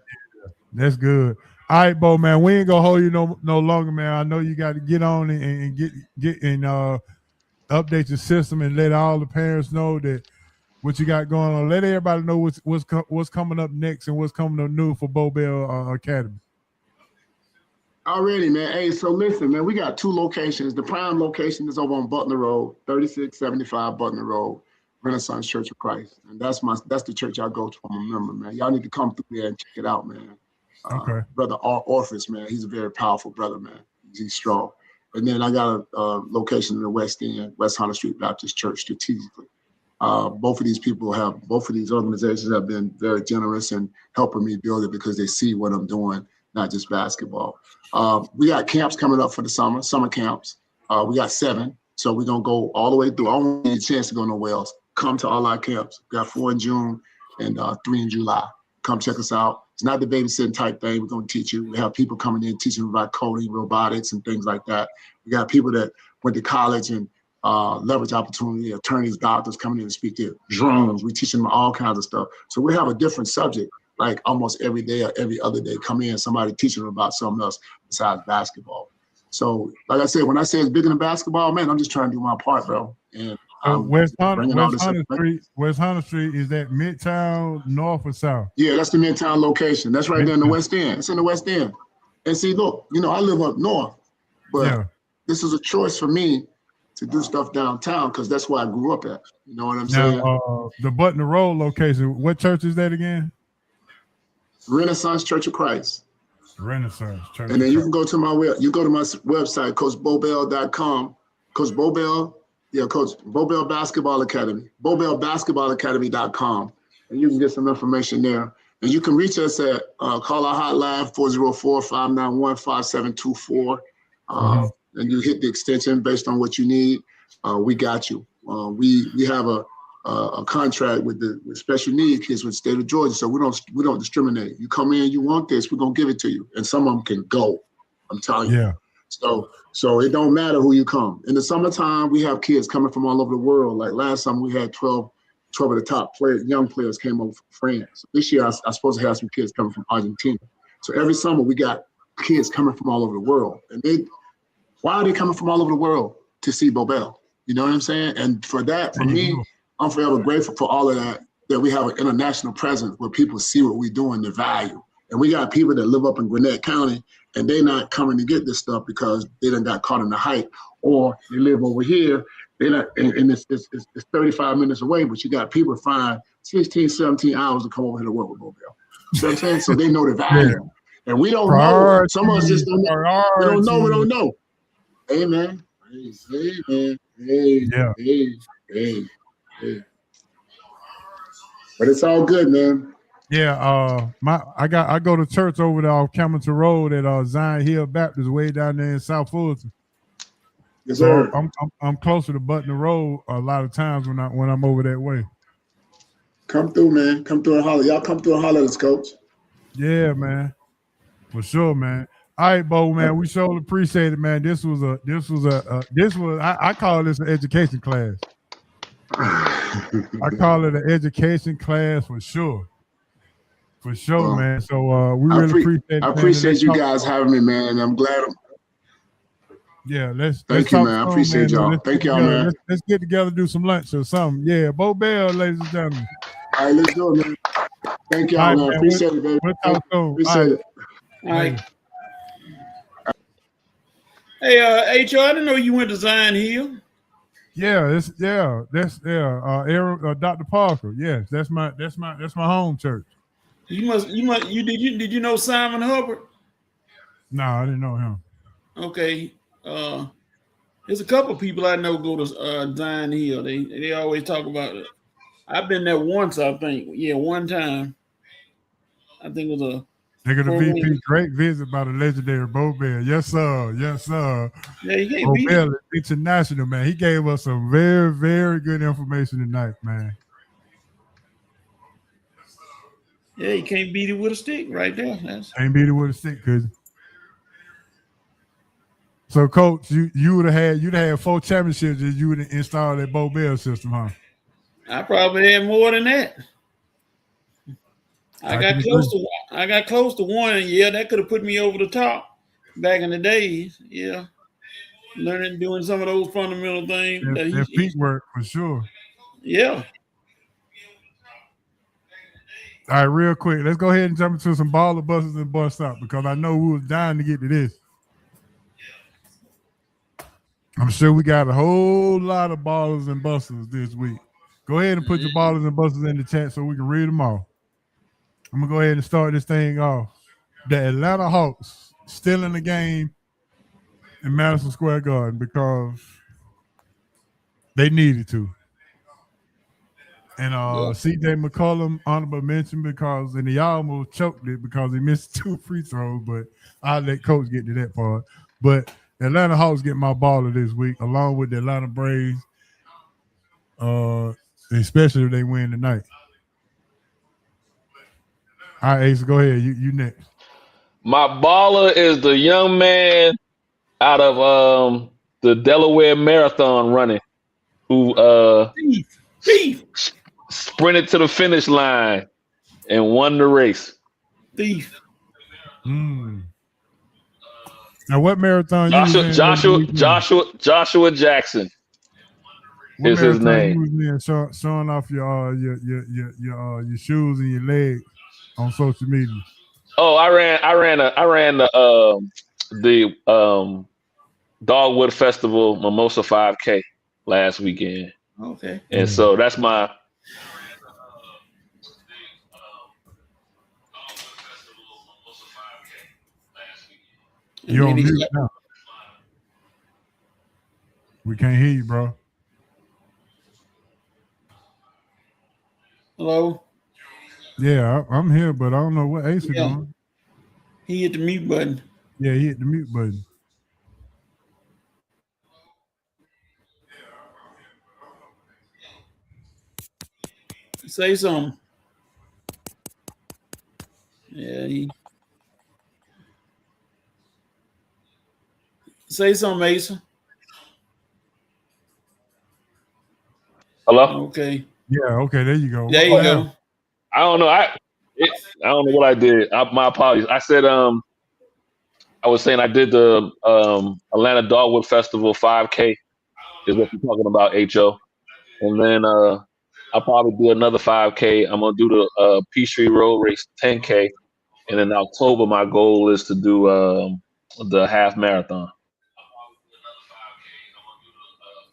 That's good. All right, Bo, man. We ain't gonna hold you no longer, man. I know you got to get on and get and update your system and let all the parents know that what you got going on. Let everybody know what's coming up next and what's coming up new for Bo Bell Academy.
Already, man. Hey, so listen, man, we got 2 locations. The prime location is over on Butler Road, 3675 Butler Road, Renaissance Church of Christ. And that's the church I go to. I'm a member, man. Y'all need to come through there and check it out, man.
Okay.
Brother Orpheus, man. He's a very powerful brother, man. He's strong. And then I got a location in the West End, West Hunter Street Baptist Church, strategically. Both of these organizations have been very generous in helping me build it because they see what I'm doing, not just basketball. We got camps coming up for the summer camps. We got 7. So we're going to go all the way through. I don't need a chance to go nowhere else. Come to all our camps. We got 4 in June and 3 in July. Come check us out. It's not the babysitting type thing. We're going to teach you. We have people coming in teaching about coding, robotics, and things like that. We got people that went to college and leverage opportunity, attorneys, doctors coming in and speak to drones. We teach them all kinds of stuff. So we have a different subject, like almost every day or every other day. Come in, somebody teaching them about something else besides basketball. So, like I said, when I say it's bigger than basketball, man, I'm just trying to do my part, bro. And
West Hunter Street is that Midtown, north or south?
Yeah, that's the Midtown location. That's right there in the West End. It's in the West End. And see, look, I live up north, but this is a choice for me to do stuff downtown because that's where I grew up at. You know what I'm saying?
Now, the Button Road location, what church is that again?
Renaissance Church of Christ.
Renaissance Church.
And then you can go to my website, CoachBobell.com. Coach Bobell, Coach Bobell Basketball Academy, BobellBasketballAcademy.com. And you can get some information there. And you can reach us at call our hotline 404-591-5724. And you hit the extension based on what you need. We got you. We have a contract with special need kids with the state of Georgia, so we don't discriminate. You come in, you want this, we're gonna give it to you, and some of them can go. I'm telling you.
Yeah.
So it don't matter who you come. In the summertime, we have kids coming from all over the world. Like last summer, we had 12 of the top young players came over from France. This year, I'm supposed to have some kids coming from Argentina. So every summer, we got kids coming from all over the world. And why are they coming from all over the world? To see Bobell. You know what I'm saying? And for that, for me, I'm forever grateful for all of that we have an international presence where people see what we're doing, the value. And we got people that live up in Gwinnett County and they're not coming to get this stuff because they done got caught in the hype, or they live over here. They're not, and it's 35 minutes away, but you got people flying 16, 17 hours to come over here to work with Bobell. You know what I'm saying? So they know the value. Yeah. And we don't know. Some of us just don't know. We don't know. Hey, man. Hey. But it's all good, man.
Yeah, I go to church over there off Camilton Road at Zion Hill Baptist, way down there in South Fulton.
Yes, sir.
So I'm closer to Button Road a lot of times when I'm over that way.
Come through, man. Come through and holler. Y'all come through and holler at us, Coach.
Yeah, man. For sure, man. All right, Bo, man. We sure appreciate it, man. This was I call this an education class. I call it an education class for sure. For sure, man. So we really appreciate it.
I appreciate you guys having me, man. I'm glad.
Thank
you, man. I appreciate y'all. Thank y'all, man.
Let's get together, do some lunch or something. Yeah, Bobell, ladies and gentlemen.
All right, let's do it, man. Thank y'all, man. Appreciate it, baby.
We'll talk soon.
Appreciate it.
All right. Hey, H.O., I didn't know you went to Zion Hill.
That's Aaron, Dr. Parker. Yes, that's my home church.
Did you know Simon Hubbard?
No, I didn't know him.
Okay. There's a couple of people I know go to Zion Hill. They always talk about it. I've been there once, I think. Yeah, one time. I think it was a.
They got a VP great visit by the legendary Bobell. Yes, sir. Yes, sir.
Yeah, he can't
Bobell is international, man. He gave us some very, very good information tonight, man.
Yeah, you can't beat it with a stick right there.
Can't beat it with a stick, cause. So, Coach, you'd have had 4 championships if you would have installed that Bobell system, huh?
I probably had more than that. I got close to one. Yeah, that could have put me over the top back in the days. Yeah, doing some of those fundamental things.
That feet work for sure.
Yeah.
All right, real quick, let's go ahead and jump into some baller busters and bust up because I know we was dying to get to this. I'm sure we got a whole lot of ballers and busters this week. Go ahead and put your ballers and busters in the chat so we can read them all. I'm going to go ahead and start this thing off. The Atlanta Hawks still in the game in Madison Square Garden because they needed to. And CJ McCollum, honorable mention because, and he almost choked it because he missed 2 free throws, but I'll let Coach get to that part. But the Atlanta Hawks get my baller this week, along with the Atlanta Braves, especially if they win tonight. All right, Ace, go ahead. You next.
My baller is the young man out of the Delaware Marathon running who sprinted to the finish line and won the race.
Thief.
Now, what marathon?
Joshua Jackson is his name.
Showing off your shoes and your legs on social media.
Oh, I ran the Dogwood Festival Mimosa 5K last weekend,
Okay.
and so that's my.
You're on
And then he
mute
got-
now. We can't hear you, bro.
Hello.
Yeah, I'm here, but I don't know what Ace is
Yeah.
doing.
He hit the mute button.
Yeah, he hit the mute button.
Say something. Yeah. Say something, Mason.
Hello.
Okay.
Yeah, okay, there you go.
There you go.
I don't know. I don't know what I did. My apologies. I said I was saying I did the Atlanta Dogwood Festival 5K is what you're talking about, HO. And then I'll probably do another 5K. I'm gonna do the Peachtree Road Race 10K. And in October, my goal is to do the half marathon.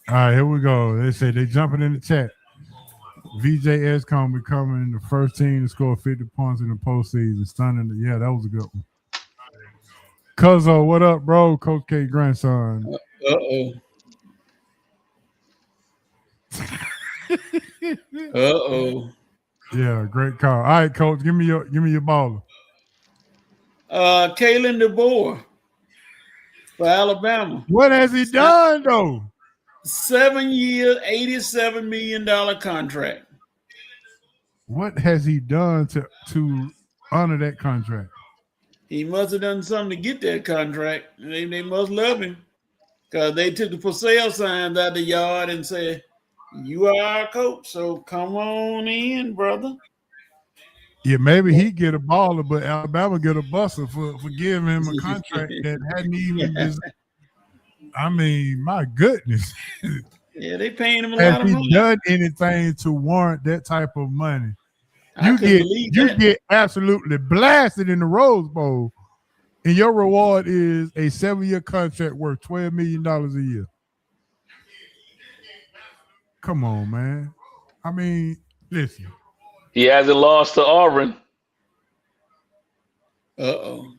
All right, here we go. They say they jumping in the chat. VJ Escom becoming the first team to score 50 points in the postseason. Stunning. Yeah, that was a good one. Cuzzo, what up, bro? Coach K grandson.
Uh-oh. Uh-oh.
Yeah, great call. All right, coach, give me your baller.
Kalen DeBoer for Alabama.
What has he done though?
7 year, $87 million contract.
What has he done to honor that contract?
He must have done something to get that contract. They must love him because they took the for sale signs out the yard and said, "You are our coach, so come on in, brother."
Yeah, maybe he get a baller, but Alabama get a buster for giving him a contract that hadn't even been. I mean, my goodness.
Yeah, they paying him a lot
Has
of
he
money.
done anything to warrant that type of money?
I
You
couldn't believe that.
get absolutely blasted in the Rose Bowl, and your reward is a 7-year contract worth $12 million a year. Come on, man. I mean, listen.
He hasn't lost to Auburn.
Uh-oh.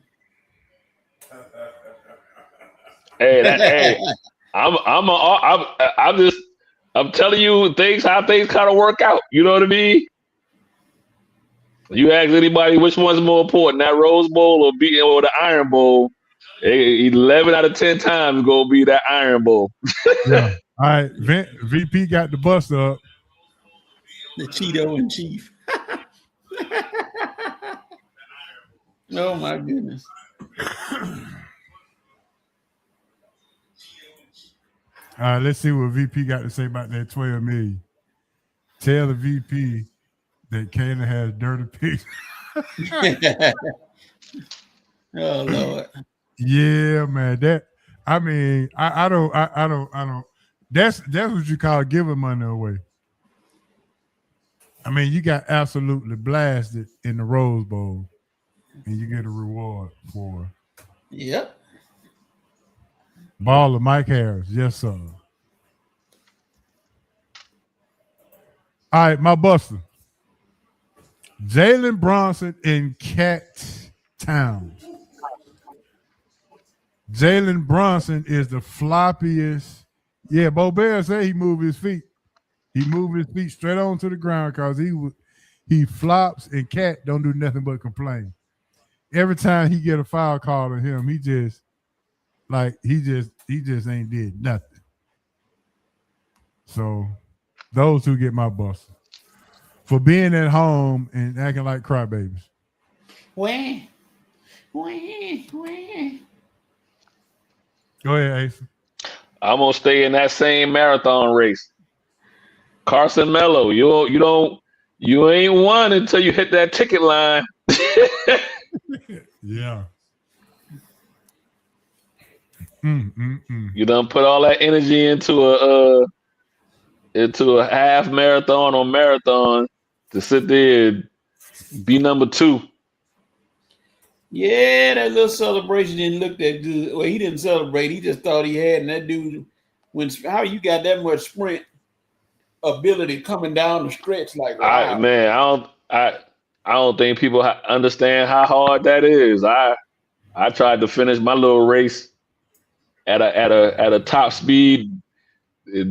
Hey, I'm telling you how things kind of work out. You know what I mean? You ask anybody which one's more important, that Rose Bowl or the Iron Bowl, 11 out of 10 times gonna be that Iron Bowl.
Yeah. All right, VP got the bus up.
The Cheeto in chief. Oh my goodness.
All right, let's see what VP got to say about that $12 million. Tell the VP that Kayla has dirty pics.
Oh Lord.
Yeah, man. I don't. That's what you call giving money away. I mean, you got absolutely blasted in the Rose Bowl, and you get a reward for it.
Yep.
Baller Mike Harris, yes sir. All right, my buster. Jalen Brunson in Cat Town. Jalen Brunson is the floppiest. Yeah, Bo Bear said he moved his feet. He moved his feet straight onto the ground because he flops, and Cat don't do nothing but complain. Every time he get a foul call on him, he just ain't did nothing. So those who get my buster for being at home and acting like crybabies.
Wah.
Go ahead, Ace.
I'm gonna stay in that same marathon race. Carson Mello, you ain't won until you hit that ticket line.
Yeah.
You done put all that energy into a half marathon or marathon to sit there and be number 2.
Yeah, that little celebration didn't look that good. Well, he didn't celebrate. He just thought he had. And that dude, how you got that much sprint ability coming down the stretch? Like, wow.
I don't think people understand how hard that is. I tried to finish my little race at a top speed.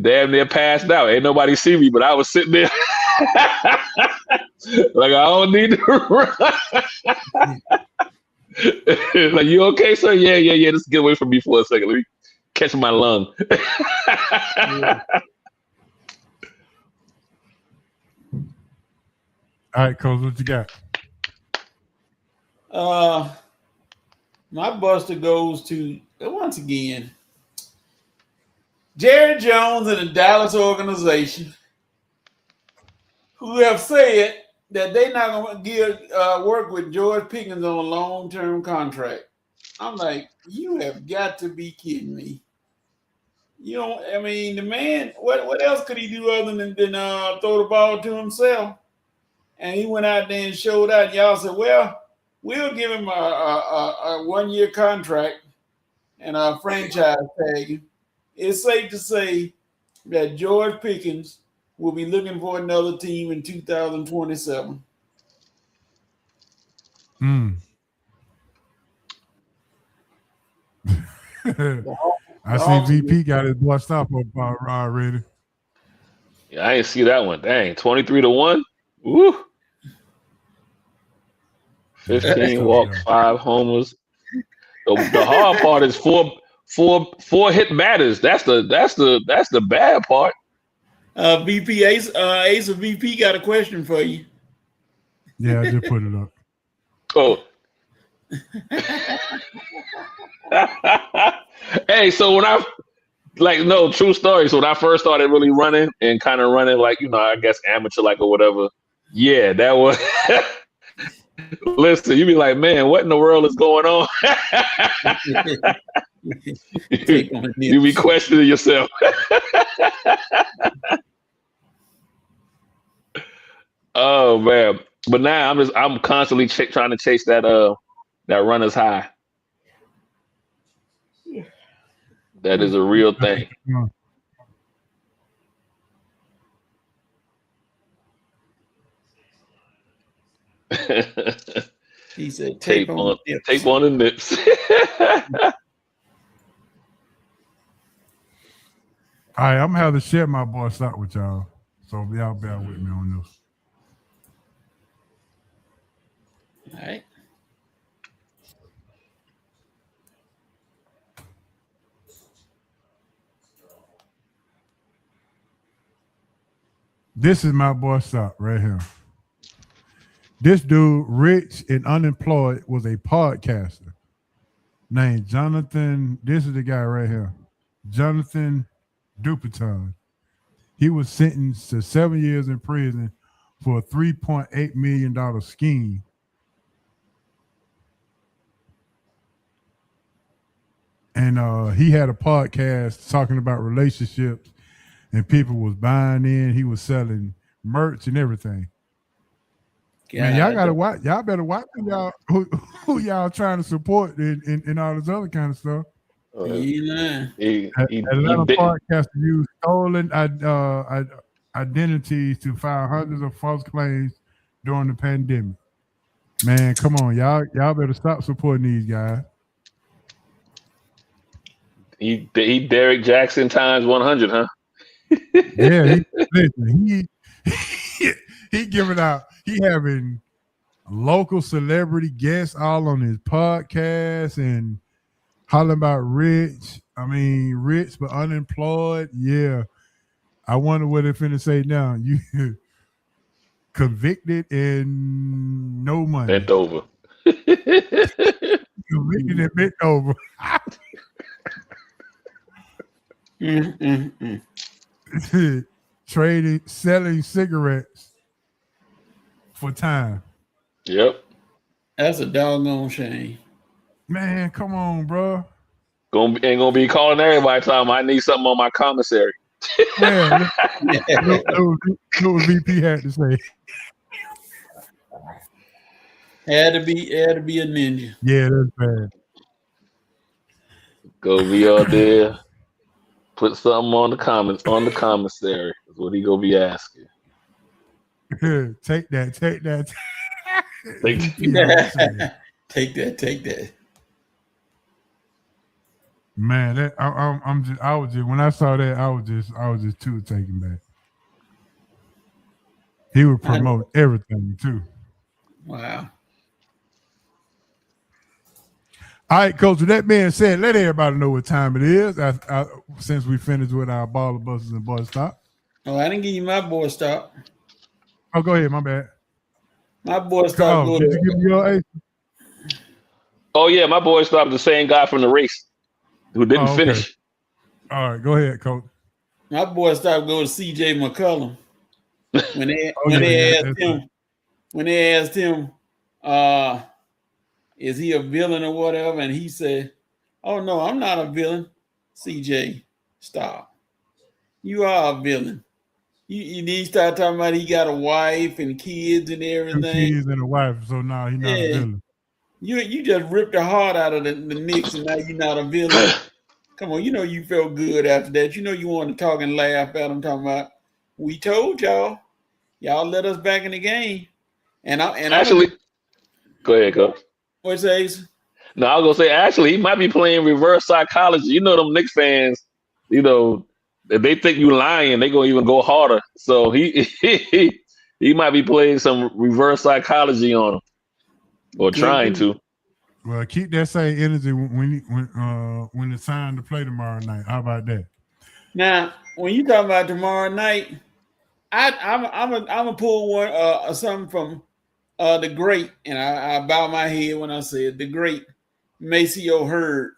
Damn near passed out. Ain't nobody see me, but I was sitting there like I don't need to run. Like, you okay, sir? Yeah. Just get away from me for a second. Let me catch my lung.
All right, Coach, what you got?
My buster goes to, once again, Jerry Jones and the Dallas organization, who have said that they're not going to work with George Pickens on a long-term contract. I'm like, you have got to be kidding me. You know, I mean, the man, what else could he do other than throw the ball to himself? And he went out there and showed out. Y'all said, well, we'll give him a one-year contract and a franchise tag. It's safe to say that George Pickens will be looking for another team in 2027.
I see VP got his blood stop up already.
Yeah, I didn't see that one. Dang, 23-1. Woo. 15 walks, 5 homers. The hard part is four hit batters. That's the bad part.
VP Ace of VP got a question for you.
Yeah, I just put it up.
Oh. Hey, so true story. So when I first started really running and kind of running like, I guess amateur like or whatever. Yeah, that was listen, you be like, man, what in the world is going on? You be questioning yourself. Oh man. But now I'm constantly trying to chase that runner's high. That is a real thing.
He said,
tape on the nips.
All right, I'm gonna have to share my boss out with y'all, so y'all bear with me on this.
All right.
This is my boy Stop right here. This dude, rich and unemployed, was a podcaster named Jonathan. This is the guy right here, Jonathan Dupiton. He was sentenced to 7 years in prison for a $3.8 million scheme. And he had a podcast talking about relationships, and people was buying in. He was selling merch and everything. Man, y'all gotta watch. Y'all better watch who y'all trying to support and all this other kind of stuff. Atlanta podcaster used stolen identities to file hundreds of false claims during the pandemic. Man, come on, y'all better stop supporting these guys.
He Derek Jackson times 100, huh?
Yeah, he giving out. He having local celebrity guests all on his podcast and hollering about rich. I mean, rich but unemployed. Yeah. I wonder what they're finna say now. You convicted and no money.
Bent over.
Convicted and bent over. Selling cigarettes for time.
Yep.
That's a doggone shame.
Man, come on, bro.
Ain't gonna be calling everybody talking I need something on my commissary.
Yeah, what VP had to say.
Had to be a ninja.
Yeah, that's bad.
Go be out there. Put something on the commissary. Is what he gonna be asking.
Take that.
Take
Take that.
Man, that I was just when I saw that I was just too taken back. He would promote everything too.
Wow.
All right, Coach. With that being said, let everybody know what time it is. Since we finished with our baller buses and boy stop.
Oh, I didn't give you my boy stop.
Oh, go ahead. My bad.
My boy stop.
Did you give me your ace?
Oh yeah, my boy stopped the same guy from the race who didn't finish.
All right, go ahead, Coach.
My boy stopped go to CJ McCollum when they asked him, is he a villain or whatever, and he said, "Oh no, I'm not a villain." CJ, stop. You are a villain. You need to start talking about he got a wife and kids and everything.
2 kids and a wife, so now he's not a villain.
You just ripped the heart out of the Knicks, and now you're not a villain. Come on, you felt good after that. You wanted to talk and laugh at him, talking about, we told y'all let us back in the game. And
Actually, go ahead, Coach.
What's Ace?
No, I was gonna say actually he might be playing reverse psychology. You know them Knicks fans, if they think you lying, they gonna even go harder. So he might be playing some reverse psychology on them. Or trying to.
Well, keep that same energy when it's time to play tomorrow night. How about that?
Now, when you talk about tomorrow night, I'm gonna pull one something from the great, and I bow my head when I say it. The great Maceo Hurd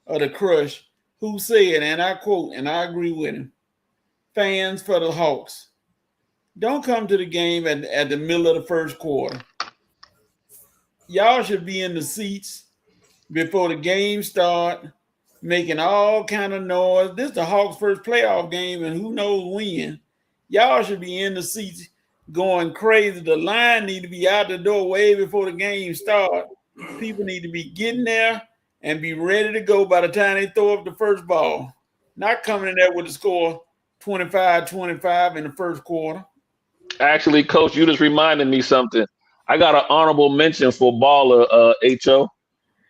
of the Crush, who said, and I quote, and I agree with him: "Fans for the Hawks, don't come to the game at the middle of the first quarter. Y'all should be in the seats before the game start, making all kind of noise. This is the Hawks' first playoff game, and who knows when. Y'all should be in the seats going crazy. The line need to be out the door way before the game start. People need to be getting there and be ready to go by the time they throw up the first ball. Not coming in there with the score 25-25 in the first quarter."
Actually, Coach, you just reminded me something. I got an honorable mention for baller HO,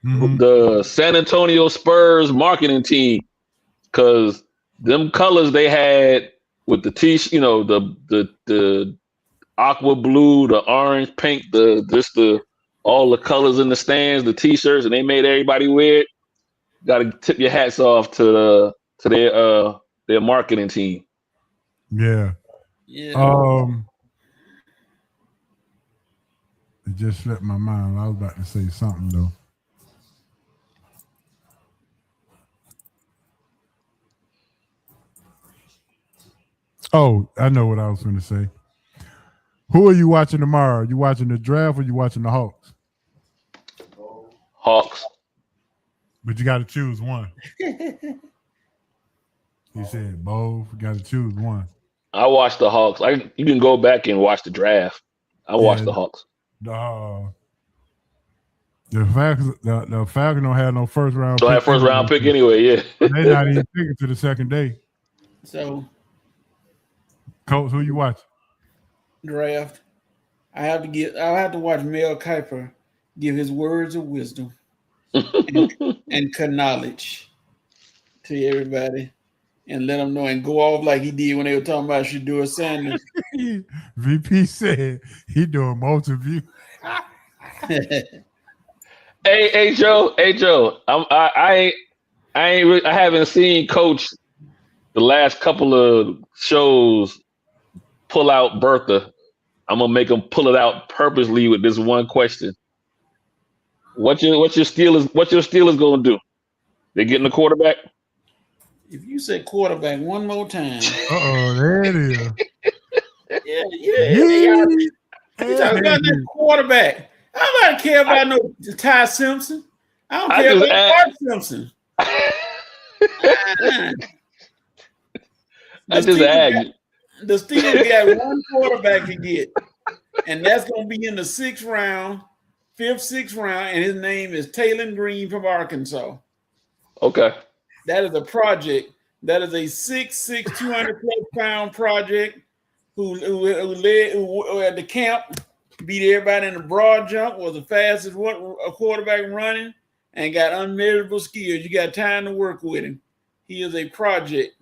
the San Antonio Spurs marketing team, because them colors they had with the the aqua blue, the orange, pink, all the colors in the stands, the t-shirts, and they made everybody wear it. Got to tip your hats off to their marketing team.
Yeah. It just slipped my mind. I was about to say something though. Oh, I know what I was going to say. Who are you watching tomorrow? You watching the draft or you watching the Hawks?
Hawks.
But you got to choose one. He said both. You got to choose one.
I watched the Hawks. You can go back and watch the draft. I watched the Hawks.
The Falcons don't have no first round.
So that first round pick anyway, yeah.
They're not even picking to the second day.
So,
Coach, who you watching?
Draft. I have to watch Mel Kiper give his words of wisdom and knowledge to everybody, and let them know and go off like he did when they were talking about Shedeur Sanders.
VP said he doing multi-view.
Hey Joe. I haven't seen Coach the last couple of shows pull out Bertha. I'm gonna make him pull it out purposely with this one question. What your Steelers gonna do? They getting the quarterback?
If you say quarterback one more time.
There it is.
Yeah. You talking about that quarterback. I don't care about no Ty Simpson. I don't care about Bart Simpson. The Steelers got one quarterback to get, and that's going to be in the 6th round 5th, 6th round, and his name is Taylor Green from Arkansas.
Okay.
That is a project. That is a 6'6", 200+ pound project who at the camp beat everybody in the broad jump, was the fastest a quarterback running, and got unmeasurable skills. You got time to work with him. He is a project.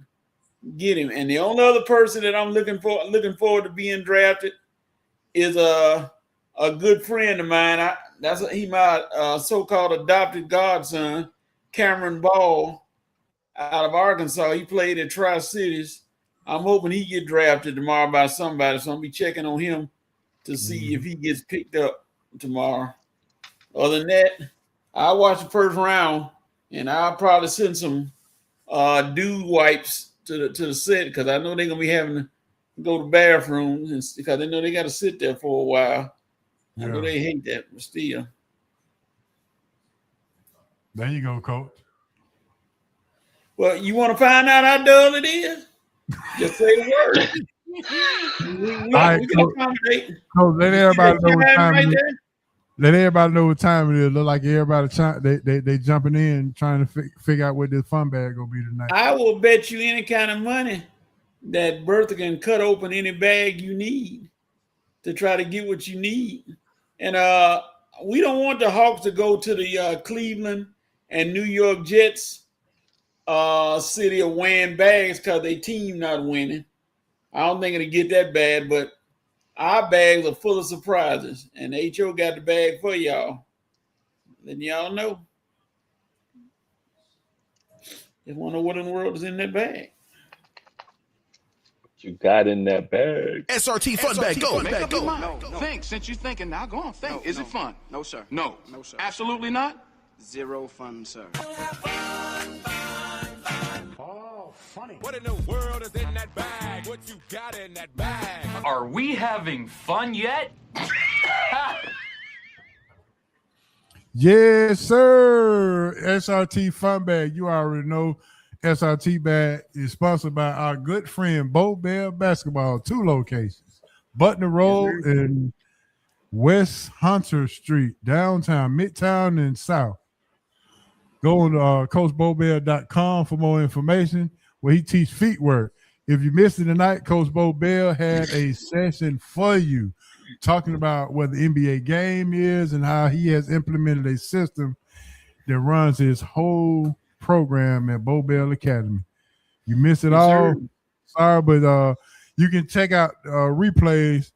Get him. And the only other person that I'm looking forward to being drafted is a good friend of mine. He's my so-called adopted godson, Cameron Ball, out of Arkansas. He played at Tri-Cities. I'm hoping he get drafted tomorrow by somebody, so I'll be checking on him to see if he gets picked up tomorrow. Other than that, I'll watch the first round, and I'll probably send some dude wipes to the set, because I know they're gonna be having to go to bathrooms because they know they got to sit there for a while. I know they hate that, but still.
There you go, Coach.
Well, you want to find out how dull it is? Just say the word. we can accommodate.
Coach, let everybody know what time it is. Let everybody know what time it is. Look like everybody they jumping in trying to figure out what this fun bag gonna be tonight.
I will bet you any kind of money that Bertha can cut open any bag you need to try to get what you need. And we don't want the Hawks to go to the Cleveland and New York Jets city of weighing bags because they team not winning. I don't think it'll get that bad, but our bags are full of surprises, and HO got the bag for y'all. Then y'all know. Just want to know what in the world is in that bag.
You got in that bag.
SRT Fun Bag, go.
Make up your mind. No. Think. Since you're thinking, now go on. Think. Is it fun? No, sir. No. No, sir. Absolutely not? Zero fun, sir.
Oh, funny.
What in the world is in that bag? What you got in that bag?
Are we having fun yet?
Yes, sir. SRT Fun Bag. You already know SRT Bag is sponsored by our good friend Bo Bell Basketball. 2 locations. Butner Road and West Hunter Street, downtown, Midtown, and South. Go on to CoachBoBell.com for more information where he teaches feet work. If you missed it tonight, Coach Bo Bell had a session for you talking about what the NBA game is and how he has implemented a system that runs his whole program at Bo Bell Academy. You missed it all. Sorry, but you can check out replays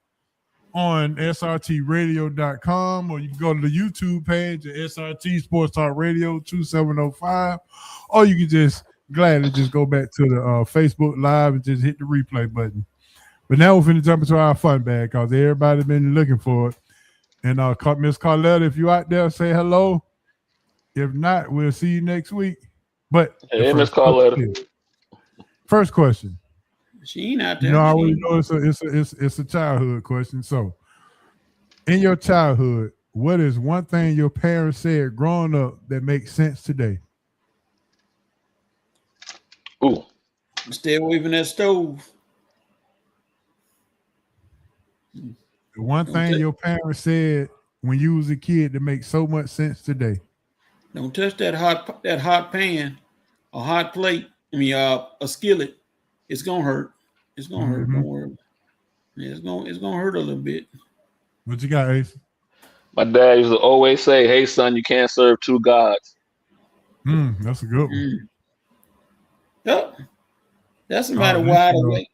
on srtradio.com, or you can go to the YouTube page at SRT Sports Talk Radio 2705, or you can just gladly just go back to the Facebook Live and just hit the replay button. But now we're finna jump into our fun bag because everybody's been looking for it. And Miss Carletta, if you're out there, say hello. If not, we'll see you next week. But
hey, Miss Carletta.
First question.
She ain't out there.
You know, I always know it's a childhood question. So, in your childhood, what is one thing your parents said growing up that makes sense today?
Ooh. Stay away from that stove.
The one thing your parents said when you was a kid that makes so much sense today.
Don't touch that hot pan, a hot plate. I mean, a skillet. It's gonna hurt. It's gonna hurt. Don't worry. Yeah, it's gonna hurt a little bit.
What you got, Ace?
My dad used to always say, "Hey, son, you can't serve 2 gods."
That's a good one.
Yep. That's somebody wide awake.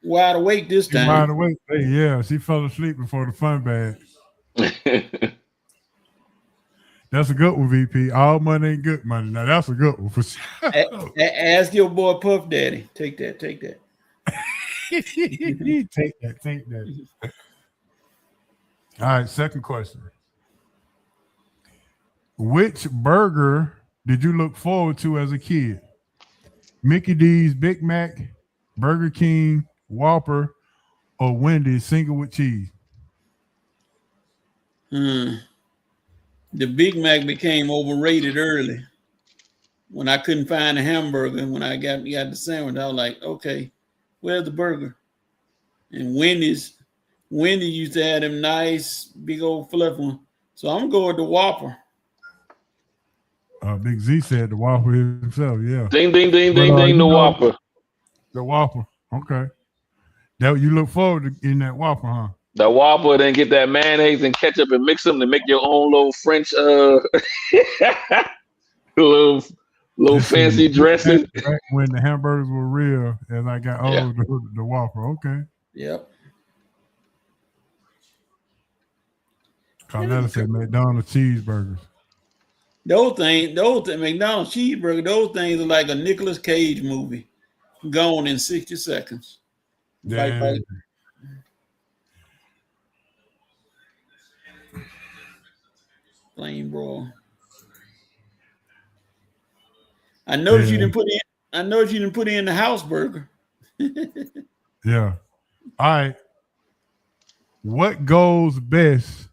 Wide awake this time.
Wide awake. Hey, yeah, she fell asleep before the fun bag. That's a good one, VP. All money ain't good money. Now that's a good one for sure.
Ask your boy Puff Daddy. Take that. Take that.
Take that. All right, second question. Which burger did you look forward to as a kid? Mickey D's Big Mac, Burger King, Whopper, or Wendy's single with cheese?
The Big Mac became overrated early when I couldn't find a hamburger. When I got the sandwich, I was like, okay, where's the burger? And Wendy's used to have them nice, big old fluff one. So I'm going with the Whopper.
Big Z said the Whopper himself. Yeah.
Ding, ding, ding, ding, ding. The Whopper.
The Whopper. Okay. That you look forward to in that Whopper, huh?
The Whopper, then get that mayonnaise and ketchup and mix them to make your own little French, little fancy dressing.
Back when the hamburgers were real, as I got old, the Whopper. Okay.
Yep.
Carletta said McDonald's cheeseburgers.
Those things, McDonald's cheeseburger, those things are like a Nicolas Cage movie, gone in 60 seconds.
Yeah.
Like, plain broil. I noticed you didn't put in. I noticed you didn't put in the house burger.
Yeah. All right. What goes best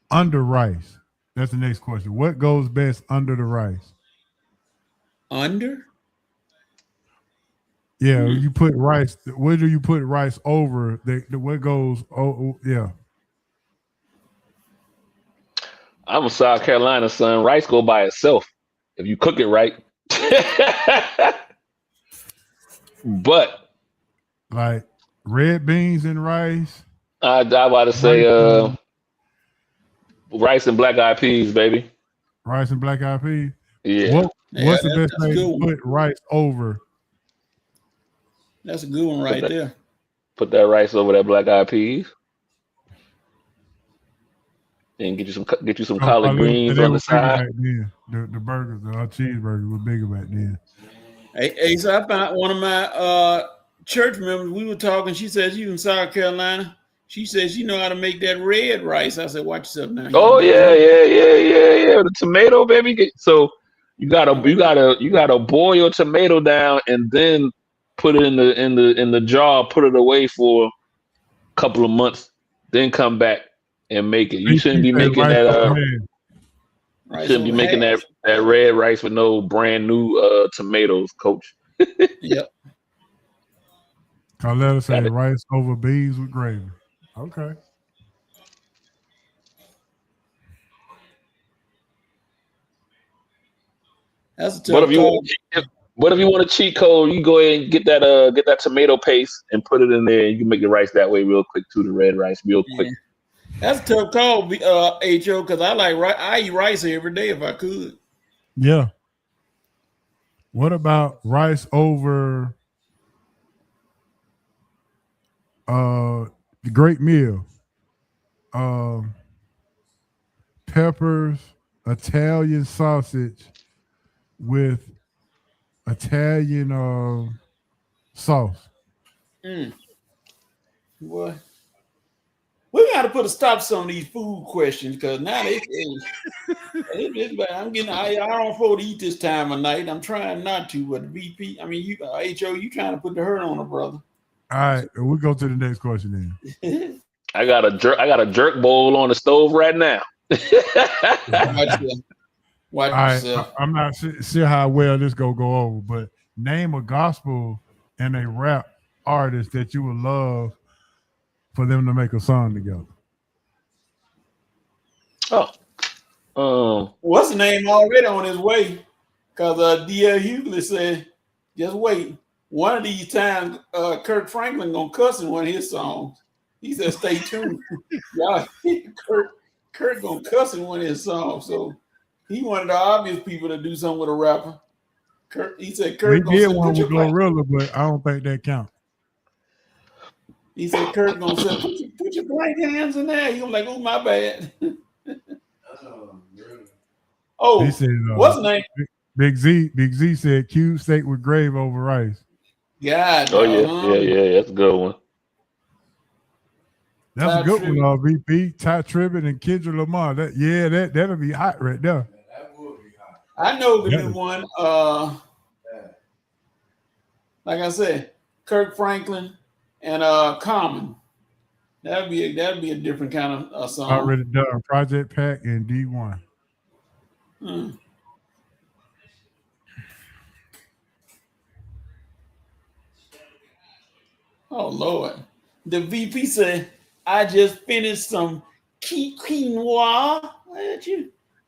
under rice? That's the next question. What goes best under the rice?
Under?
Yeah, you put rice. Where do you put rice over? What goes? Oh, yeah.
I'm a South Carolina son. Rice go by itself if you cook it right. But
like red beans and rice.
I about to say rice and black eyed peas, baby.
Rice and black eyed peas.
Yeah.
What's the best way to put rice over?
That's a good one right there.
Put that rice over that black eyed peas. And get you some collard greens on the side.
The burgers, the cheeseburgers were bigger back then.
Hey, so I found one of my church members. We were talking. She says she's in South Carolina. She says she know how to make that red rice. I said, watch yourself now.
Oh yeah. The tomato, baby. So you gotta boil your tomato down and then put it in the jar. Put it away for a couple of months. Then come back and make it. You shouldn't be making that. Shouldn't be making that red rice with no brand new tomatoes, Coach.
Yep.
Carletta said rice over beans with gravy. Okay.
That's a tough
What if you want a cheat code? You go ahead and get that tomato paste and put it in there. You can make the rice that way real quick too. The red rice real quick.
That's a tough call, HO, because I eat rice every day if I could.
Yeah. What about rice over the great meal? Peppers, Italian sausage with Italian sauce.
Boy. We got to put a stop on these food questions because now I don't afford to eat this time of night. I'm trying not to, but VP, I mean, HO, you trying to put the hurt on her, brother.
All right, we'll go to the next question then.
I got a jerk bowl on the stove right now.
Watch yourself.
I'm not sure how well this go over, but name a gospel and a rap artist that you would love for them to make a song together.
What's the name already on his way? Because D.L. Hughley said, just wait. One of these times, Kirk Franklin gonna cuss in one of his songs. He said, stay tuned. Y'all, Kirk gonna cuss in one of his songs. So he wanted the obvious people to do something with a rapper. He said, Kirk
we did one with Glorilla, but I don't think that counts.
He said, Kirk gonna say, put your blank hands in there. He was like, oh, my bad.
He said,
what's the name?
Big Z said cube steak with gravy over rice.
God.
Oh, yeah. That's a good one.
That's a good one, VP. Ty Tribbett and Kendrick Lamar. That'll be hot right there.
That would be hot.
I know the new one. Like I said, Kirk Franklin and Common. That'd be a different kind of song.
Already done. Project Pack and D1.
Oh Lord. The VP said, I just finished some quinoa.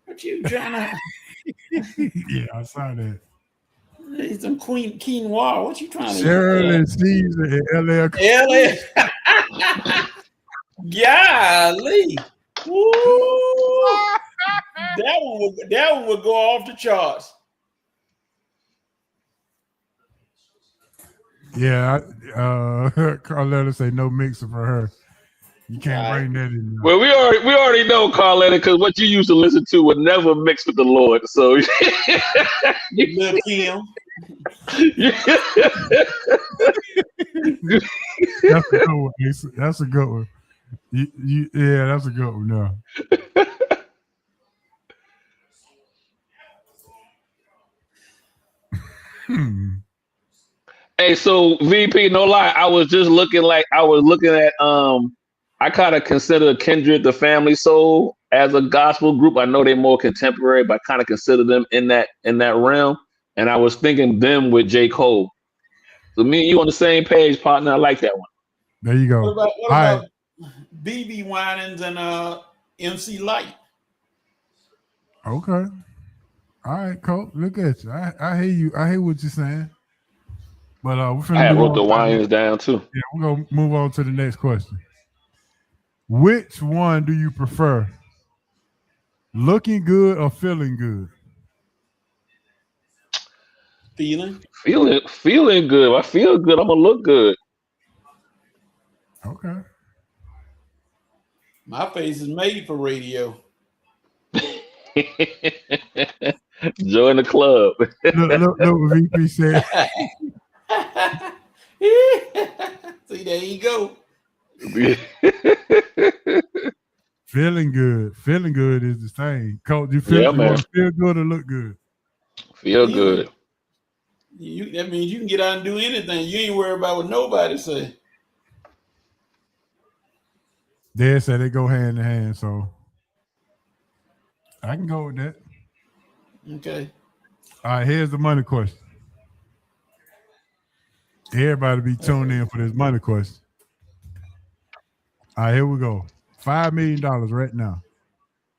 What you trying to?
Yeah, I saw that.
Some quinoa. What you trying to?
Shirley Caesar and LL.
Golly. Woo. that one would go off the charts.
Yeah, Carletta say no mixer for her. You can't bring that in.
Well, we already know, Carletta, because what you used to listen to would never mix with the Lord. So,
Lil' Kim.
That's a good one. That's a good one. Yeah, that's a good one. No.
Hey, so VP, no lie, I was looking at I kind of consider Kindred the Family Soul as a gospel group. I know they're more contemporary, but I kind of consider them in that realm. And I was thinking them with J. Cole. So me and you on the same page, partner. I like that one.
There you go.
What about BB Winans and MC Light?
Okay. All right, Cole. Look at you. I hear you. I hear what you're saying. But we're finna
I wrote the Winans down too.
Yeah, we're gonna move on to the next question. Which one do you prefer? Looking good or feeling good?
Feeling
good. If I feel good, I'm gonna look good.
Okay.
My face is made for radio.
Join the club.
Look what VP said.
See, there you go.
Feeling good. Feeling good is the same. Coach, you feel good or look good?
Feel good.
That means you can get out and do anything. You ain't worried about what nobody say.
They said they go hand in hand, so I can go with that.
Okay.
All right, here's the money question. Everybody be tuned in for this money question. All right, here we go. $5 million right now.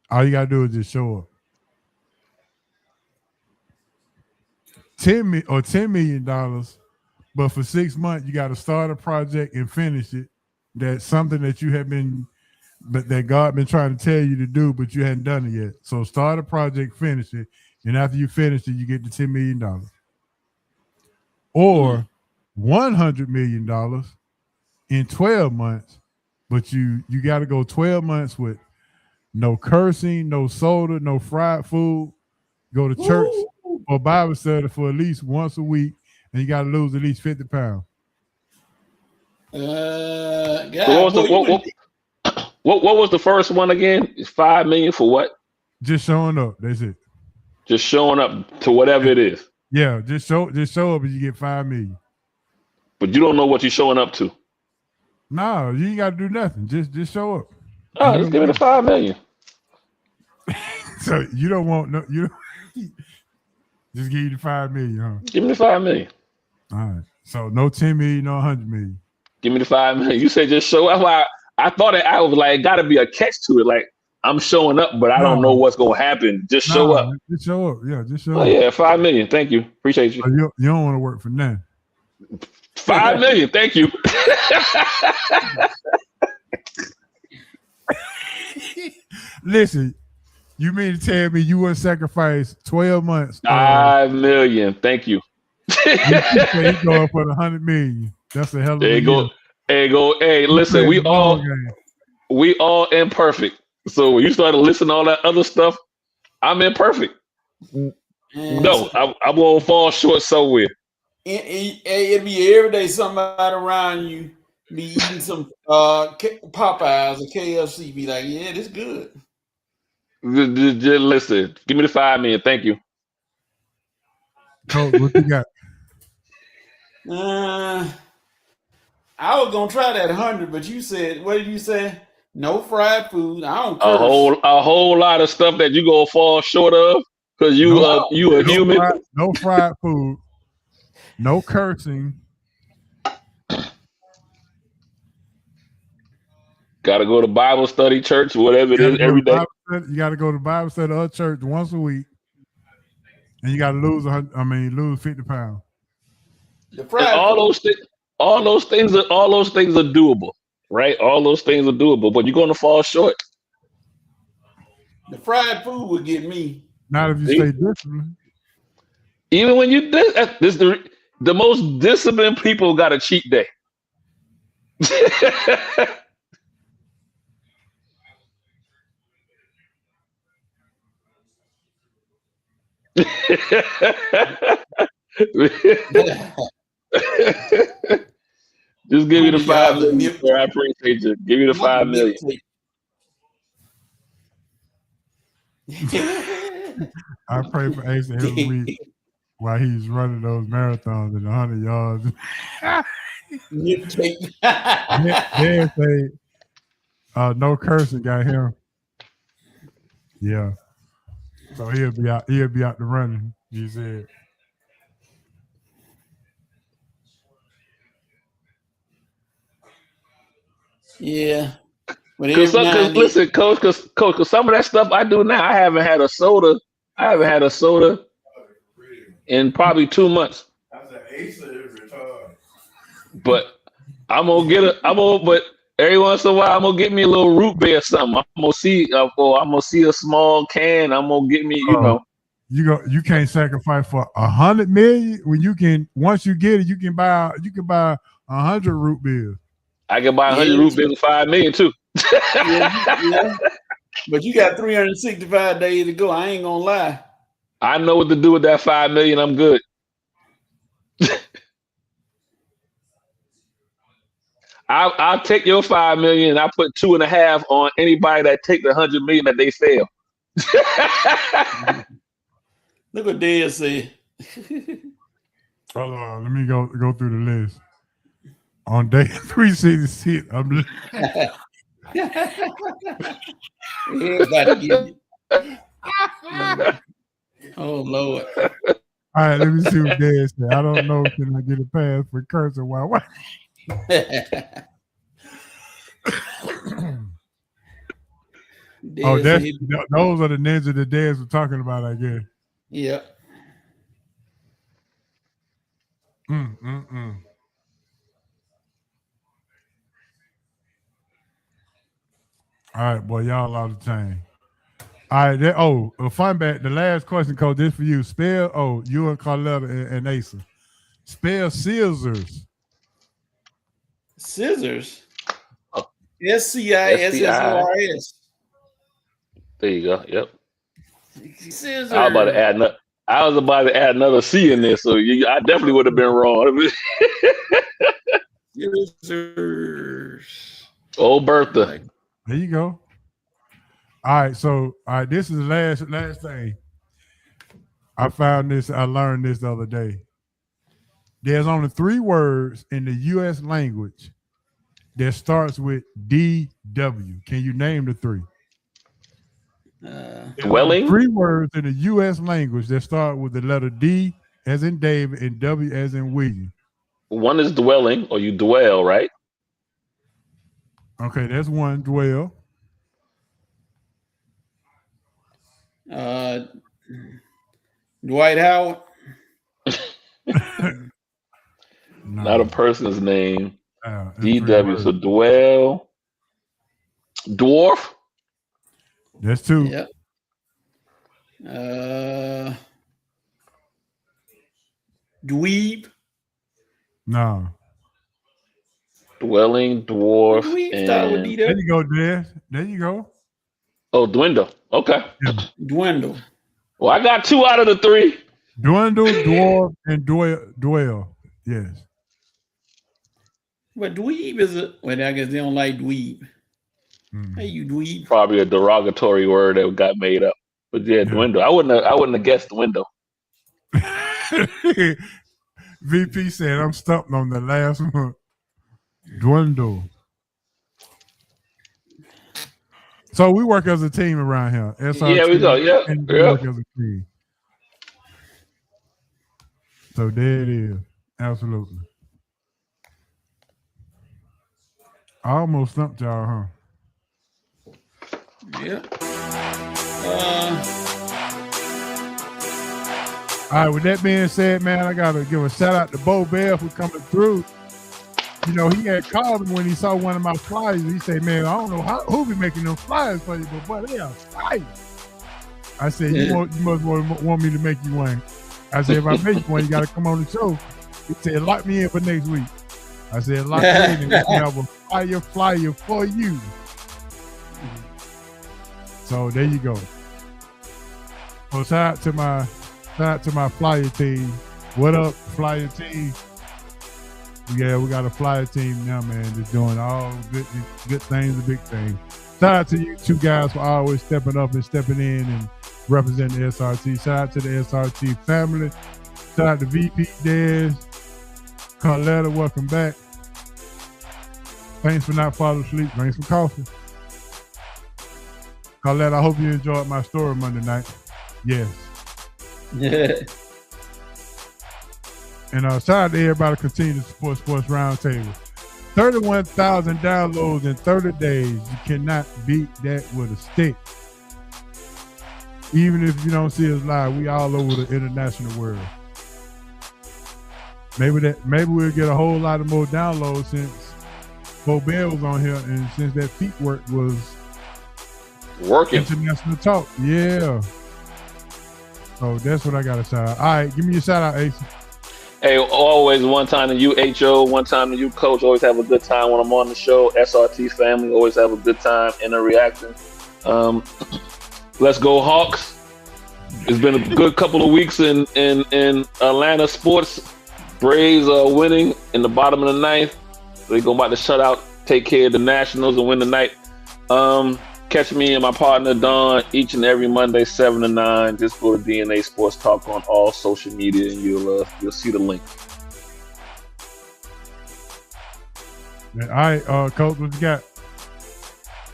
All you gotta do is just show up. $10 million, but for 6 months you got to start a project and finish it. That's something that you have been, but that God been trying to tell you to do, but you hadn't done it yet. So start a project, finish it, and after you finish it, you get the $10 million. Or $100 million in 12 months, but you got to go 12 months with no cursing, no soda, no fried food. Go to church or Bible study for at least once a week, and you got to lose at least 50 pounds.
What was the first one again? It's $5 million for what?
Just showing up. That's it.
Just showing up to whatever it is.
Yeah, just show up and you get $5 million.
But you don't know what you're showing up to.
No, you ain't got to do nothing. Just show up.
Oh, just give me the $5 million.
So you don't want no. You don't, just give you the $5 million, huh?
Give me the $5 million.
All right. So no 10 million, no 100 million.
Give me the $5 million. You say just show up. I thought I was like, got to be a catch to it. Like I'm showing up, but I don't know what's gonna happen. Just show up.
Just show up. Yeah, just show up.
Oh yeah, $5 million. Thank you. Appreciate you.
You don't want to work for nothing.
$5 million. Thank you.
Listen, you mean to tell me you wouldn't sacrifice 12 months?
$5 million. Thank you.
You going for the 100 million. That's a hell of a deal.
There you go. Hey, listen, we all imperfect. So when you started listening to all that other stuff, I'm imperfect. No, I'm gonna fall short somewhere.
It'll be every day somebody around you be eating some Popeyes or KFC. Be like, yeah, this good.
Just listen. Give me the $5 million. Thank you.
Coach, what you got?
I was gonna try that 100, but you said, what did you say? No fried food. I don't curse.
A whole lot of stuff that you gonna fall short of because you a human.
No fried food. No cursing.
Gotta go to Bible study, church, whatever it is, every day.
You got to go to Bible study or church once a week, and you got to lose 50 pounds.
All those things are doable, right? All those things are doable, but you're going to fall short.
The fried food would get me.
Not if you stay disciplined.
Even when you this the most disciplined people got a cheat day. Just give me the 5 million. I appreciate you. Give me the 5 million.
I pray for Ace every week while he's running those marathons in 100 yards. They say no cursing got him. Yeah. So he'll be out the running, he said.
Yeah.
Cause listen, coach, cause some of that stuff I do now, I haven't had a soda in probably 2 months. But but every once in a while I'm gonna get me a little root beer or something. I'm gonna see a small can. I'm gonna get me,
You can't sacrifice for 100 million when you can. Once you get it, you can buy 100 root beers.
I can buy 100 root beers for 5 million too.
Yeah. But you got 365 days to go. I ain't gonna lie.
I know what to do with that 5 million. I'm good. I'll take your 5 million and I put 2.5 on anybody that take the 100 million that they fail.
Look what Dad said.
Hold on, let me go through the list. On day 366, I'm
everybody get it. Oh Lord.
All right, let me see what Dad said. I don't know. Can I get a pass for cursing while what? Those are the ninjas that Dads were talking about, I guess.
Yeah.
All right, boy, y'all out of time. All right, fun back. The last question, Coach, this for you. Spell, you and Carletta and Asa. Spell scissors.
Scissors. SCISSORS.
There you go. Yep.
Scissors.
I was about to add another C in there, so I definitely would have been wrong.
Scissors.
Old Bertha.
There you go. All right, this is the last thing. I found this. I learned this the other day. There's only 3 words in the U.S. language that starts with DW. Can you name the 3?
Dwelling.
3 words in the U.S. language that start with the letter D as in David and W as in William.
One is dwelling, or you dwell, right?
Okay, that's one. Dwell.
Dwight Howard.
Not a person's name. DW. So dwell. Dwarf.
That's 2.
Yep. Dweeb.
No.
Dwelling, dwarf, and
there you go, Dad. There you go.
Oh, dwindle. Okay.
Yeah.
Dwindle.
Well, I got 2 out of the 3.
Dwindle, dwarf, and dwell. Yes.
But dweeb is I guess they don't like dweeb. Hey, you dweeb.
Probably a derogatory word that got made up. But yeah, dwindle. I wouldn't have guessed dwindle.
VP said I'm stumped on the last one. Dwindle. So we work as a team around here. SRT,
yeah, we go. Yeah.
And we work as a team. So there it is. Absolutely. I almost stumped y'all, huh?
Yeah.
All right, with that being said, man, I got to give a shout out to Bo Bell for coming through. You know, he had called me when he saw one of my flyers. He said, man, I don't know who be making them flyers for you, but boy, they are fire. I said, you must want me to make you one. I said, if I make you one, you got to come on the show. He said, lock me in for next week. I said, lock me in and we can have a flyer for you. So there you go. So shout out to my flyer team. What up, flyer team? Yeah, we got a flyer team now, man. Just doing all good things and big things. Shout out to you two guys for always stepping up and stepping in and representing the SRT. Shout out to the SRT family. Shout out to VP Dez. Carletta, welcome back. Thanks for not falling asleep. Thanks for coffee. Carletta, I hope you enjoyed my story Monday night. Yes.
Yeah.
And shout out to everybody continue to support Sports Roundtable. 31,000 downloads in 30 days. You cannot beat that with a stick. Even if you don't see us live, we all over the international world. Maybe we'll get a whole lot of more downloads since Bo Bell was on here and since that feet work was
working.
International talk. Yeah. So that's what I got to shout out. All right, give me a shout out, Ace.
Hey, always one time to you, HO, one time to you, Coach. Always have a good time when I'm on the show. SRT family, always have a good time interacting. Let's go Hawks. It's been a good couple of weeks in Atlanta sports. Braves are winning in the bottom of the ninth. They're going about to shut out, take care of the Nationals and win the night. Catch me and my partner Don each and every Monday, 7 to 9. Just go to DNA Sports Talk on all social media, and you'll see the link.
All right, Coach, what you got?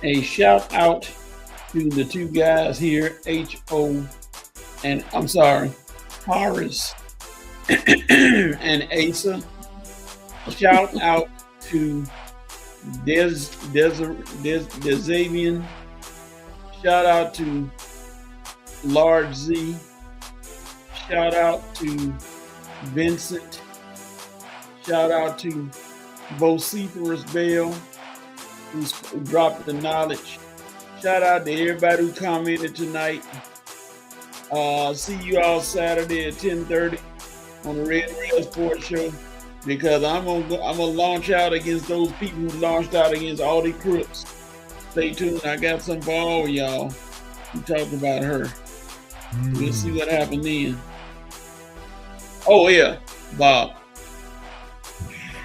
A shout out to the two guys here, H.O. and I'm sorry, Horace and Asa. Shout out to Desavian. Shout out to Large Z. Shout out to Vincent. Shout out to Vociferous Bell, who dropped the knowledge. Shout out to everybody who commented tonight. See you all Saturday at 10:30 on the Red Rail Sports Show, because I'm gonna launch out against those people who launched out against all the crooks. Stay tuned. I got some for all y'all. We talked about her. We'll see what happened then. Oh yeah, Bob.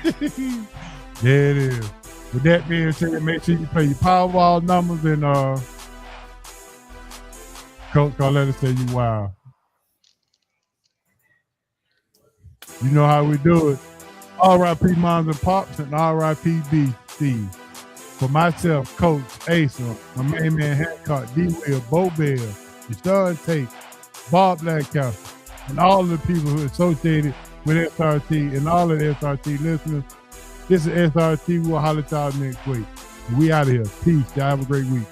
There it is. With that being said, make sure you play your Powerball numbers and Coach gonna let us say you wow. You know how we do it. R.I.P. Moms and Pops and R.I.P. B. Steve. For myself, Coach, Asa, my main man Hancock, D-Will, Bo Bell, Deshaun Tate, Bob Blackcastle, and all of the people who are associated with SRT and all of the SRT listeners. This is SRT. We'll holler at y'all next week. We out of here. Peace. Y'all have a great week.